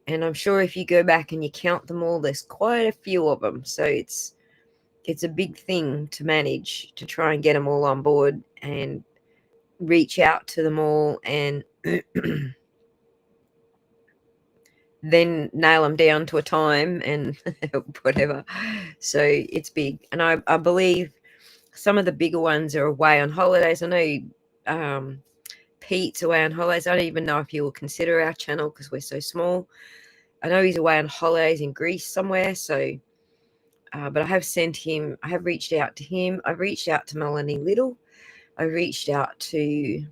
And I'm sure if you go back and you count them all, there's quite a few of them. So it's a big thing to manage, to try and get them all on board and reach out to them all and then nail them down to a time and whatever. So it's big. And I believe some of the bigger ones are away on holidays. I know Pete's away on holidays. I don't even know if he will consider our channel because we're so small. I know he's away on holidays in Greece somewhere. So, but I have reached out to him. I've reached out to Melanie Little. I reached out to,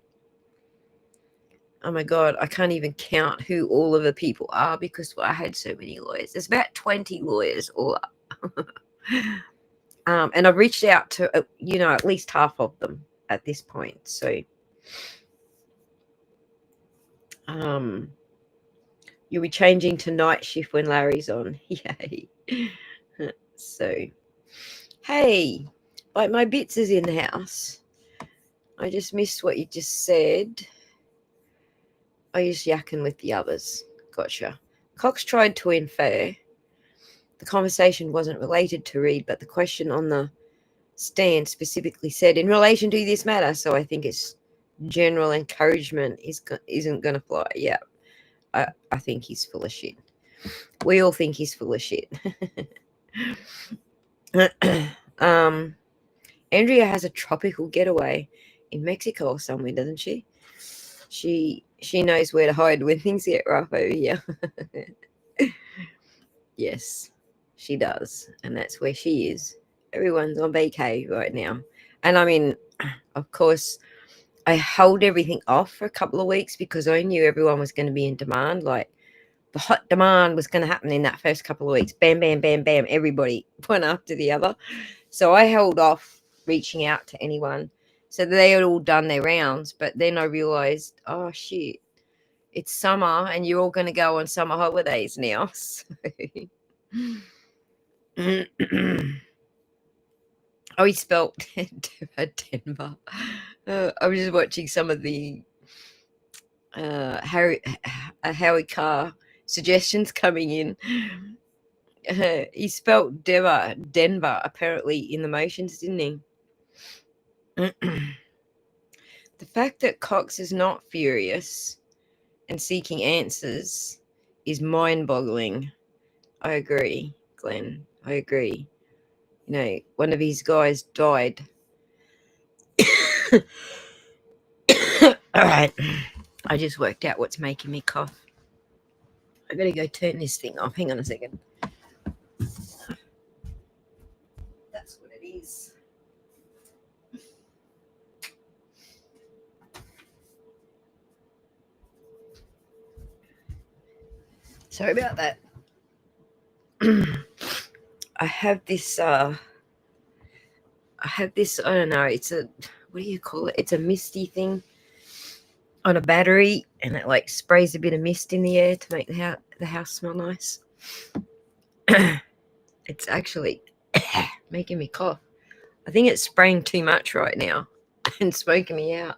oh my God, I can't even count who all of the people are because I had so many lawyers. There's about 20 lawyers all up. And I've reached out to, at least half of them at this point. So, you'll be changing to night shift when Larry's on. Yay. So, hey, like my bits is in the house. I just missed what you just said. I was yakking with the others. Gotcha. Cox tried to infer the conversation wasn't related to Reed, but the question on the stand specifically said, in relation to this matter. So I think it's general encouragement isn't going to fly. Yeah, I think he's full of shit. We all think he's full of shit. Andrea has a tropical getaway in Mexico or somewhere, doesn't she? She knows where to hide when things get rough over here. Yes, she does. And that's where she is. Everyone's on vacay right now. And I mean, of course, I held everything off for a couple of weeks because I knew everyone was going to be in demand. Like the hot demand was going to happen in that first couple of weeks. Bam, bam, bam, bam. Everybody, one after the other. So I held off reaching out to anyone. So they had all done their rounds. But then I realized, oh, shit, it's summer and you're all going to go on summer holidays now. So. Oh, he spelled Denver. I was just watching some of the Howie Carr suggestions coming in. He spelled Denver apparently in the motions, didn't he? The fact that Cox is not furious and seeking answers is mind-boggling. I agree, Glenn. I agree. One of his guys died. All right. I just worked out what's making me cough. I gotta go turn this thing off. Hang on a second. That's what it is. Sorry about that. I have this, I don't know, it's what do you call it? It's a misty thing on a battery, and it like sprays a bit of mist in the air to make the house smell nice. It's actually making me cough. I think it's spraying too much right now and smoking me out.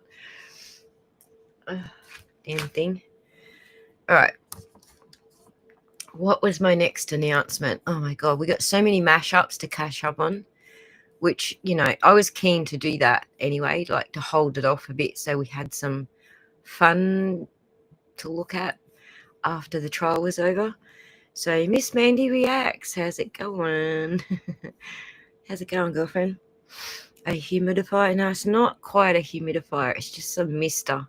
Damn thing. All right. What was my next announcement? Oh my God, we got so many mashups to catch up on, which, you know, I was keen to do that anyway, like to hold it off a bit so we had some fun to look at after the trial was over. So Miss Mandy Reacts, how's it going? How's it going, girlfriend? A humidifier? No, it's not quite a humidifier. It's just a mister.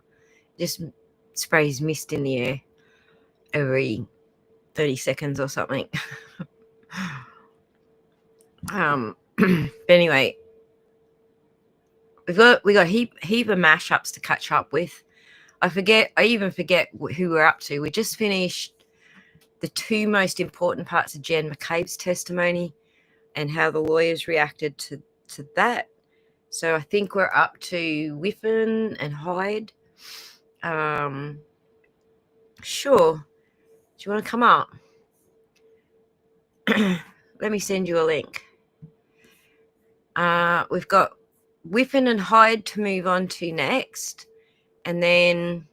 Just sprays mist in the air every 30 seconds or something. But anyway, we got a heap of mashups to catch up with. I even forget who we're up to. We just finished the two most important parts of Jen McCabe's testimony and how the lawyers reacted to that. So I think we're up to Whiffen and Hyde. Sure. Do you want to come up? Let me send you a link. We've got Whiffen and Hyde to move on to next. And then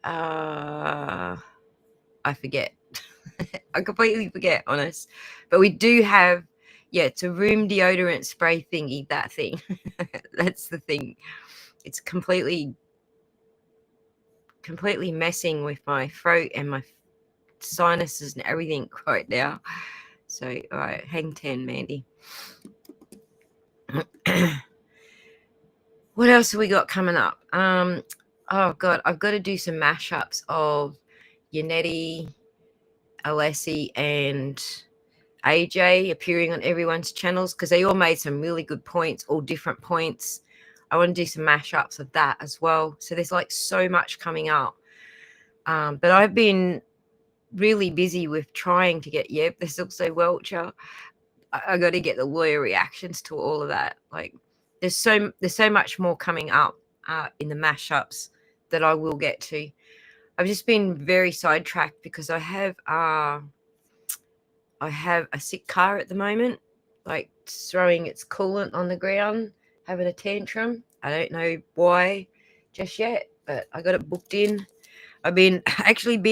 I forget. I completely forget, honest. But we do have, it's a room deodorant spray thingy, that thing. That's the thing. It's completely messing with my throat and my sinuses and everything right now. So, all right, hang 10, Mandy. What else have we got coming up? Oh God, I've got to do some mashups of Yannetti, Alessi, and AJ appearing on everyone's channels because they all made some really good points, all different points. I want to do some mashups of that as well. So there's like so much coming up. But I've been really busy with trying to get, there's also Welcher. I got to get the lawyer reactions to all of that. Like there's so much more coming up in the mashups that I will get to. I've just been very sidetracked because I have a sick car at the moment, like throwing its coolant on the ground, having a tantrum. I don't know why just yet, but I got it booked in. I've been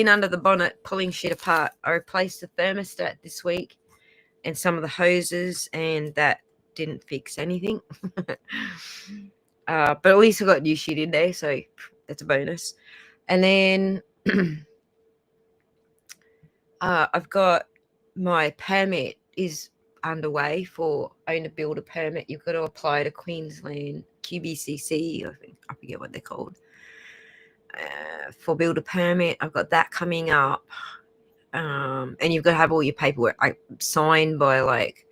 under the bonnet pulling shit apart. I replaced the thermostat this week and some of the hoses, and that didn't fix anything. But at least I got new shit in there, so that's a bonus. And then I've got my permit is underway for owner builder permit. You've got to apply to Queensland QBCC, I forget what they're called, for builder permit. I've got that coming up. And you've got to have all your paperwork signed by like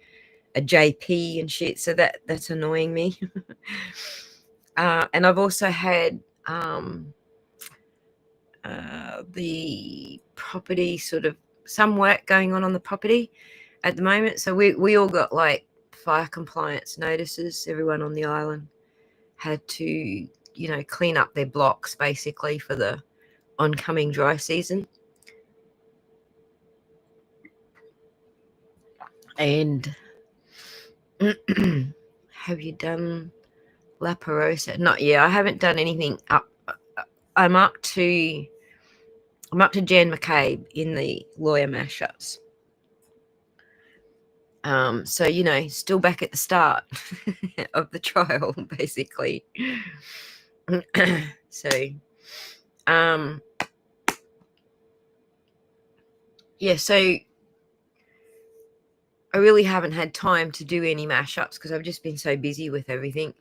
a JP and shit. So that's annoying me. And I've also had the property sort of some work going on the property at the moment. So we all got like fire compliance notices. Everyone on the island had to, clean up their blocks basically for the oncoming dry season. And have you done La Perosa? Not yet. I haven't done anything up. I'm up to Jan McCabe in the lawyer mashups. So, still back at the start of the trial, basically. So, so I really haven't had time to do any mashups because I've just been so busy with everything.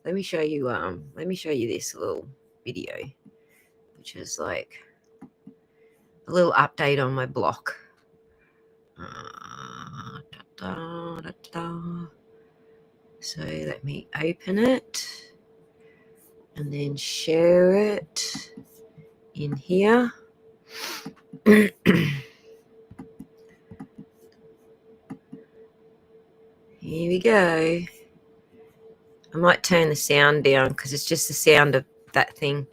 Let me show you this little video, which is like a little update on my block. So let me open it and then share it in here. Here we go. I might turn the sound down because it's just the sound of that thing.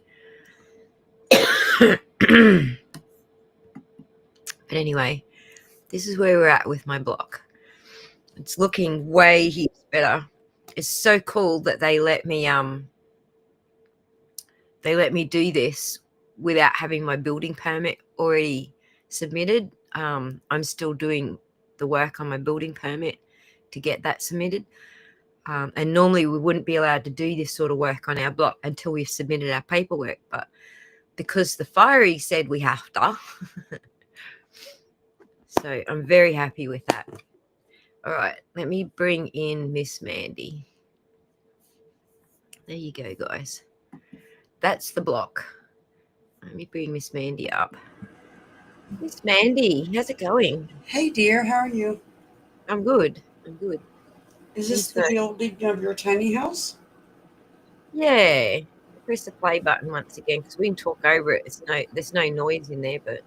But anyway, this is where we're at with my block. It's looking way heaps better. It's so cool that they let me do this without having my building permit already submitted. I'm still doing the work on my building permit to get that submitted. And normally we wouldn't be allowed to do this sort of work on our block until we've submitted our paperwork. But because the fiery said we have to, so I'm very happy with that. All right, let me bring in Miss Mandy. There you go, guys. That's the block. Let me bring Miss Mandy up. Miss Mandy, how's it going? Hey dear, how are you? I'm good. I'm good. Is this Thanks the building of your tiny house? Yeah. Press the play button once again because we can talk over it. There's no noise in there, but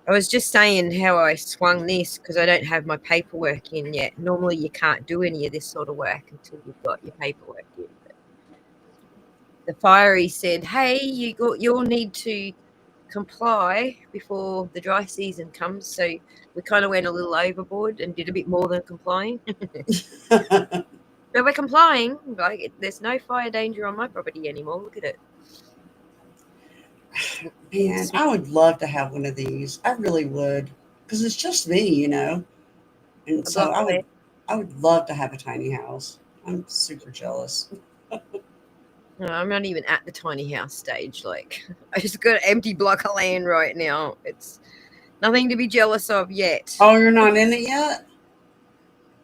I was just saying how I swung this because I don't have my paperwork in yet. Normally you can't do any of this sort of work until you've got your paperwork in. But the fiery said, hey, you'll need to comply before the dry season comes. So we kind of went a little overboard and did a bit more than complying. But we're complying. Like, there's no fire danger on my property anymore. Look at it. Man, I would love to have one of these. I really would, because it's just me, you know. And A so block away. I would love to have a tiny house. I'm super jealous. No, I'm not even at the tiny house stage. Like, I just got an empty block of land right now. It's nothing to be jealous of yet. Oh, you're not in it yet?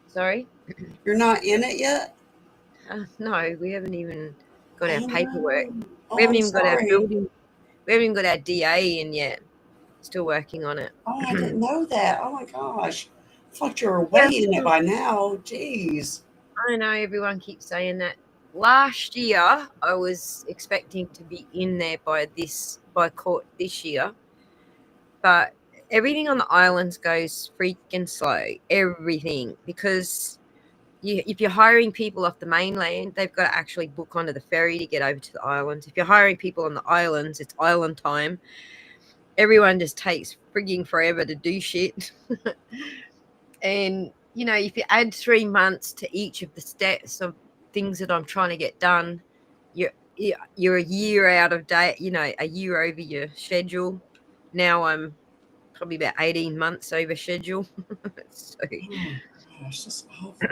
Sorry? You're not in it yet? No, we haven't even got our Oh, paperwork. no. We Oh, haven't I'm even got our sorry. building. We haven't even got our DA in yet. Still working on it. Oh, I didn't know that. Oh my gosh. I thought you were Yeah, way in it by now. Jeez. I know everyone keeps saying that. Last year, I was expecting to be in there by court this year, but everything on the islands goes freaking slow. Everything, because if you're hiring people off the mainland, they've got to actually book onto the ferry to get over to the islands. If you're hiring people on the islands, it's island time. Everyone just takes frigging forever to do shit. And, you know, if you add 3 months to each of the steps of things that I'm trying to get done, you're a year out of date, you know, a year over your schedule. Now I'm probably about 18 months over schedule. So, Oh gosh, that's awful.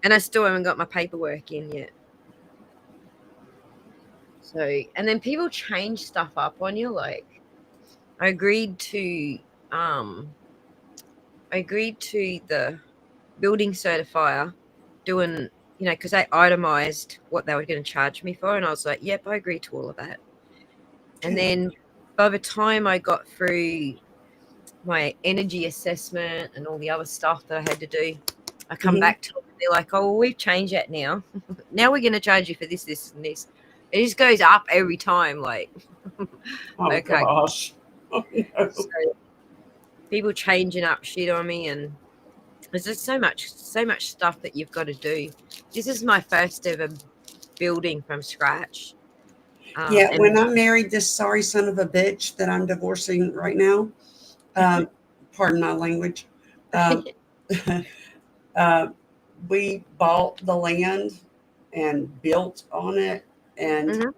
and I still haven't got my paperwork in yet. So, and then people change stuff up on you. Like, I agreed to the building certifier doing, you know, because they itemized what they were going to charge me for, and I was like, yep, I agree to all of that. And then by the time I got through my energy assessment and all the other stuff that I had to do, I come back to them and they're like, oh, well, we've changed that now. Now we're going to charge you for this, this, and this. It just goes up every time. Like, Oh okay. gosh. Oh, no. So people changing up shit on me, and there's just so much stuff that you've got to do. This is my first ever building from scratch. Yeah, when I married this sorry son of a bitch that I'm divorcing right now, pardon my language, we bought the land and built on it, and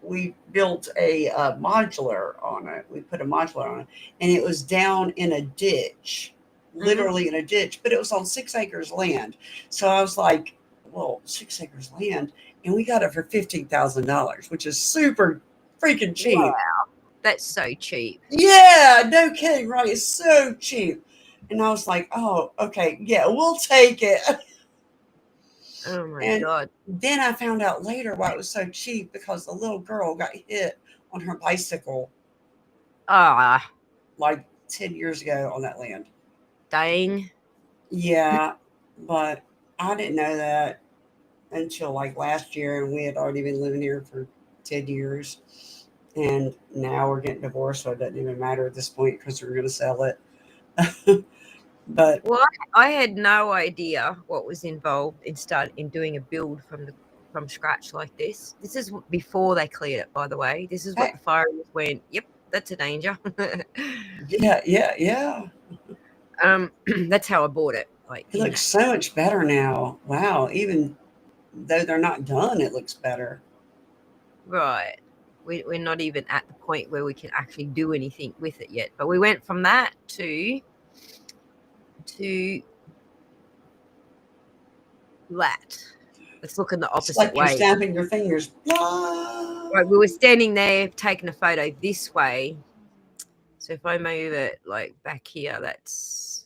we built a modular on it. We put a modular on it, and it was down in a ditch, literally in a ditch, but it was on 6 acres land. So I was like, well, 6 acres land, and we got it for $15,000, which is super freaking cheap. Wow, that's so cheap. Yeah, no kidding, right? It's so cheap. And I was like, oh, okay, yeah, we'll take it. Oh my God. Then I found out later why it was so cheap, because the little girl got hit on her bicycle like 10 years ago on that land. Dang. Yeah, but I didn't know that until like last year, and we had already been living here for 10 years. And now we're getting divorced, so it doesn't even matter at this point because we're going to sell it. But well, I had no idea what was involved in doing a build from from scratch like this. This is before they cleared it, by the way. This is what Hey. the fire went, yep, that's a danger. Yeah. That's how I bought it. Like, It looks so much better now. Wow. Even though they're not done, it looks better. right. We're not even at the point where we can actually do anything with it yet. But we went from that to that. Let's look in the It's opposite like you're way. snapping your fingers. Blah. Right, we were standing there taking a photo this way. So if I move it like back here, that's,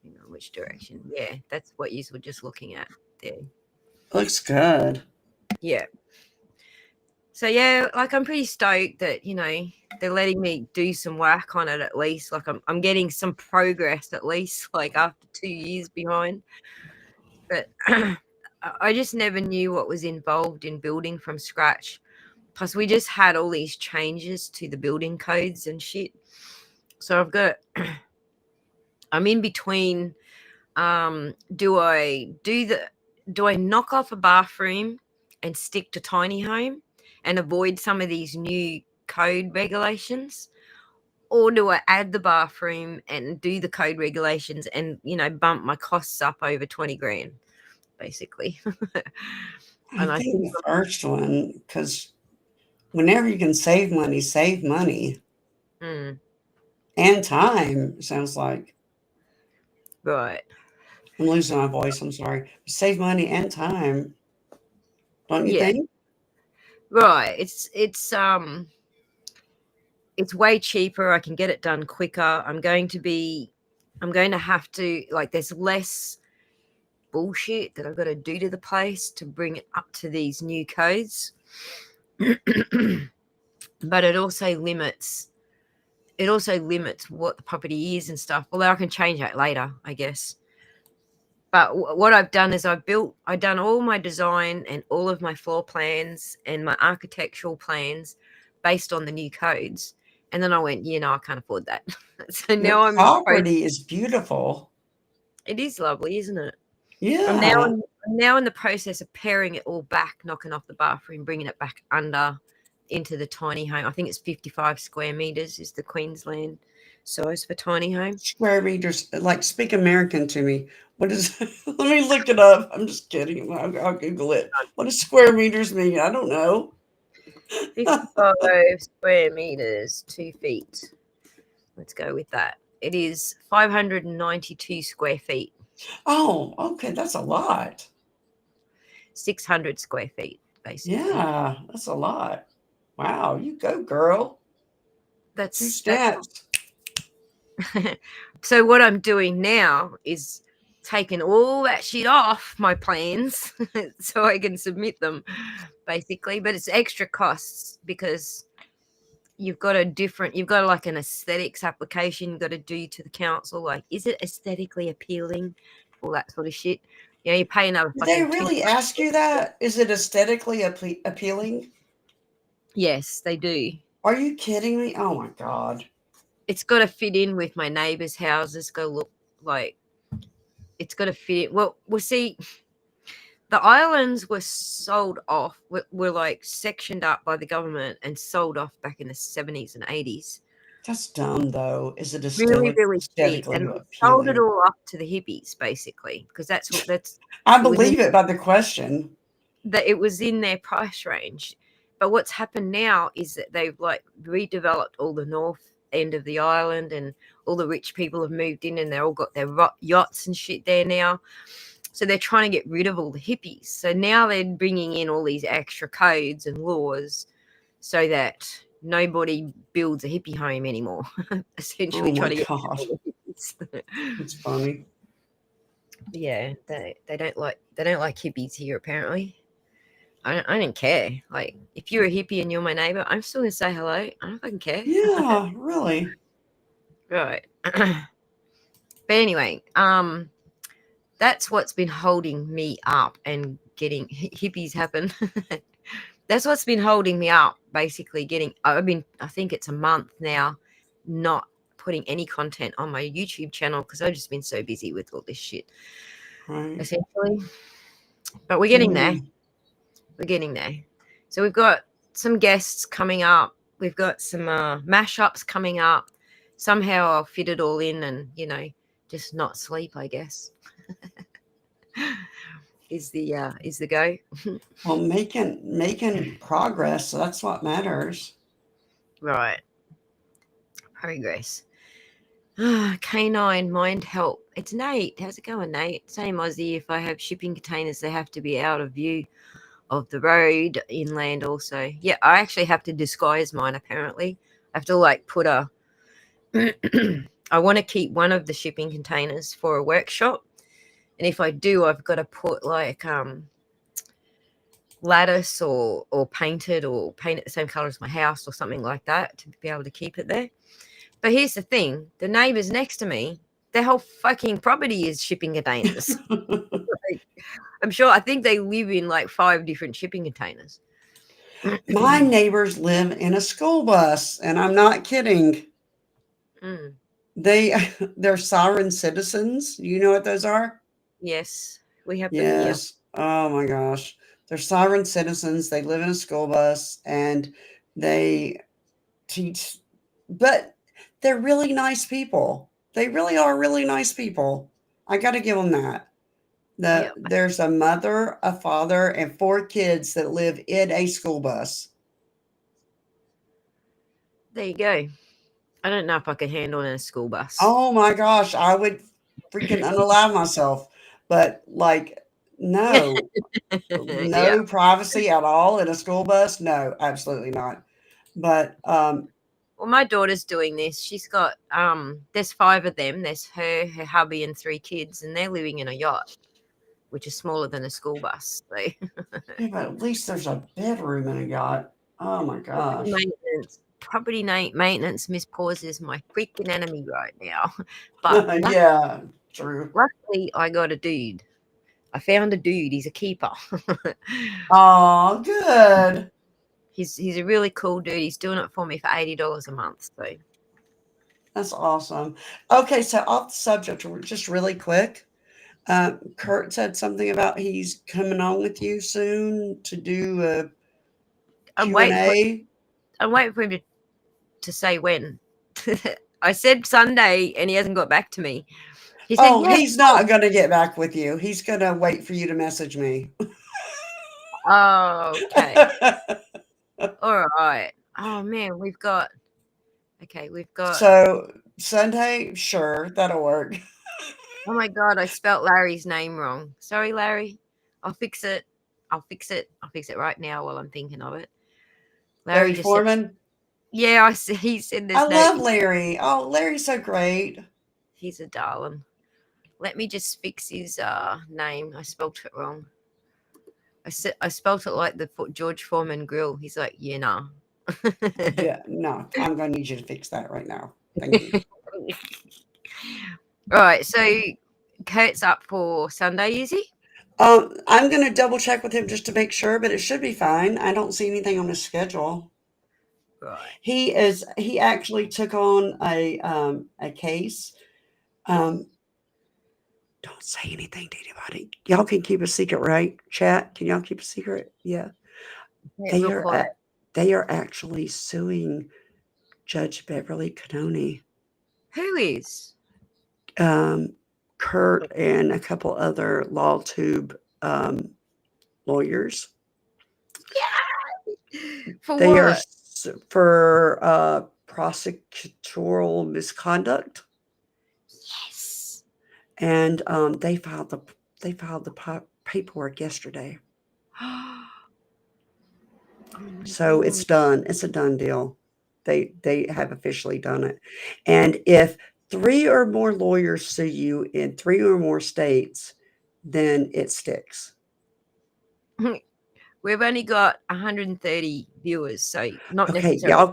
you know, which direction? Yeah, that's what you were just looking at there. Looks good. Yeah. So yeah, like I'm pretty stoked that, you know, they're letting me do some work on it at least. Like I'm getting some progress at least, like after 2 years behind. But I just never knew what was involved in building from scratch. Plus, we just had all these changes to the building codes and shit. So I've got, I'm in between. Do I knock off a bathroom and stick to tiny home and avoid some of these new code regulations? Or do I add the bathroom and do the code regulations and, you know, bump my costs up over 20 grand, basically? And I think the first one, because whenever you can save money, save money. Mm, And time, sounds like. right. I'm losing my voice. I'm sorry. Save money and time. Don't you Yeah. think? Right. It's way cheaper. I can get it done quicker. I'm going to have to, like, there's less bullshit that I've got to do to the place to bring it up to these new codes. But it also limits what the property is and stuff. Although I can change that later, I guess. But what I've done is I've done all my design and all of my floor plans and my architectural plans based on the new codes. And then I went, I can't afford that. So Your now I'm in the process. property is beautiful. It is lovely, isn't it? Yeah. I'm now in the process of paring it all back, knocking off the bathroom, bringing it back under into the tiny home. I think it's 55 square meters is the Queensland size for tiny home. Square meters, like speak American to me. What is, let me look it up. I'm just kidding. I'll Google it. What does square meters mean? I don't know. 55 square meters, 2 feet. Let's go with that. It is 592 square feet. Oh, okay. That's a lot. 600 square feet, basically. Yeah, that's a lot. Wow. You go, girl. That's 2 snaps. So what I'm doing now is taking all that shit off my plans so I can submit them, basically. But it's extra costs because you've got like an aesthetics application you've got to do to the council. Like, is it aesthetically appealing? All that sort of shit. You know, you pay another Did they fucking really ask you that? Is it aesthetically appealing? Yes, they do. Are you kidding me? Oh my God. It's got to fit in with my neighbors' houses. Go look like it's got to fit. Well, we'll see. The islands were sold off. Were like sectioned up by the government and sold off back in the 70s and 80s. That's dumb, though. Is it Really, really cheap, aesthetically and sold it appealing? all up to the hippies, basically, because that's I it was in, believe it by the question. that it was in their price range. But what's happened now is that they've like redeveloped all the north end of the island, and all the rich people have moved in, and they're all got their yachts and shit there now. So they're trying to get rid of all the hippies. So now they're bringing in all these extra codes and laws so that nobody builds a hippie home anymore. Essentially, Oh my trying to get rid of God. all the hippies. It's funny. Yeah, they don't like hippies here apparently. I don't care. Like, if you're a hippie and you're my neighbor, I'm still gonna say hello. I don't fucking care. Yeah, really. Right. But anyway, that's what's been holding me up and getting hippies happen. That's what's been holding me up, basically I think it's a month now not putting any content on my YouTube channel because I've just been so busy with all this shit, Right. essentially. But we're getting there. We're getting there. So we've got some guests coming up. We've got some mashups coming up. Somehow I'll fit it all in and, just not sleep, I guess. is the go. Well, making progress, so that's what matters. Right. Progress. Canine Mind Help. It's Nate. How's it going, Nate? Same Aussie. If I have shipping containers, they have to be out of view of the road, inland also. Yeah, I actually have to disguise mine, apparently. I have to put a I want to keep one of the shipping containers for a workshop. And if I do, I've got to put lattice or paint it the same color as my house or something like that to be able to keep it there. But here's the thing, the neighbors next to me, their whole fucking property is shipping containers. I think they live in 5 different shipping containers. My neighbors live in a school bus, and I'm not kidding. Mm. They're sovereign citizens. You know what those are? Yes, we have them here. Yes. Oh my gosh. They're sovereign citizens. They live in a school bus and they teach, but they're really nice people. They really are really nice people. I got to give them that. Yep. There's a mother, a father, and 4 kids that live in a school bus. There you go. I don't know if I could handle it in a school bus. Oh my gosh, I would freaking unalive myself. But no, Yeah. privacy at all in a school bus. No, absolutely not. But Well, my daughter's doing this. She's got there's 5 of them. There's her hubby, and 3 kids, and they're living in a yacht, which is smaller than a school bus. So yeah, but at least there's a bedroom in a yacht. Oh my gosh. Property maintenance, Miss Paws, is my freaking enemy right now. But yeah, true. luckily, I got a dude. I found a dude. He's a keeper. Oh, good. He's a really cool dude. He's doing it for me for $80 a month. So That's awesome. Okay, so off the subject, just really quick. Kurt said something about he's coming on with you soon to do a I'm Q&A. waiting for him to say when. I said Sunday, and he hasn't got back to me. He said, Oh, he's not going to get back with you. He's going to wait for you to message me. Oh, okay. All right. Oh man, we've got. So Sunday, sure, that'll work. Oh my God, I spelt Larry's name wrong. Sorry, Larry. I'll fix it. I'll fix it right now while I'm thinking of it. Larry just Foreman? Yeah, he said this. I love Larry. Oh, Larry's so great. He's a darling. Let me just fix his name. I spelt it wrong. I spelt it like the George Foreman grill. He's like, yeah, nah. Yeah, no, I'm going to need you to fix that right now. Thank you. All right, so Kurt's up for Sunday, is he? I'm going to double check with him just to make sure, but it should be fine. I don't see anything on his schedule. Right. He actually took on a case. Don't say anything to anybody. Y'all can keep a secret, right? Chat, can y'all keep a secret? Yeah. They are actually suing Judge Beverly Cannoni. Who is? Kurt and a couple other LawTube lawyers. Yeah. For they what? Are for prosecutorial misconduct. Yes. And they filed the paperwork yesterday. So it's done. It's a done deal. They have officially done it. And if 3 or more lawyers sue you in 3 or more states, then it sticks. We've only got 130 viewers, so not okay. necessarily. Y'all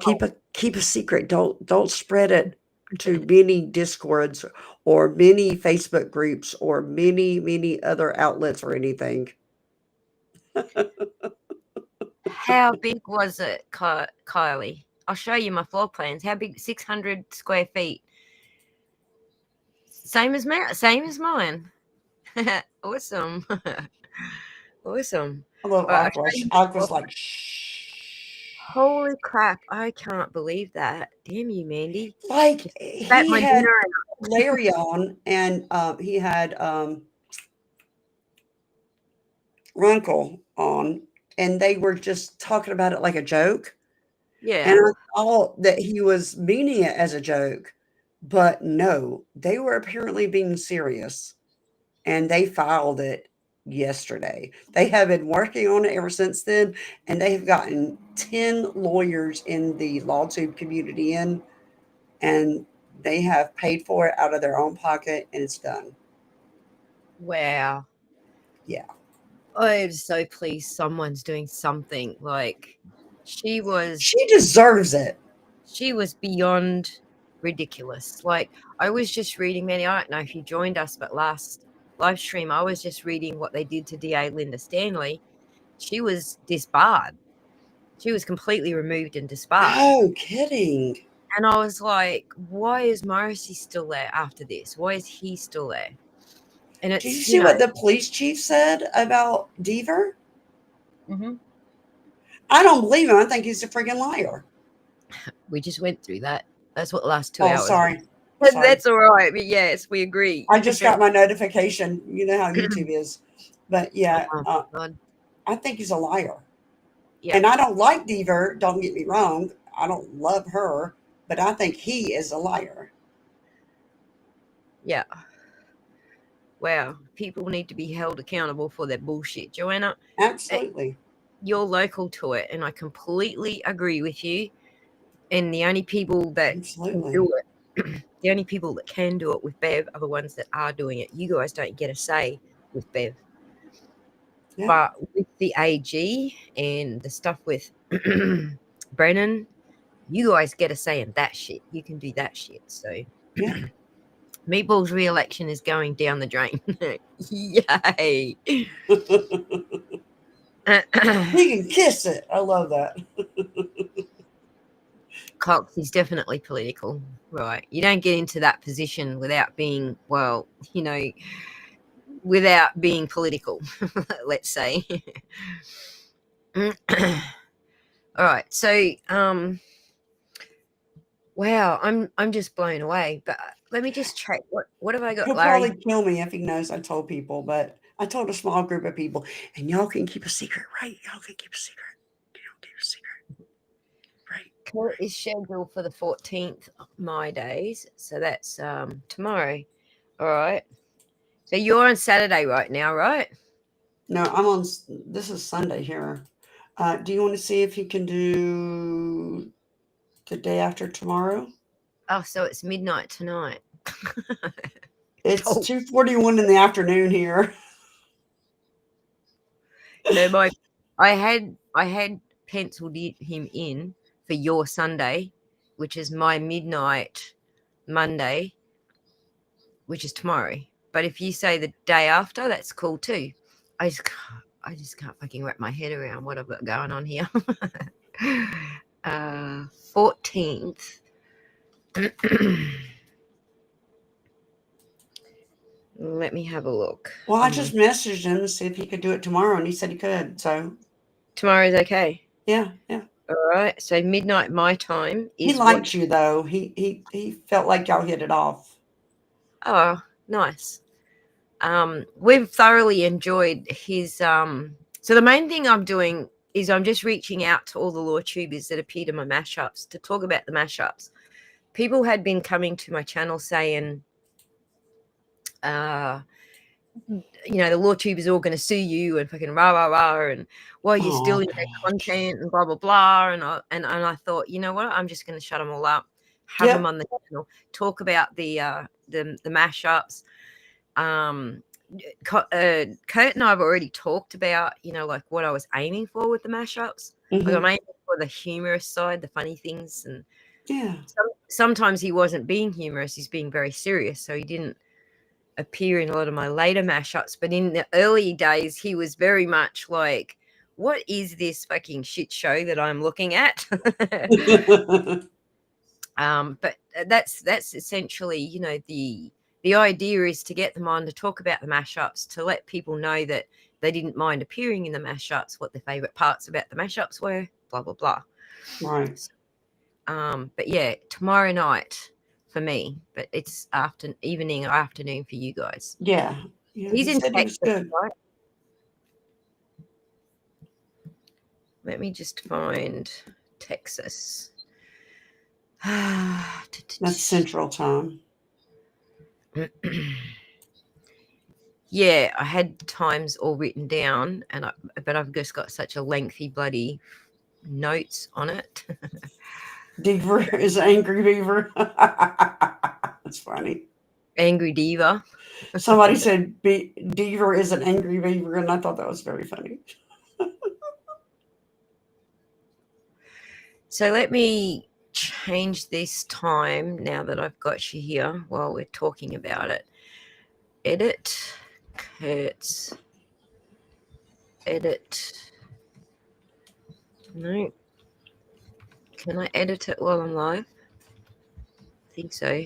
keep a secret. Don't spread it to many Discords or many Facebook groups or many other outlets or anything. How big was it, Kylie? I'll show you my floor plans. How big? 600 square feet. Same as mine. Awesome. Awesome. Although I'll show you I was before. like, shh. Holy crap! I can't believe that. Damn you, Mandy. Like Spat he my had dinner Larry on, and he had Runkle on, and they were just talking about it like a joke. And Yeah. I thought that he was meaning it as a joke, but no, they were apparently being serious, and they filed it yesterday. They have been working on it ever since then, and they have gotten 10 lawyers in the lawsuit community in, and they have paid for it out of their own pocket, and it's done. Wow. Yeah. I'm so pleased someone's doing something. Like she was She deserves it. beyond ridiculous. Like I was just reading, Manny, I don't know if you joined us, but last live stream I was just reading what they did to DA Linda Stanley. She was disbarred. She was completely removed and disbarred. No kidding. And I was like, why is Morrissey still there after this? Why is he still there? And Did you it's, see what the police chief said about Diva? Mhm. I don't believe him. I think he's a freaking liar. We just went through that. That's what the last 2 Oh, hours. sorry. That's all right. But yes, we agree. I just got my notification. You know how YouTube is. But yeah, Oh, God. I think he's a liar. Yeah. And I don't like Diva. Don't get me wrong. I don't love her. But I think he is a liar. Yeah. Wow. People need to be held accountable for their bullshit. Joanna, Absolutely. you're local to it, and I completely agree with you. And the only people that can do it, the only people that can do it with Bev are the ones that are doing it. You guys don't get a say with Bev. Yeah. But with the AG and the stuff with Brennan, you guys get a say in that shit. You can do that shit. So Yeah. Meatball's re-election is going down the drain. Yay. He can kiss it. I love that. Cox is definitely political, right? You don't get into that position without being, well, without being political, let's say. All right. So, wow, I'm just blown away. But let me just check. What have I got, He'll Larry? probably kill me if he knows I told people, but I told a small group of people, and y'all can keep a secret, right? Y'all can keep a secret. You don't keep a secret. Right. Court is scheduled for the 14th my days. So that's tomorrow. All right. So you're on Saturday right now, right? No, I'm on. This is Sunday here. Do you want to see if you can do the day after tomorrow? Oh, so it's midnight tonight. It's 2:41 in the afternoon here. No, I had penciled him in for your Sunday, which is my midnight Monday, which is tomorrow. But if you say the day after, that's cool too. I just can't fucking wrap my head around what I've got going on here. 14th. Let me have a look. Well, I just messaged him to see if he could do it tomorrow, and he said he could. So tomorrow's okay. yeah. All right. So midnight my time is. He likes you though. He felt like y'all hit it off. Oh, nice. We've thoroughly enjoyed his. So the main thing I'm doing is I'm just reaching out to all the law tubers that appear to my mashups to talk about the mashups. People had been coming to my channel saying, the law tubers are all going to sue you and fucking rah rah rah, and well, you're still in their content and blah blah blah, and I thought, you know what, I'm just going to shut them all up, have them on the channel, talk about the mashups. Kurt and I have already talked about, like what I was aiming for with the mashups. Mm-hmm. Like I'm aiming for the humorous side, the funny things, and yeah. Sometimes he wasn't being humorous; he's being very serious, so he didn't appear in a lot of my later mashups. But in the early days, he was very much like, "What is this fucking shit show that I'm looking at?" But that's essentially, the idea is to get them on to talk about the mashups, to let people know that they didn't mind appearing in the mashups, what their favorite parts about the mashups were, blah blah blah. Right. But yeah, tomorrow night for me, but it's evening or afternoon for you guys. Yeah. Yeah. He's He in said he was Texas, good. right? Let me just find Texas. That's Central Time. Yeah, I had times all written down, but I've just got such a lengthy bloody notes on it. Diva is an angry beaver. That's funny. Angry Diva. Somebody said Diva is an angry beaver, and I thought that was very funny. So let me change this time now that I've got you here while we're talking about it. Edit, Kurtz, edit. No. Can I edit it while I'm live? I think so.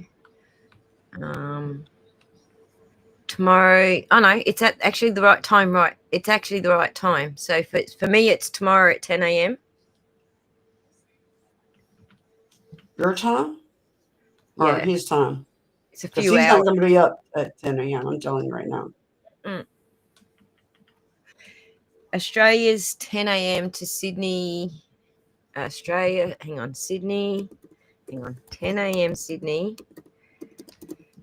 Tomorrow, oh no, it's actually the right time, right? It's actually the right time. So for me, it's tomorrow at 10 a.m. Your time or Yeah, his time? it's a Because few he's hours. not going to be up at 10 a.m. I'm telling you right now. Australia's 10 a.m. to Sydney. Australia, hang on, 10 a.m. Sydney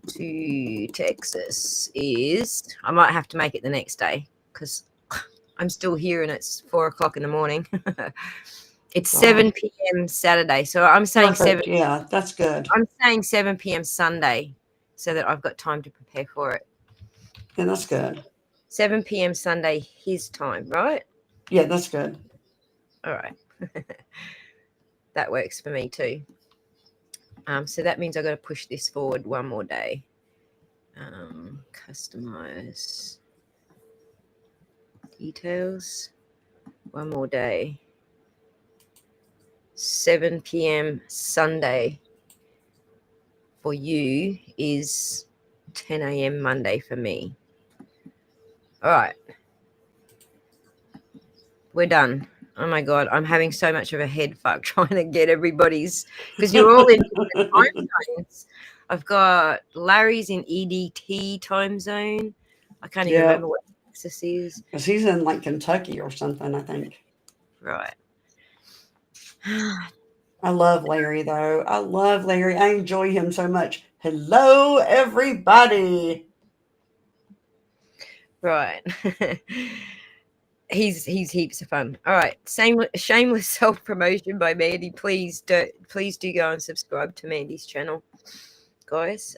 to Texas is, I might have to make it the next day because I'm still here and it's 4 o'clock in the morning. It's 7 p.m. Saturday. So I'm saying Perfect. Yeah, that's good. I'm saying 7 p.m. Sunday so that I've got time to prepare for it. Yeah, that's good. 7 p.m. Sunday, his time, right? Yeah, that's good. All right. That works for me too. So that means I've got to push this forward one more day. Customize details. One more day. 7 p.m. Sunday for you is 10 a.m. Monday for me. All right. We're done. Oh my God, I'm having so much of a head fuck trying to get everybody's, because you're all in different time zones. I've got Larry's in EDT time zone. I can't even remember what Texas is. Because he's in like Kentucky or something, I think. Right. I love Larry, though. I love Larry. I enjoy him so much. Hello, everybody. Right. He's heaps of fun. All right. Shameless self-promotion by Mandy. Please do go and subscribe to Mandy's channel, guys.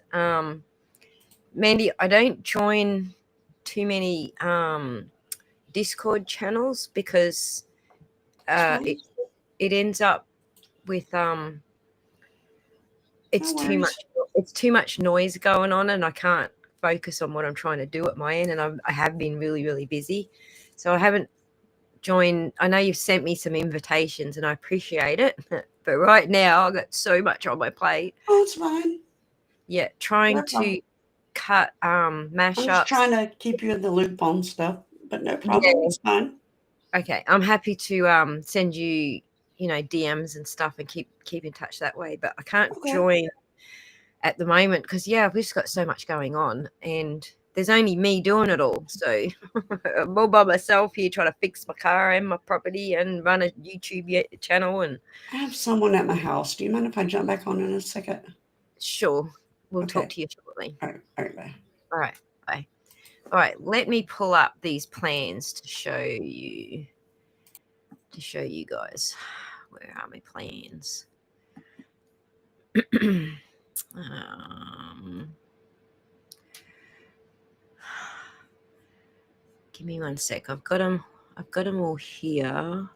Mandy, I don't join too many Discord channels because it ends up with it's too much noise going on and I can't focus on what I'm trying to do at my end, and I have been really, really busy. So I haven't joined. I know you've sent me some invitations and I appreciate it, but right now I've got so much on my plate. Oh, it's fine. Yeah, trying to cut mashups. I'm just trying to keep you in the loop on stuff, but no problem. Yeah. It's fine. Okay, I'm happy to send you, DMs and stuff and keep in touch that way. But I can't join at the moment because we've just got so much going on and there's only me doing it all. So I'm all by myself here trying to fix my car and my property and run a YouTube channel. And I have someone at my house. Do you mind if I jump back on in a second? Sure. We'll talk to you shortly. All right, bye. All right, bye. All right, let me pull up these plans to show you guys. Where are my plans? Give me one sec. I've got them all here.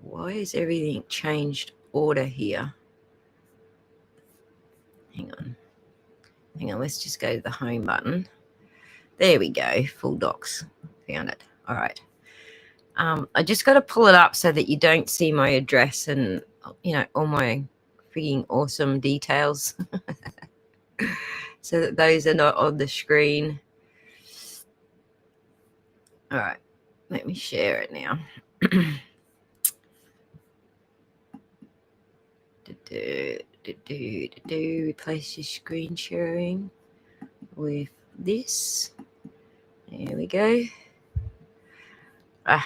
Why is everything changed order here? Hang on. Let's just go to the home button. There we go. Full docs. Found it. All right. I just got to pull it up so that you don't see my address and, all my freaking awesome details. so that those are not on the screen. All right, let me share it now. Replace your screen sharing with this. There we go.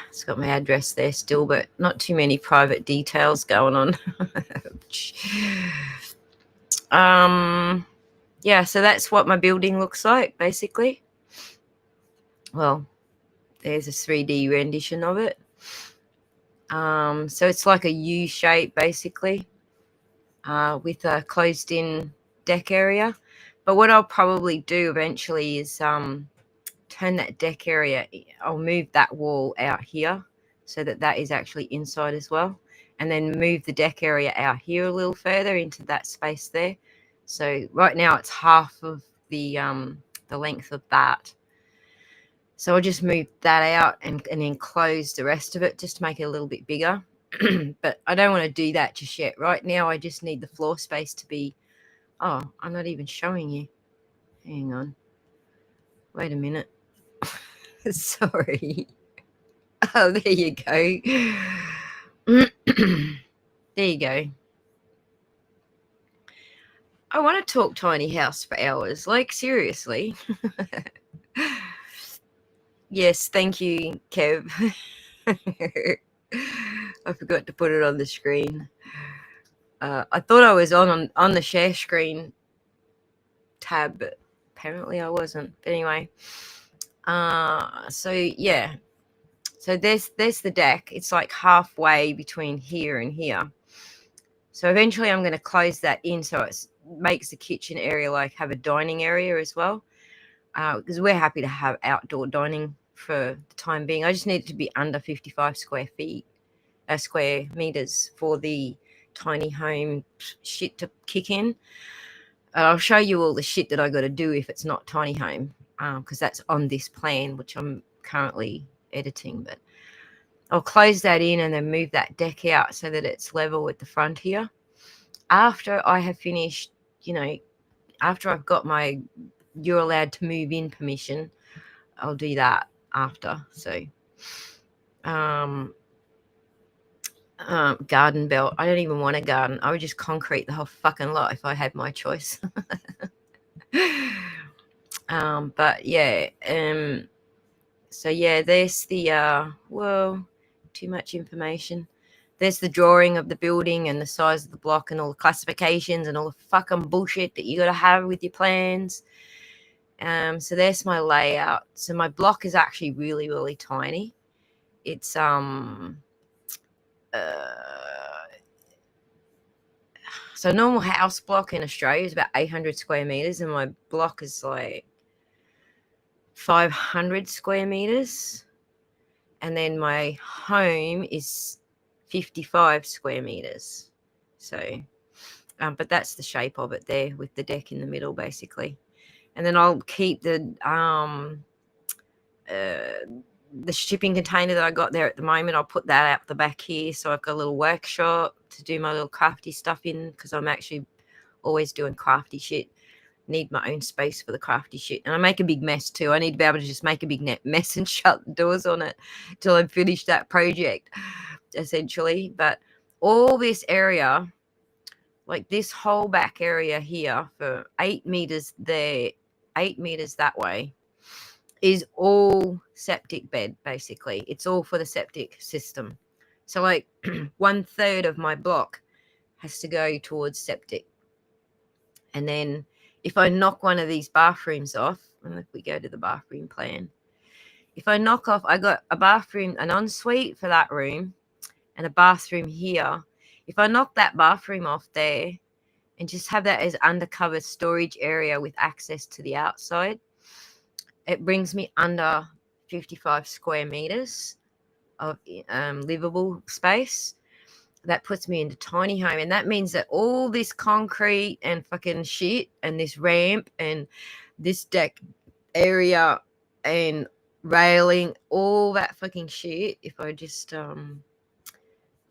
It's got my address there still, but not too many private details going on. Yeah, so that's what my building looks like, basically. Well, there's a 3D rendition of it. So it's like a U shape, basically, with a closed-in deck area. But what I'll probably do eventually is turn that deck area. I'll move that wall out here so that that is actually inside as well, and then move the deck area out here a little further into that space there. So right now it's half of the length of that. So I'll just move that out and then close the rest of it just to make it a little bit bigger. But I don't want to do that just yet. Right now I just need the floor space to be... Oh, I'm not even showing you. Hang on. Wait a minute. Sorry. Oh, there you go. There you go. I want to talk tiny house for hours. Like, seriously. Yes, thank you, Kev. I forgot to put it on the screen. I thought I was on the share screen tab, but apparently I wasn't. But anyway, so yeah. So there's the deck. It's like halfway between here and here. So eventually I'm going to close that in so it makes the kitchen area like have a dining area as well. Because we're happy to have outdoor dining for the time being. I just need it to be under 55 square meters for the tiny home shit to kick in. I'll show you all the shit that I got to do if it's not tiny home, because that's on this plan, which I'm currently editing. But I'll close that in and then move that deck out so that it's level with the front here. After I have finished, after I've got my you're allowed to move in permission, I'll do that after. So garden belt. I don't even want a garden. I would just concrete the whole fucking lot if I had my choice. But yeah, so yeah, there's the too much information. There's the drawing of the building and the size of the block and all the classifications and all the fucking bullshit that you got to have with your plans. So there's my layout. So my block is actually really, really tiny. It's so a normal house block in Australia is about 800 square meters, and my block is like 500 square meters. And then my home is 55 square meters. So, but that's the shape of it there with the deck in the middle, basically. And then I'll keep the shipping container that I got there at the moment. I'll put that out the back here. So I've got a little workshop to do my little crafty stuff in, because I'm actually always doing crafty shit. Need my own space for the crafty shit. And I make a big mess too. I need to be able to just make a big mess and shut the doors on it till I finish that project, essentially. But all this area, like this whole back area here for 8 meters there, 8 meters that way, is all septic bed, basically. It's all for the septic system. So like 1/3 of my block has to go towards septic. And then if I knock one of these bathrooms off, and if we go to the bathroom plan, if I knock off, I got a bathroom, an ensuite for that room, and a bathroom here. If I knock that bathroom off there and just have that as undercover storage area with access to the outside, it brings me under 55 square meters of livable space. That puts me into tiny home, and that means that all this concrete and fucking shit and this ramp and this deck area and railing, all that fucking shit, if I just if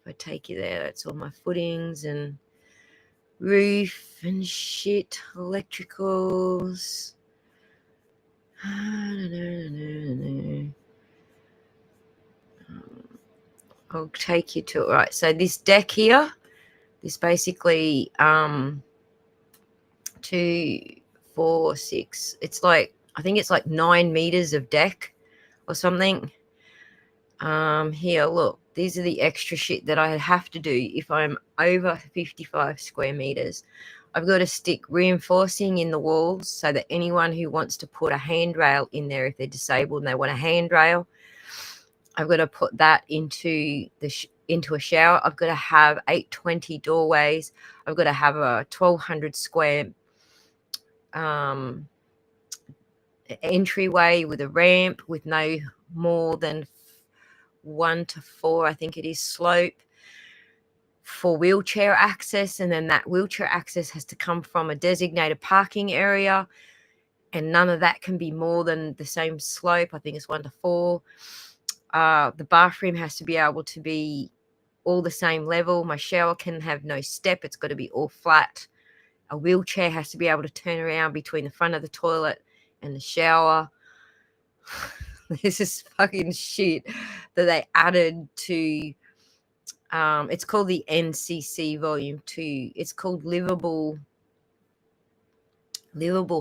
I take you there, that's all my footings and roof and shit, electricals. I'll take you to it. Right, so this deck here, this basically 2, 4, 6, it's like, I think it's like 9 meters of deck or something. Here, look, these are the extra shit that I have to do if I'm over 55 square meters. I've got to stick reinforcing in the walls so that anyone who wants to put a handrail in there, if they're disabled and they want a handrail, I've got to put that into a shower. I've got to have 820 doorways. I've got to have a 1,200 square entryway with a ramp with no more than 1 to 4, I think it is, slope for wheelchair access, and then that wheelchair access has to come from a designated parking area, and none of that can be more than the same slope. I think it's 1 to 4. The bathroom has to be able to be all the same level. My shower can have no step. It's got to be all flat. A wheelchair has to be able to turn around between the front of the toilet and the shower. This is fucking shit that they added to, it's called the NCC Volume 2. It's called livable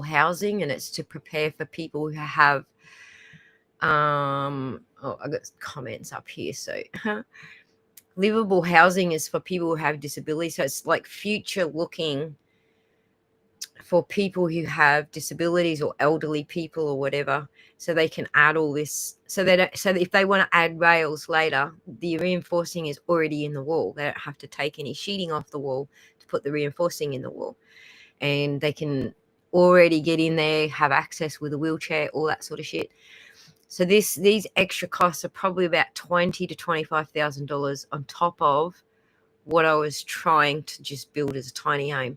housing, and it's to prepare for people who have, I got comments up here. So livable housing is for people who have disabilities. So it's like future looking for people who have disabilities or elderly people or whatever, so they can add all this, so that if they want to add rails later, the reinforcing is already in the wall. They don't have to take any sheeting off the wall to put the reinforcing in the wall, and they can already get in there, have access with a wheelchair, all that sort of shit. So these extra costs are probably about $20,000 to $25,000 on top of what I was trying to just build as a tiny home.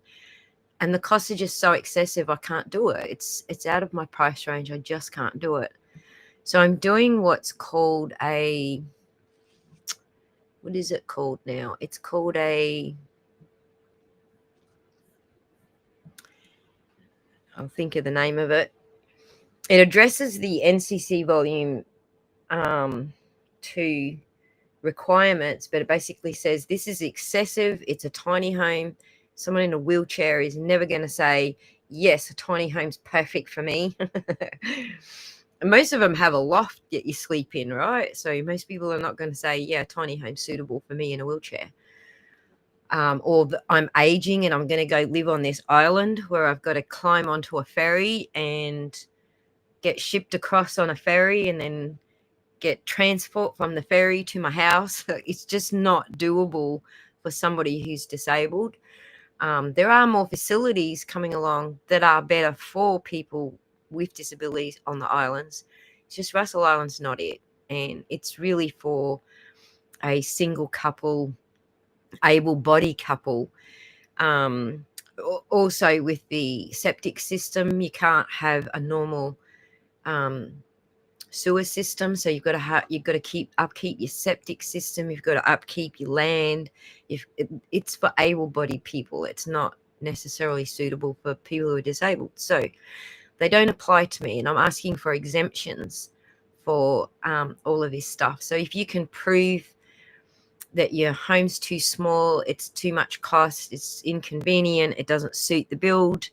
And the costs are just so excessive, I can't do it. It's out of my price range. I just can't do it. So I'm doing what's called what is it called now? It's called I'll think of the name of it. It addresses the NCC Volume 2 requirements, but it basically says this is excessive. It's a tiny home. Someone in a wheelchair is never going to say, yes, a tiny home's perfect for me. And most of them have a loft that you sleep in, right? So most people are not going to say, yeah, a tiny home's suitable for me in a wheelchair. Or I'm aging and I'm going to go live on this island where I've got to climb onto a ferry and get shipped across on a ferry and then get transport from the ferry to my house. It's just not doable for somebody who's disabled. There are more facilities coming along that are better for people with disabilities on the islands. It's just Russell Island's not it. And it's really for a single couple, able-bodied couple. Also with the septic system, you can't have a normal sewer system, so you've got to upkeep your septic system. You've got to upkeep your land. It's for able-bodied people. It's not necessarily suitable for people who are disabled, so they don't apply to me. And I'm asking for exemptions for all of this stuff. So if you can prove that your home's too small, it's too much cost, it's inconvenient, it doesn't suit the build,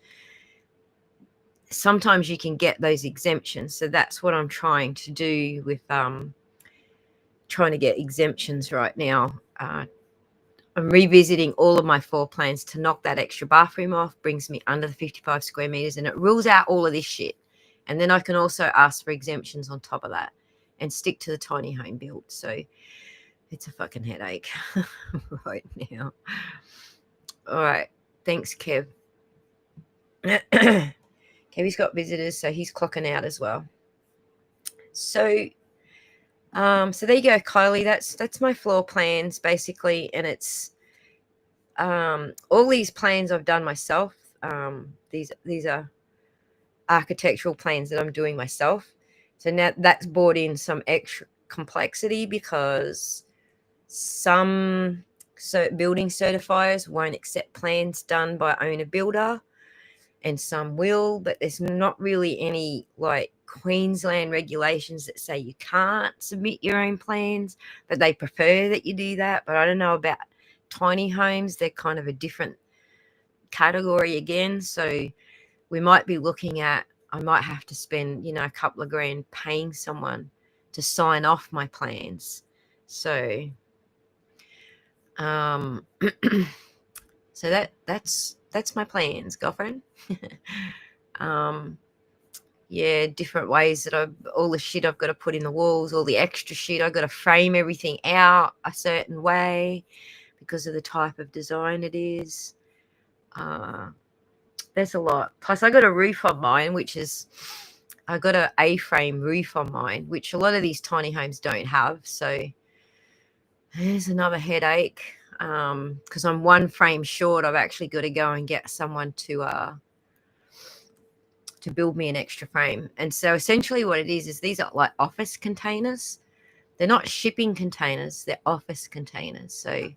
sometimes you can get those exemptions. So that's what I'm trying to do with trying to get exemptions right now. I'm revisiting all of my floor plans to knock that extra bathroom off, brings me under the 55 square meters, and it rules out all of this shit. And then I can also ask for exemptions on top of that and stick to the tiny home build. So it's a fucking headache right now. All right. Thanks, Kev. Kevy's got visitors, so he's clocking out as well. So there you go, Kylie. That's my floor plans basically, and it's all these plans I've done myself. These are architectural plans that I'm doing myself. So now that's brought in some extra complexity because some building certifiers won't accept plans done by owner builder, and some will, but there's not really any like Queensland regulations that say you can't submit your own plans, but they prefer that you do that. But I don't know about tiny homes. They're kind of a different category again. So we might be looking at, I might have to spend, a couple of grand paying someone to sign off my plans. So so that's my plans, girlfriend. Yeah, different ways that all the shit I've got to put in the walls, all the extra shit, I've got to frame everything out a certain way because of the type of design it is. There's a lot. Plus I got a roof on mine, I got a A-frame roof on mine, which a lot of these tiny homes don't have. So there's another headache. Because I'm one frame short, I've actually got to go and get someone to build me an extra frame. And so essentially what it is these are like office containers. They're not shipping containers, they're office containers. So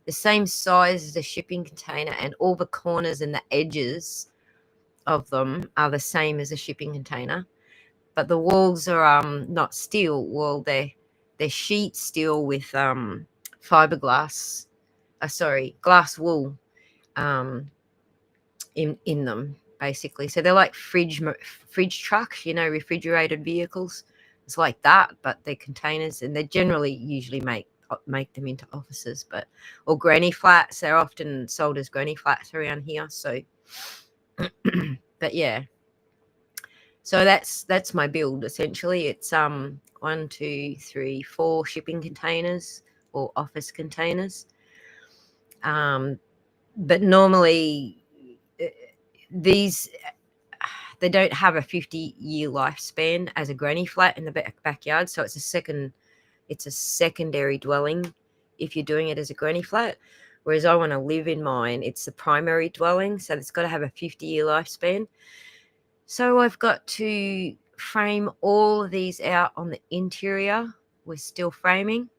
the same size as a shipping container, and all the corners and the edges of them are the same as a shipping container. But the walls are not steel. Well, they're sheet steel with fiberglass. Glass wool in them, basically. So they're like fridge trucks, refrigerated vehicles. It's like that, but they're containers, and they generally usually make them into offices, or granny flats. They're often sold as granny flats around here. So, but yeah. So that's my build essentially. It's 1, 2, 3, 4 shipping containers or office containers. But normally these, they don't have a 50-year lifespan as a granny flat in the backyard. So it's a secondary dwelling if you're doing it as a granny flat. Whereas I want to live in mine, it's the primary dwelling. So it's got to have a 50-year lifespan. So I've got to frame all of these out on the interior with steel framing.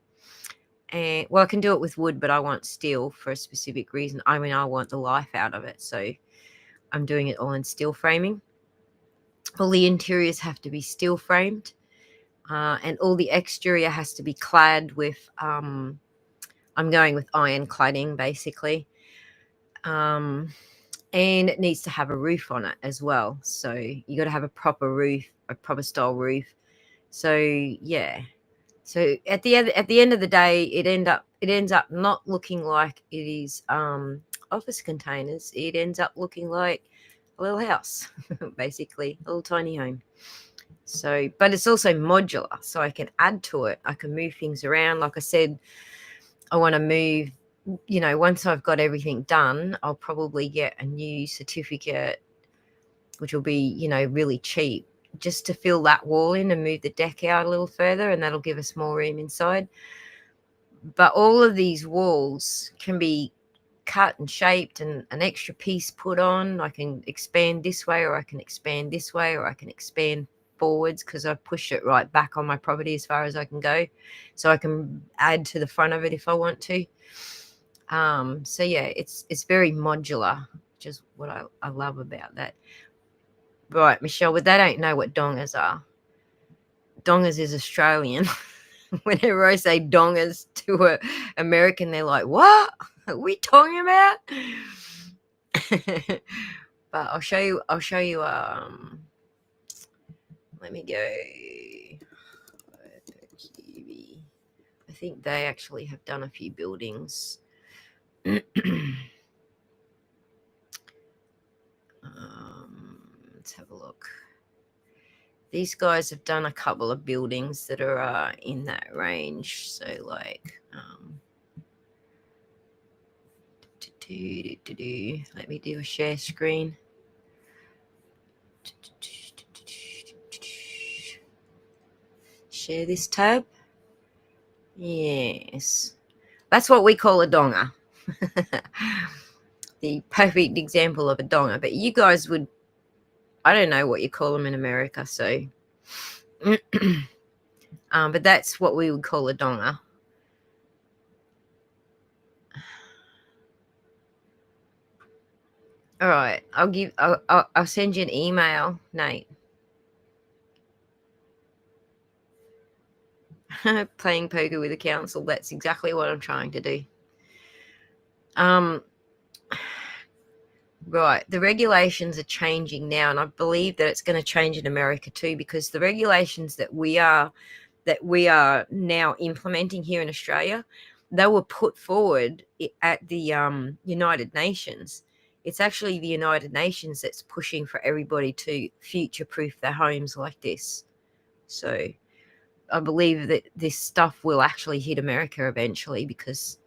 And I can do it with wood, but I want steel for a specific reason. I want the life out of it. So I'm doing it all in steel framing. All the interiors have to be steel framed. And all the exterior has to be clad with, I'm going with iron cladding, basically. And it needs to have a roof on it as well. So you got to have a proper roof, a proper style roof. So yeah. So at the end of the day, it ends up not looking like it is office containers. It ends up looking like a little house, basically, a little tiny home. So, but it's also modular, so I can add to it. I can move things around. Like I said, I want to move. Once I've got everything done, I'll probably get a new certificate, which will be, really cheap, just to fill that wall in and move the deck out a little further, and that'll give us more room inside. But all of these walls can be cut and shaped and an extra piece put on. I can expand this way, or I can expand this way, or I can expand forwards because I've pushed it right back on my property as far as I can go. So I can add to the front of it if I want to. So yeah, it's very modular, which is what I love about that. Right, Michelle, but they don't know what dongas are. Dongas is Australian. Whenever I say dongas to an American, they're like, what are we talking about? But I'll show you, let me go. I think they actually have done a few buildings. Let's have a look. These guys have done a couple of buildings that are in that range. So like, let me do a share screen. Share this tab. Yes, that's what we call a donga. The perfect example of a donga, but you guys would, I don't know what you call them in America, so but that's what we would call a donga. All right, I'll send you an email, Nate. Playing poker with the council. That's exactly what I'm trying to do. Right, the regulations are changing now, and I believe that it's going to change in America too, because the regulations that we are now implementing here in Australia, they were put forward at the United Nations. It's actually the United Nations that's pushing for everybody to future-proof their homes like this. So I believe that this stuff will actually hit America eventually, because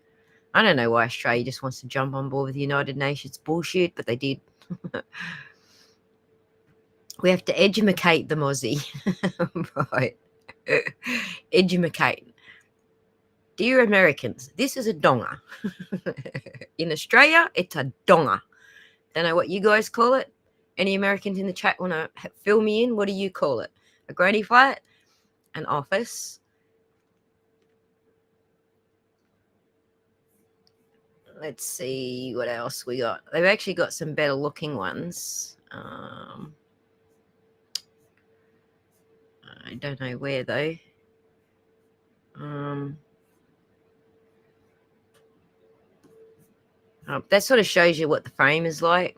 I don't know why Australia just wants to jump on board with the United Nations bullshit, but they did. We have to educate them, Aussie. Right. Educate. Dear Americans, this is a donga. In Australia, it's a donga. Don't know what you guys call it. Any Americans in the chat want to fill me in? What do you call it? A granny flat? An office? Let's see what else we got. They've actually got some better looking ones. I don't know where though. That sort of shows you what the frame is like.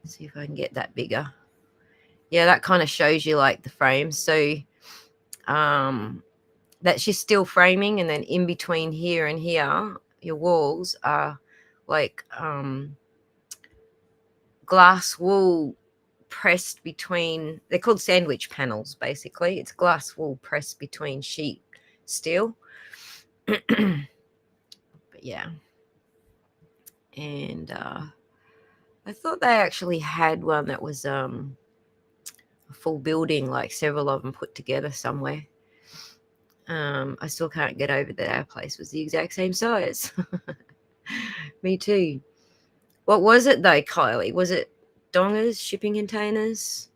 Let's see if I can get that bigger. Yeah, that kind of shows you like the frame. So that's just steel framing, and then in between here and here, your walls are like glass wool pressed between, they're called sandwich panels basically. It's glass wool pressed between sheet steel. But yeah. And I thought they actually had one that was a full building, like several of them put together somewhere. I still can't get over that our place was the exact same size. Me too. What was it though, Kylie? Was it dongers, shipping containers?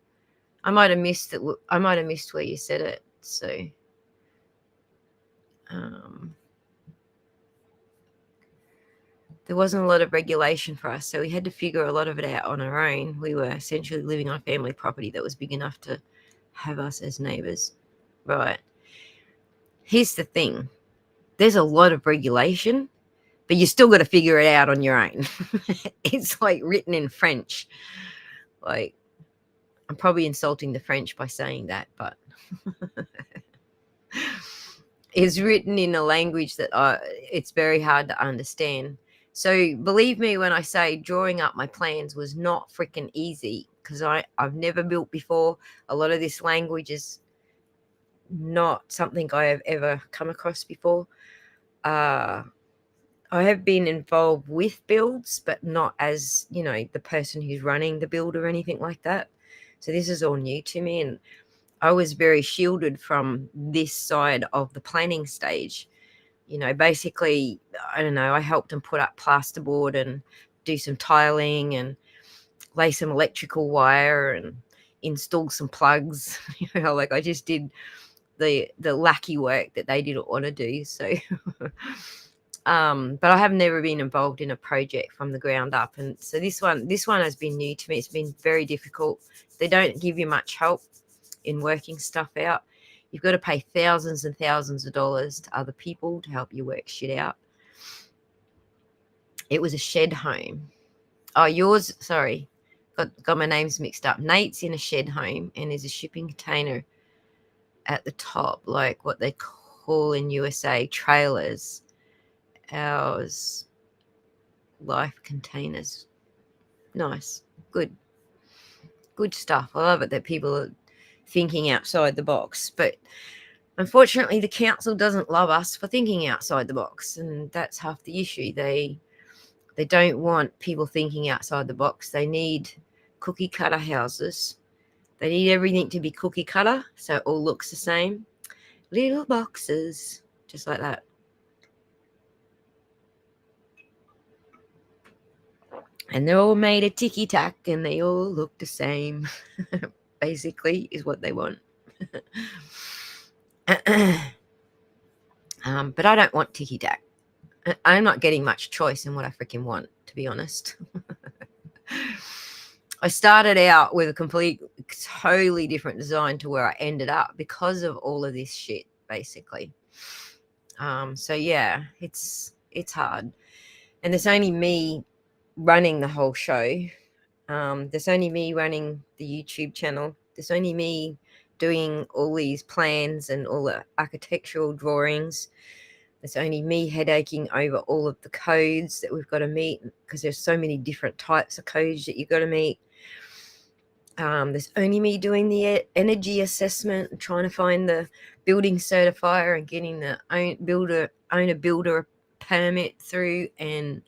I might have missed it. I might have missed where you said it. So, there wasn't a lot of regulation for us, so we had to figure a lot of it out on our own. We were essentially living on family property that was big enough to have us as neighbours. Right. Here's the thing. There's a lot of regulation, but you still got to figure it out on your own. It's like written in French. Like, I'm probably insulting the French by saying that, but it's written in a language that it's very hard to understand. So believe me when I say drawing up my plans was not freaking easy, because I've never built before. A lot of this language is not something I have ever come across before. I have been involved with builds, but not as, the person who's running the build or anything like that. So this is all new to me, and I was very shielded from this side of the planning stage. Basically, I don't know, I helped them put up plasterboard and do some tiling and lay some electrical wire and install some plugs. Like I just did the lackey work that they didn't want to do. So but I have never been involved in a project from the ground up, and so this one has been new to me. It's been very difficult. They don't give you much help in working stuff out. You've got to pay thousands and thousands of dollars to other people to help you work shit out. It was a shed home. Oh, yours, sorry. Got my names mixed up. Nate's in a shed home, and there's a shipping container at the top, like what they call in USA trailers. Ours, life containers. Nice. Good stuff. I love it that people are thinking outside the box, but unfortunately the council doesn't love us for thinking outside the box, and that's half the issue. They don't want people thinking outside the box. They need cookie cutter houses. They need everything to be cookie cutter, so it all looks the same. Little boxes, just like that. And they're all made of ticky-tack, and they all look the same. Basically, is what they want. But I don't want ticky-tack. I'm not getting much choice in what I freaking want, to be honest. I started out with a totally different design to where I ended up because of all of this shit, basically. So yeah, it's hard, and there's only me running the whole show. There's only me running the YouTube channel. There's only me doing all these plans and all the architectural drawings. There's only me headaching over all of the codes that we've got to meet, because there's so many different types of codes that you've got to meet. There's only me doing the energy assessment and trying to find the building certifier and getting the owner builder permit through, and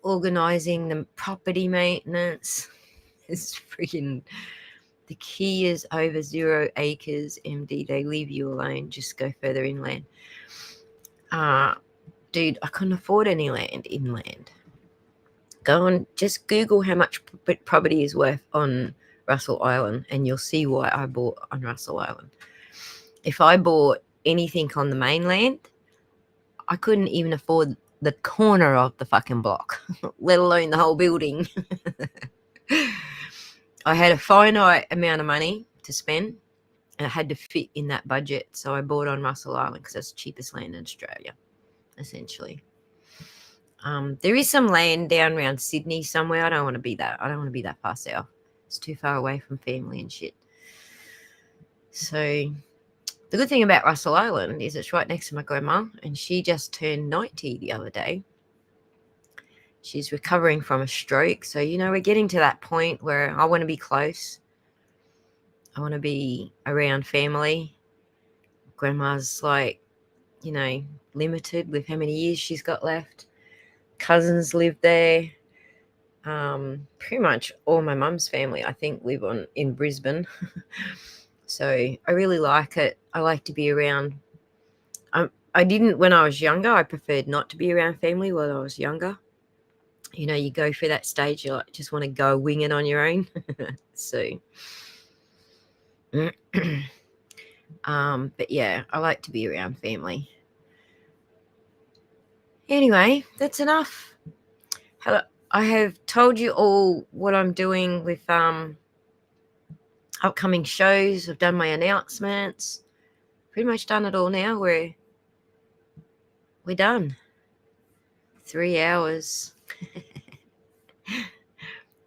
organizing the property maintenance. It's freaking, the key is over 0 acres, MD. They leave you alone. Just go further inland. Dude, I couldn't afford any land inland. Go on, just Google how much property is worth on Russell Island, and you'll see why I bought on Russell Island. If I bought anything on the mainland, I couldn't even afford the corner of the fucking block, let alone the whole building. I had a finite amount of money to spend, and it had to fit in that budget. So I bought on Russell Island because that's the cheapest land in Australia, essentially. There is some land down around Sydney somewhere. I don't want to be that far south. It's too far away from family and shit. So the good thing about Russell Island is it's right next to my grandma, and she just turned 90 the other day. She's recovering from a stroke. So, we're getting to that point where I want to be close. I want to be around family. Grandma's limited with how many years she's got left. Cousins live there. Pretty much all my mum's family, I think, live in Brisbane. So I really like it. I like to be around. I didn't when I was younger. I preferred not to be around family while I was younger. You go through that stage, you just want to go wing it on your own. So, but yeah, I like to be around family. Anyway, that's enough. I have told you all what I'm doing with upcoming shows. I've done my announcements. Pretty much done it all now. We're done. 3 hours.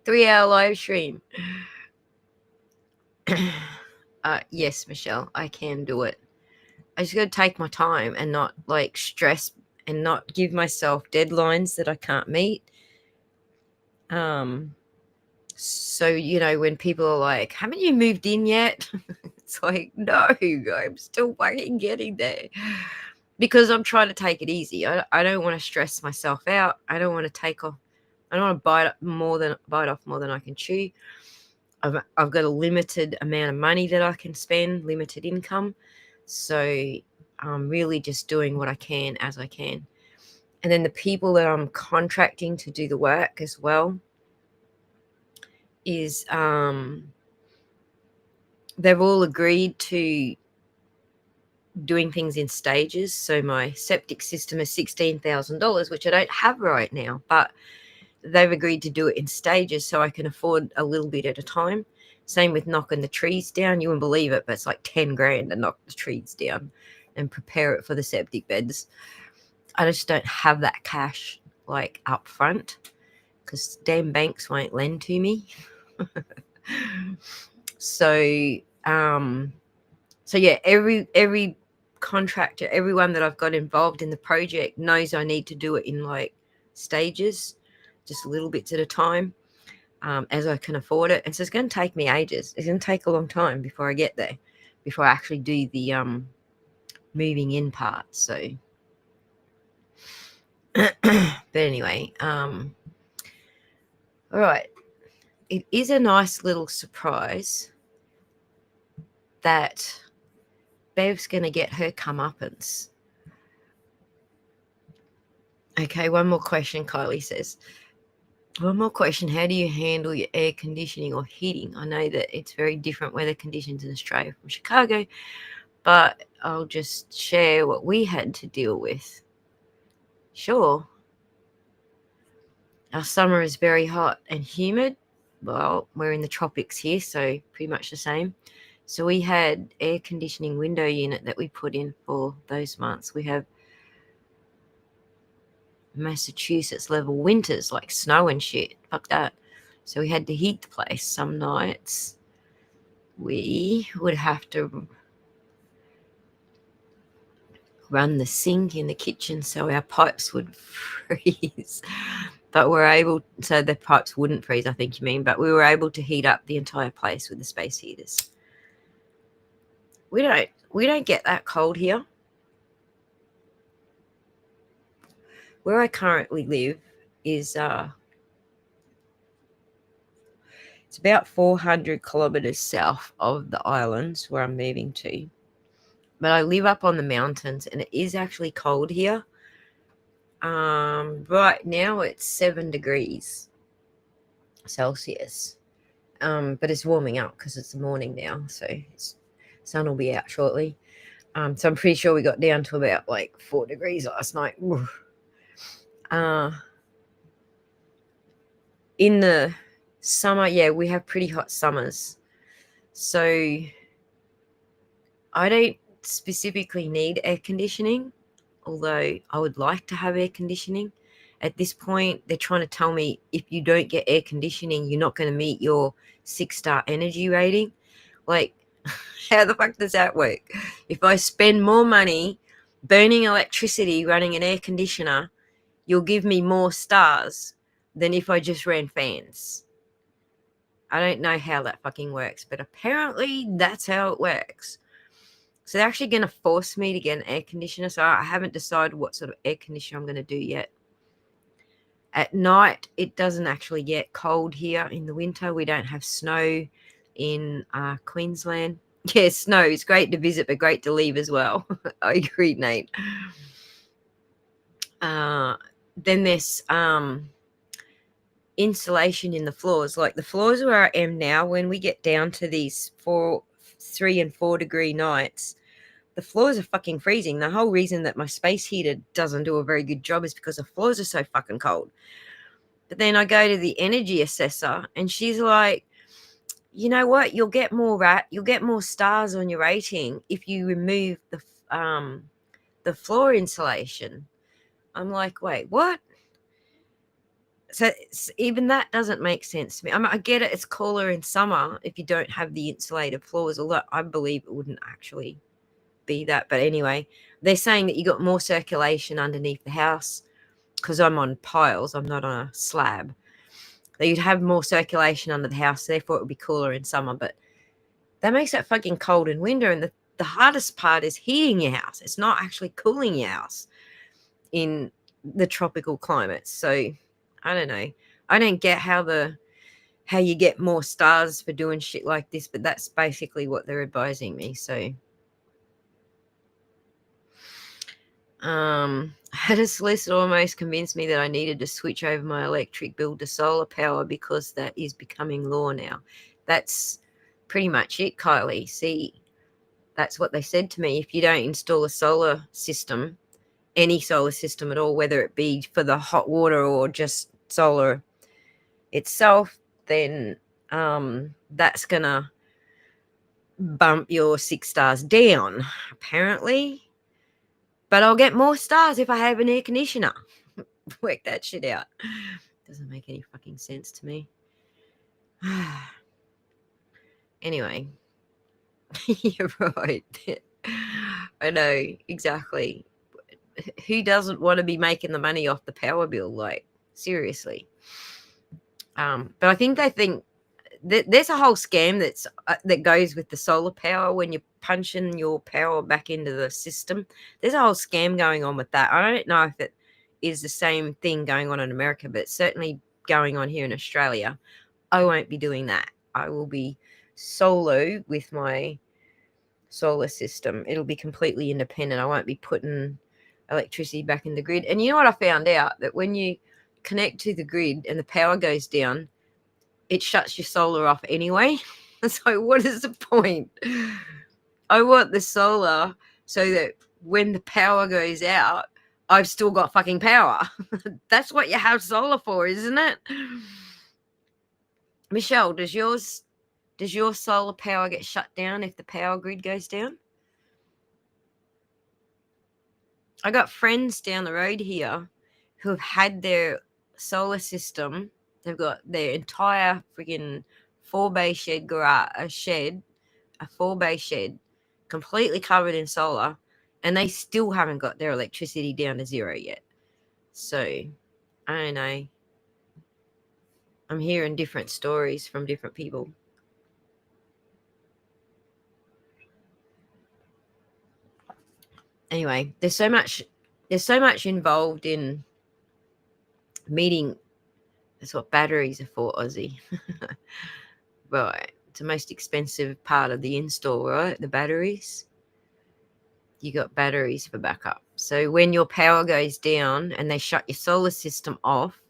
3-hour live stream. Yes, Michelle, I can do it. I just got to take my time and not stress and not give myself deadlines that I can't meet. So, when people are like, haven't you moved in yet? It's like, no, I'm still fucking getting there. Because I'm trying to take it easy. I don't want to stress myself out. I don't want to take off. I don't want to bite off more than I can chew. I've got a limited amount of money that I can spend, limited income. So I'm really just doing what I can as I can. And then the people that I'm contracting to do the work as well is they've all agreed to doing things in stages. So my septic system is $16,000, which I don't have right now, but they've agreed to do it in stages so I can afford a little bit at a time. Same with knocking the trees down. You wouldn't believe it, but it's like 10 grand to knock the trees down and prepare it for the septic beds. I just don't have that cash up front because damn banks won't lend to me. So yeah, every contractor, everyone that I've got involved in the project knows I need to do it in stages, just little bits at a time, as I can afford it. And so it's going to take me ages. It's going to take a long time before I get there, before I actually do the moving in part. So, but anyway, all right. It is a nice little surprise that Bev's going to get her comeuppance. Okay, one more question, Kylie says. One more question. How do you handle your air conditioning or heating? I know that it's very different weather conditions in Australia from Chicago, but I'll just share what we had to deal with. Sure. Our summer is very hot and humid. Well, we're in the tropics here, so pretty much the same. So we had air conditioning window unit that we put in for those months. We have Massachusetts level winters, like snow and shit. Fuck that. So we had to heat the place. Some nights we would have to run the sink in the kitchen so our pipes would freeze. But we're able, so the pipes wouldn't freeze, I think you mean, but we were able to heat up the entire place with the space heaters. We don't get that cold here. Where I currently live is it's about 400 kilometers south of the islands where I'm moving to. But I live up on the mountains and it is actually cold here. Right now it's 7 degrees Celsius. But it's warming up because it's the morning now, so sun will be out shortly. So I'm pretty sure we got down to about like 4 degrees last night. In the summer, yeah, we have pretty hot summers. So I don't specifically need air conditioning, although I would like to have air conditioning. At this point, they're trying to tell me if you don't get air conditioning, you're not going to meet your 6-star energy rating. Like, how the fuck does that work? If I spend more money burning electricity running an air conditioner, you'll give me more stars than if I just ran fans. I don't know how that fucking works, but apparently that's how it works. So they're actually going to force me to get an air conditioner. So I haven't decided what sort of air conditioner I'm going to do yet. At night, it doesn't actually get cold here in the winter. We don't have snow in Queensland. Yeah, snow is great to visit, but great to leave as well. I agree, Nate. Then there's insulation in the floors. Like the floors where I am now, when we get down to these 3 and 4 degree nights, the floors are fucking freezing. The whole reason that my space heater doesn't do a very good job is because the floors are so fucking cold. But then I go to the energy assessor and she's like, you know what? You'll get more stars on your rating if you remove the floor insulation. I'm like, wait, what? So even that doesn't make sense to me. I get it. It's cooler in summer if you don't have the insulated floors, although I believe it wouldn't actually be that. But anyway, they're saying that you got more circulation underneath the house because I'm on piles. I'm not on a slab. That you'd have more circulation under the house, therefore it would be cooler in summer. But that makes it fucking cold in winter. And the hardest part is heating your house. It's not actually cooling your house in the tropical climates. So I don't know. I don't get how you get more stars for doing shit like this, but that's basically what they're advising me. So I had a solicitor almost convince me that I needed to switch over my electric bill to solar power because that is becoming law now. That's pretty much it, Kylie. See, that's what they said to me. If you don't install a solar system, any solar system at all, whether it be for the hot water or just solar itself, then that's going to bump your 6 stars down, apparently. But I'll get more stars if I have an air conditioner. Work that shit out. Doesn't make any fucking sense to me. Anyway, you're right. I know, exactly. Who doesn't want to be making the money off the power bill? Like, seriously. But I think they think that there's a whole scam that goes with the solar power when you're punching your power back into the system. There's a whole scam going on with that. I don't know if it is the same thing going on in America, but it's certainly going on here in Australia. I won't be doing that. I will be solo with my solar system. It'll be completely independent. I won't be putting electricity back in the grid. And you know what I found out? That when you connect to the grid and the power goes down, it shuts your solar off anyway. So what is the point? I want the solar so that when the power goes out, I've still got fucking power. That's what you have solar for, isn't it? Michelle, does your solar power get shut down if the power grid goes down? I got friends down the road here who have had their solar system. They've got their entire freaking 4-bay shed garage, a 4-bay shed, completely covered in solar, and they still haven't got their electricity down to zero yet. So, I don't know. I'm hearing different stories from different people. Anyway, there's so much involved in meeting. That's what batteries are for, Aussie. Right. It's the most expensive part of the install, right? The batteries. You got batteries for backup. So when your power goes down and they shut your solar system off,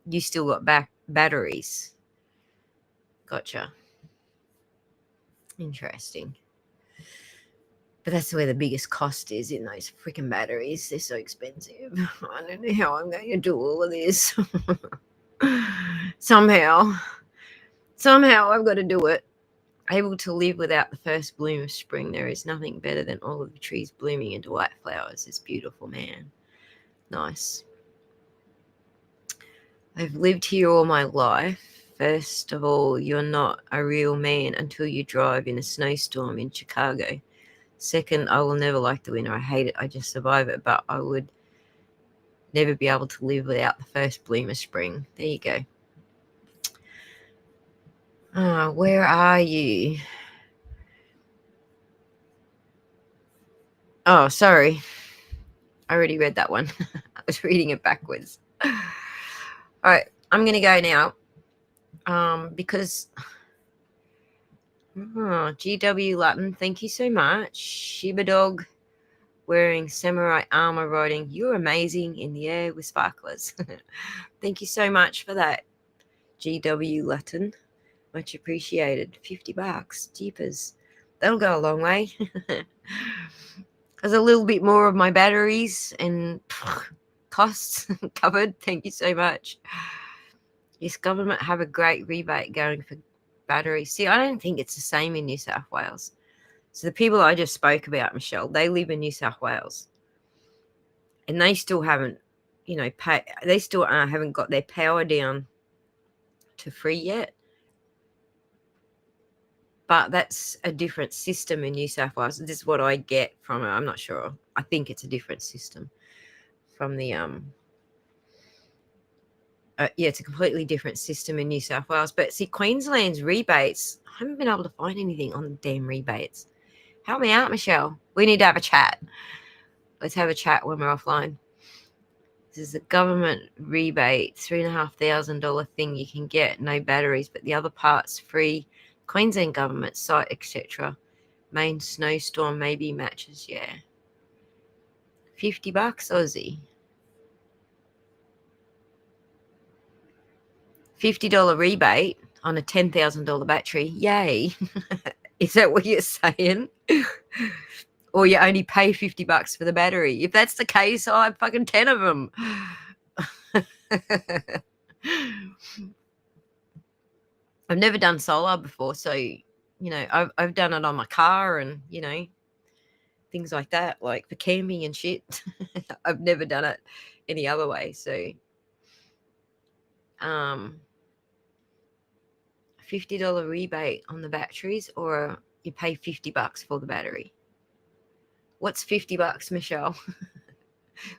you still got batteries. Gotcha. Interesting. But that's where the biggest cost is, in those freaking batteries. They're so expensive. I don't know how I'm going to do all of this. Somehow I've got to do it. Able to live without the first bloom of spring. There is nothing better than all of the trees blooming into white flowers. It's beautiful, man. Nice. I've lived here all my life. First of all, you're not a real man until you drive in a snowstorm in Chicago. Second, I will never like the winter. I hate it. I just survive it. But I would never be able to live without the first bloom of spring. There you go. Where are you? Oh, sorry. I already read that one. I was reading it backwards. All right, I'm going to go now. Because GW Latin, thank you so much. Shiba Dog wearing samurai armor riding. You're amazing in the air with sparklers. Thank you so much for that, GW Latin. Much appreciated. $50. Jeepers. That'll go a long way. There's a little bit more of my batteries and costs covered. Thank you so much. Yes, government have a great rebate going for batteries. See, I don't think it's the same in New South Wales. So the people I just spoke about, Michelle, they live in New South Wales. And they still haven't, they still haven't got their power down to free yet. But that's a different system in New South Wales. This is what I get from it. I'm not sure. I think it's a different system from the it's a completely different system in New South Wales. But see, Queensland's rebates, I haven't been able to find anything on the damn rebates. Help me out, Michelle. We need to have a chat. Let's have a chat when we're offline. This is a government rebate, $3,500 thing you can get, no batteries, but the other part's free. Queensland government site, etc. Main snowstorm maybe matches, yeah. $50 Aussie. $50 rebate on a $10,000 battery. Yay. Is that what you're saying? Or you only pay $50 for the battery. If that's the case, I have fucking 10 of them. I've never done solar before, so I've done it on my car and things like that, like for camping and shit. I've never done it any other way. So $50 rebate on the batteries, or you pay $50 for the battery. What's $50, Michelle?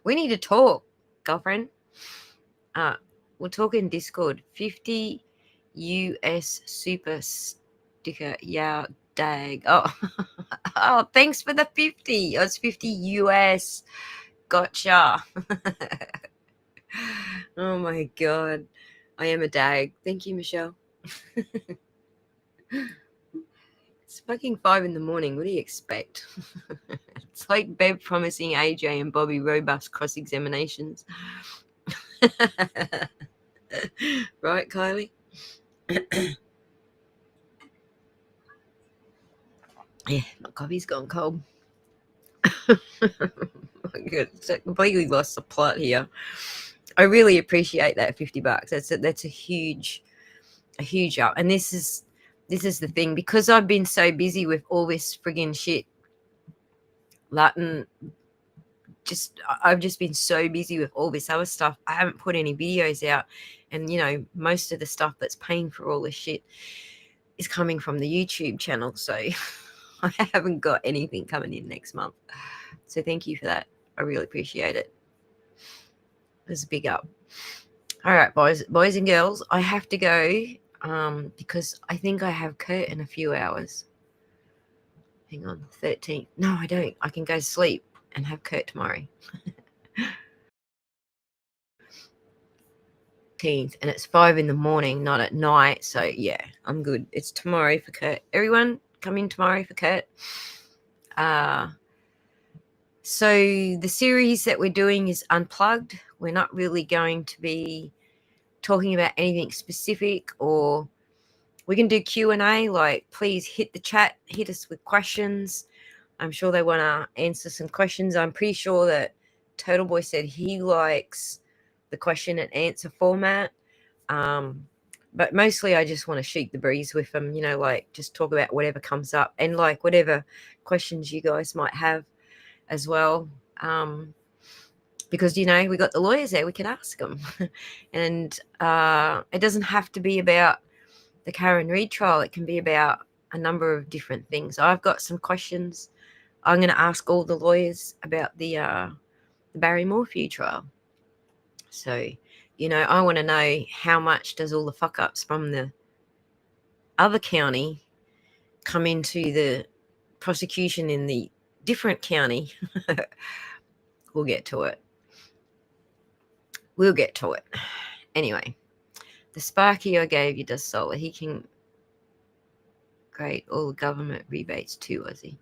We need to talk, girlfriend. We'll talk in Discord. 50 US super sticker. Yeah, dag. Oh, thanks for the 50. Oh, it's 50 US. Gotcha. Oh my God. I am a dag. Thank you, Michelle. It's fucking 5 a.m. What do you expect? It's like Bev promising AJ and Bobby robust cross-examinations. Right, Kylie? Yeah, my coffee's gone cold. My Completely lost the plot here. I really appreciate that $50. That's a huge up. And this is the thing, because I've been so busy with all this friggin' shit. I've just been so busy with all this other stuff. I haven't put any videos out, and most of the stuff that's paying for all this shit is coming from the YouTube channel. So I haven't got anything coming in next month. So thank you for that. I really appreciate it. It's a big up. All right, boys and girls, I have to go because I think I have Kurt in a few hours. Hang on, 13th. No, I don't. I can go to sleep and have Kurt tomorrow. 13th, and it's 5 in the morning, not at night. So yeah, I'm good. It's tomorrow for Kurt. Everyone, come in tomorrow for Kurt. So the series that we're doing is unplugged. We're not really going to be talking about anything specific, or we can do Q&A. Like, please hit the chat, hit us with questions. I'm sure they want to answer some questions. I'm pretty sure that Total Boy said he likes the question and answer format. But mostly I just want to shoot the breeze with them, like just talk about whatever comes up, and like whatever questions you guys might have as well. Because, we got the lawyers there, we can ask them. And it doesn't have to be about the Karen Reid trial. It can be about a number of different things. I've got some questions I'm going to ask all the lawyers about the Barry Morphew trial. So, I want to know, how much does all the fuck ups from the other county come into the prosecution in the different county? We'll get to it. Anyway, the Sparky I gave you does solar. He can grade all the government rebates too, was he?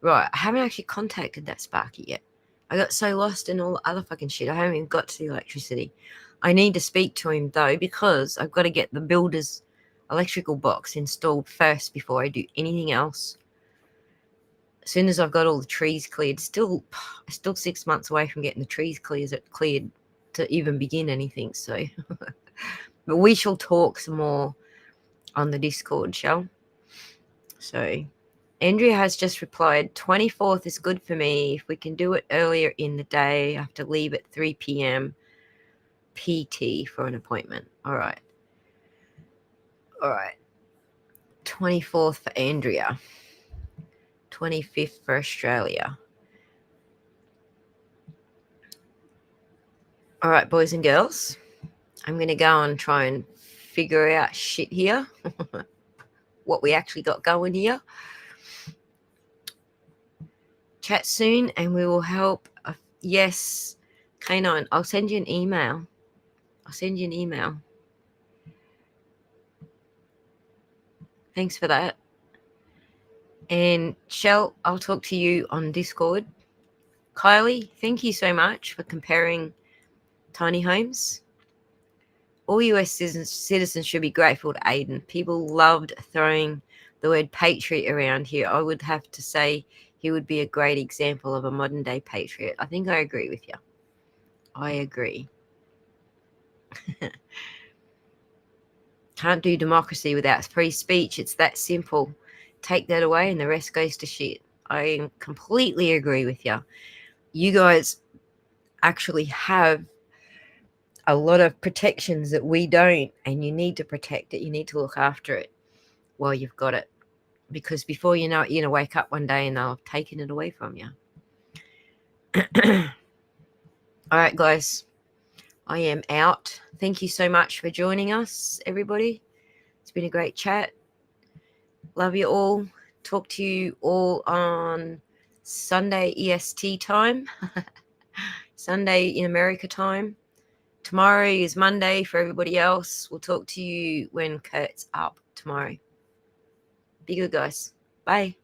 Right, I haven't actually contacted that Sparky yet. I got so lost in all the other fucking shit. I haven't even got to the electricity. I need to speak to him, though, because I've got to get the builder's electrical box installed first before I do anything else. As soon as I've got all the trees cleared, still 6 months away from getting the trees cleared to even begin anything. So, but we shall talk some more on the Discord, shall? So, Andrea has just replied, 24th is good for me. If we can do it earlier in the day, I have to leave at 3 p.m. PT for an appointment. All right. 24th for Andrea. 25th for Australia. All right, boys and girls. I'm going to go and try and figure out shit here. What we actually got going here. Chat soon and we will help. Yes, K9. I'll send you an email. Thanks for that. And Shell, I'll talk to you on Discord. Kylie, thank you so much for comparing tiny homes. All US citizens should be grateful to Aiden. People loved throwing the word patriot around here. I would have to say he would be a great example of a modern day patriot. I think I agree with you. I agree. Can't do democracy without free speech. It's that simple. Take that away and the rest goes to shit. I completely agree with you. You guys actually have a lot of protections that we don't, and you need to protect it. You need to look after it while you've got it, because before you know it, you're going to wake up one day and they'll have taken it away from you. All right, guys, I am out. Thank you so much for joining us, everybody. It's been a great chat. Love you all. Talk to you all on Sunday EST time. Sunday in America time. Tomorrow is Monday for everybody else. We'll talk to you when Kurt's up tomorrow. Be good, guys. Bye.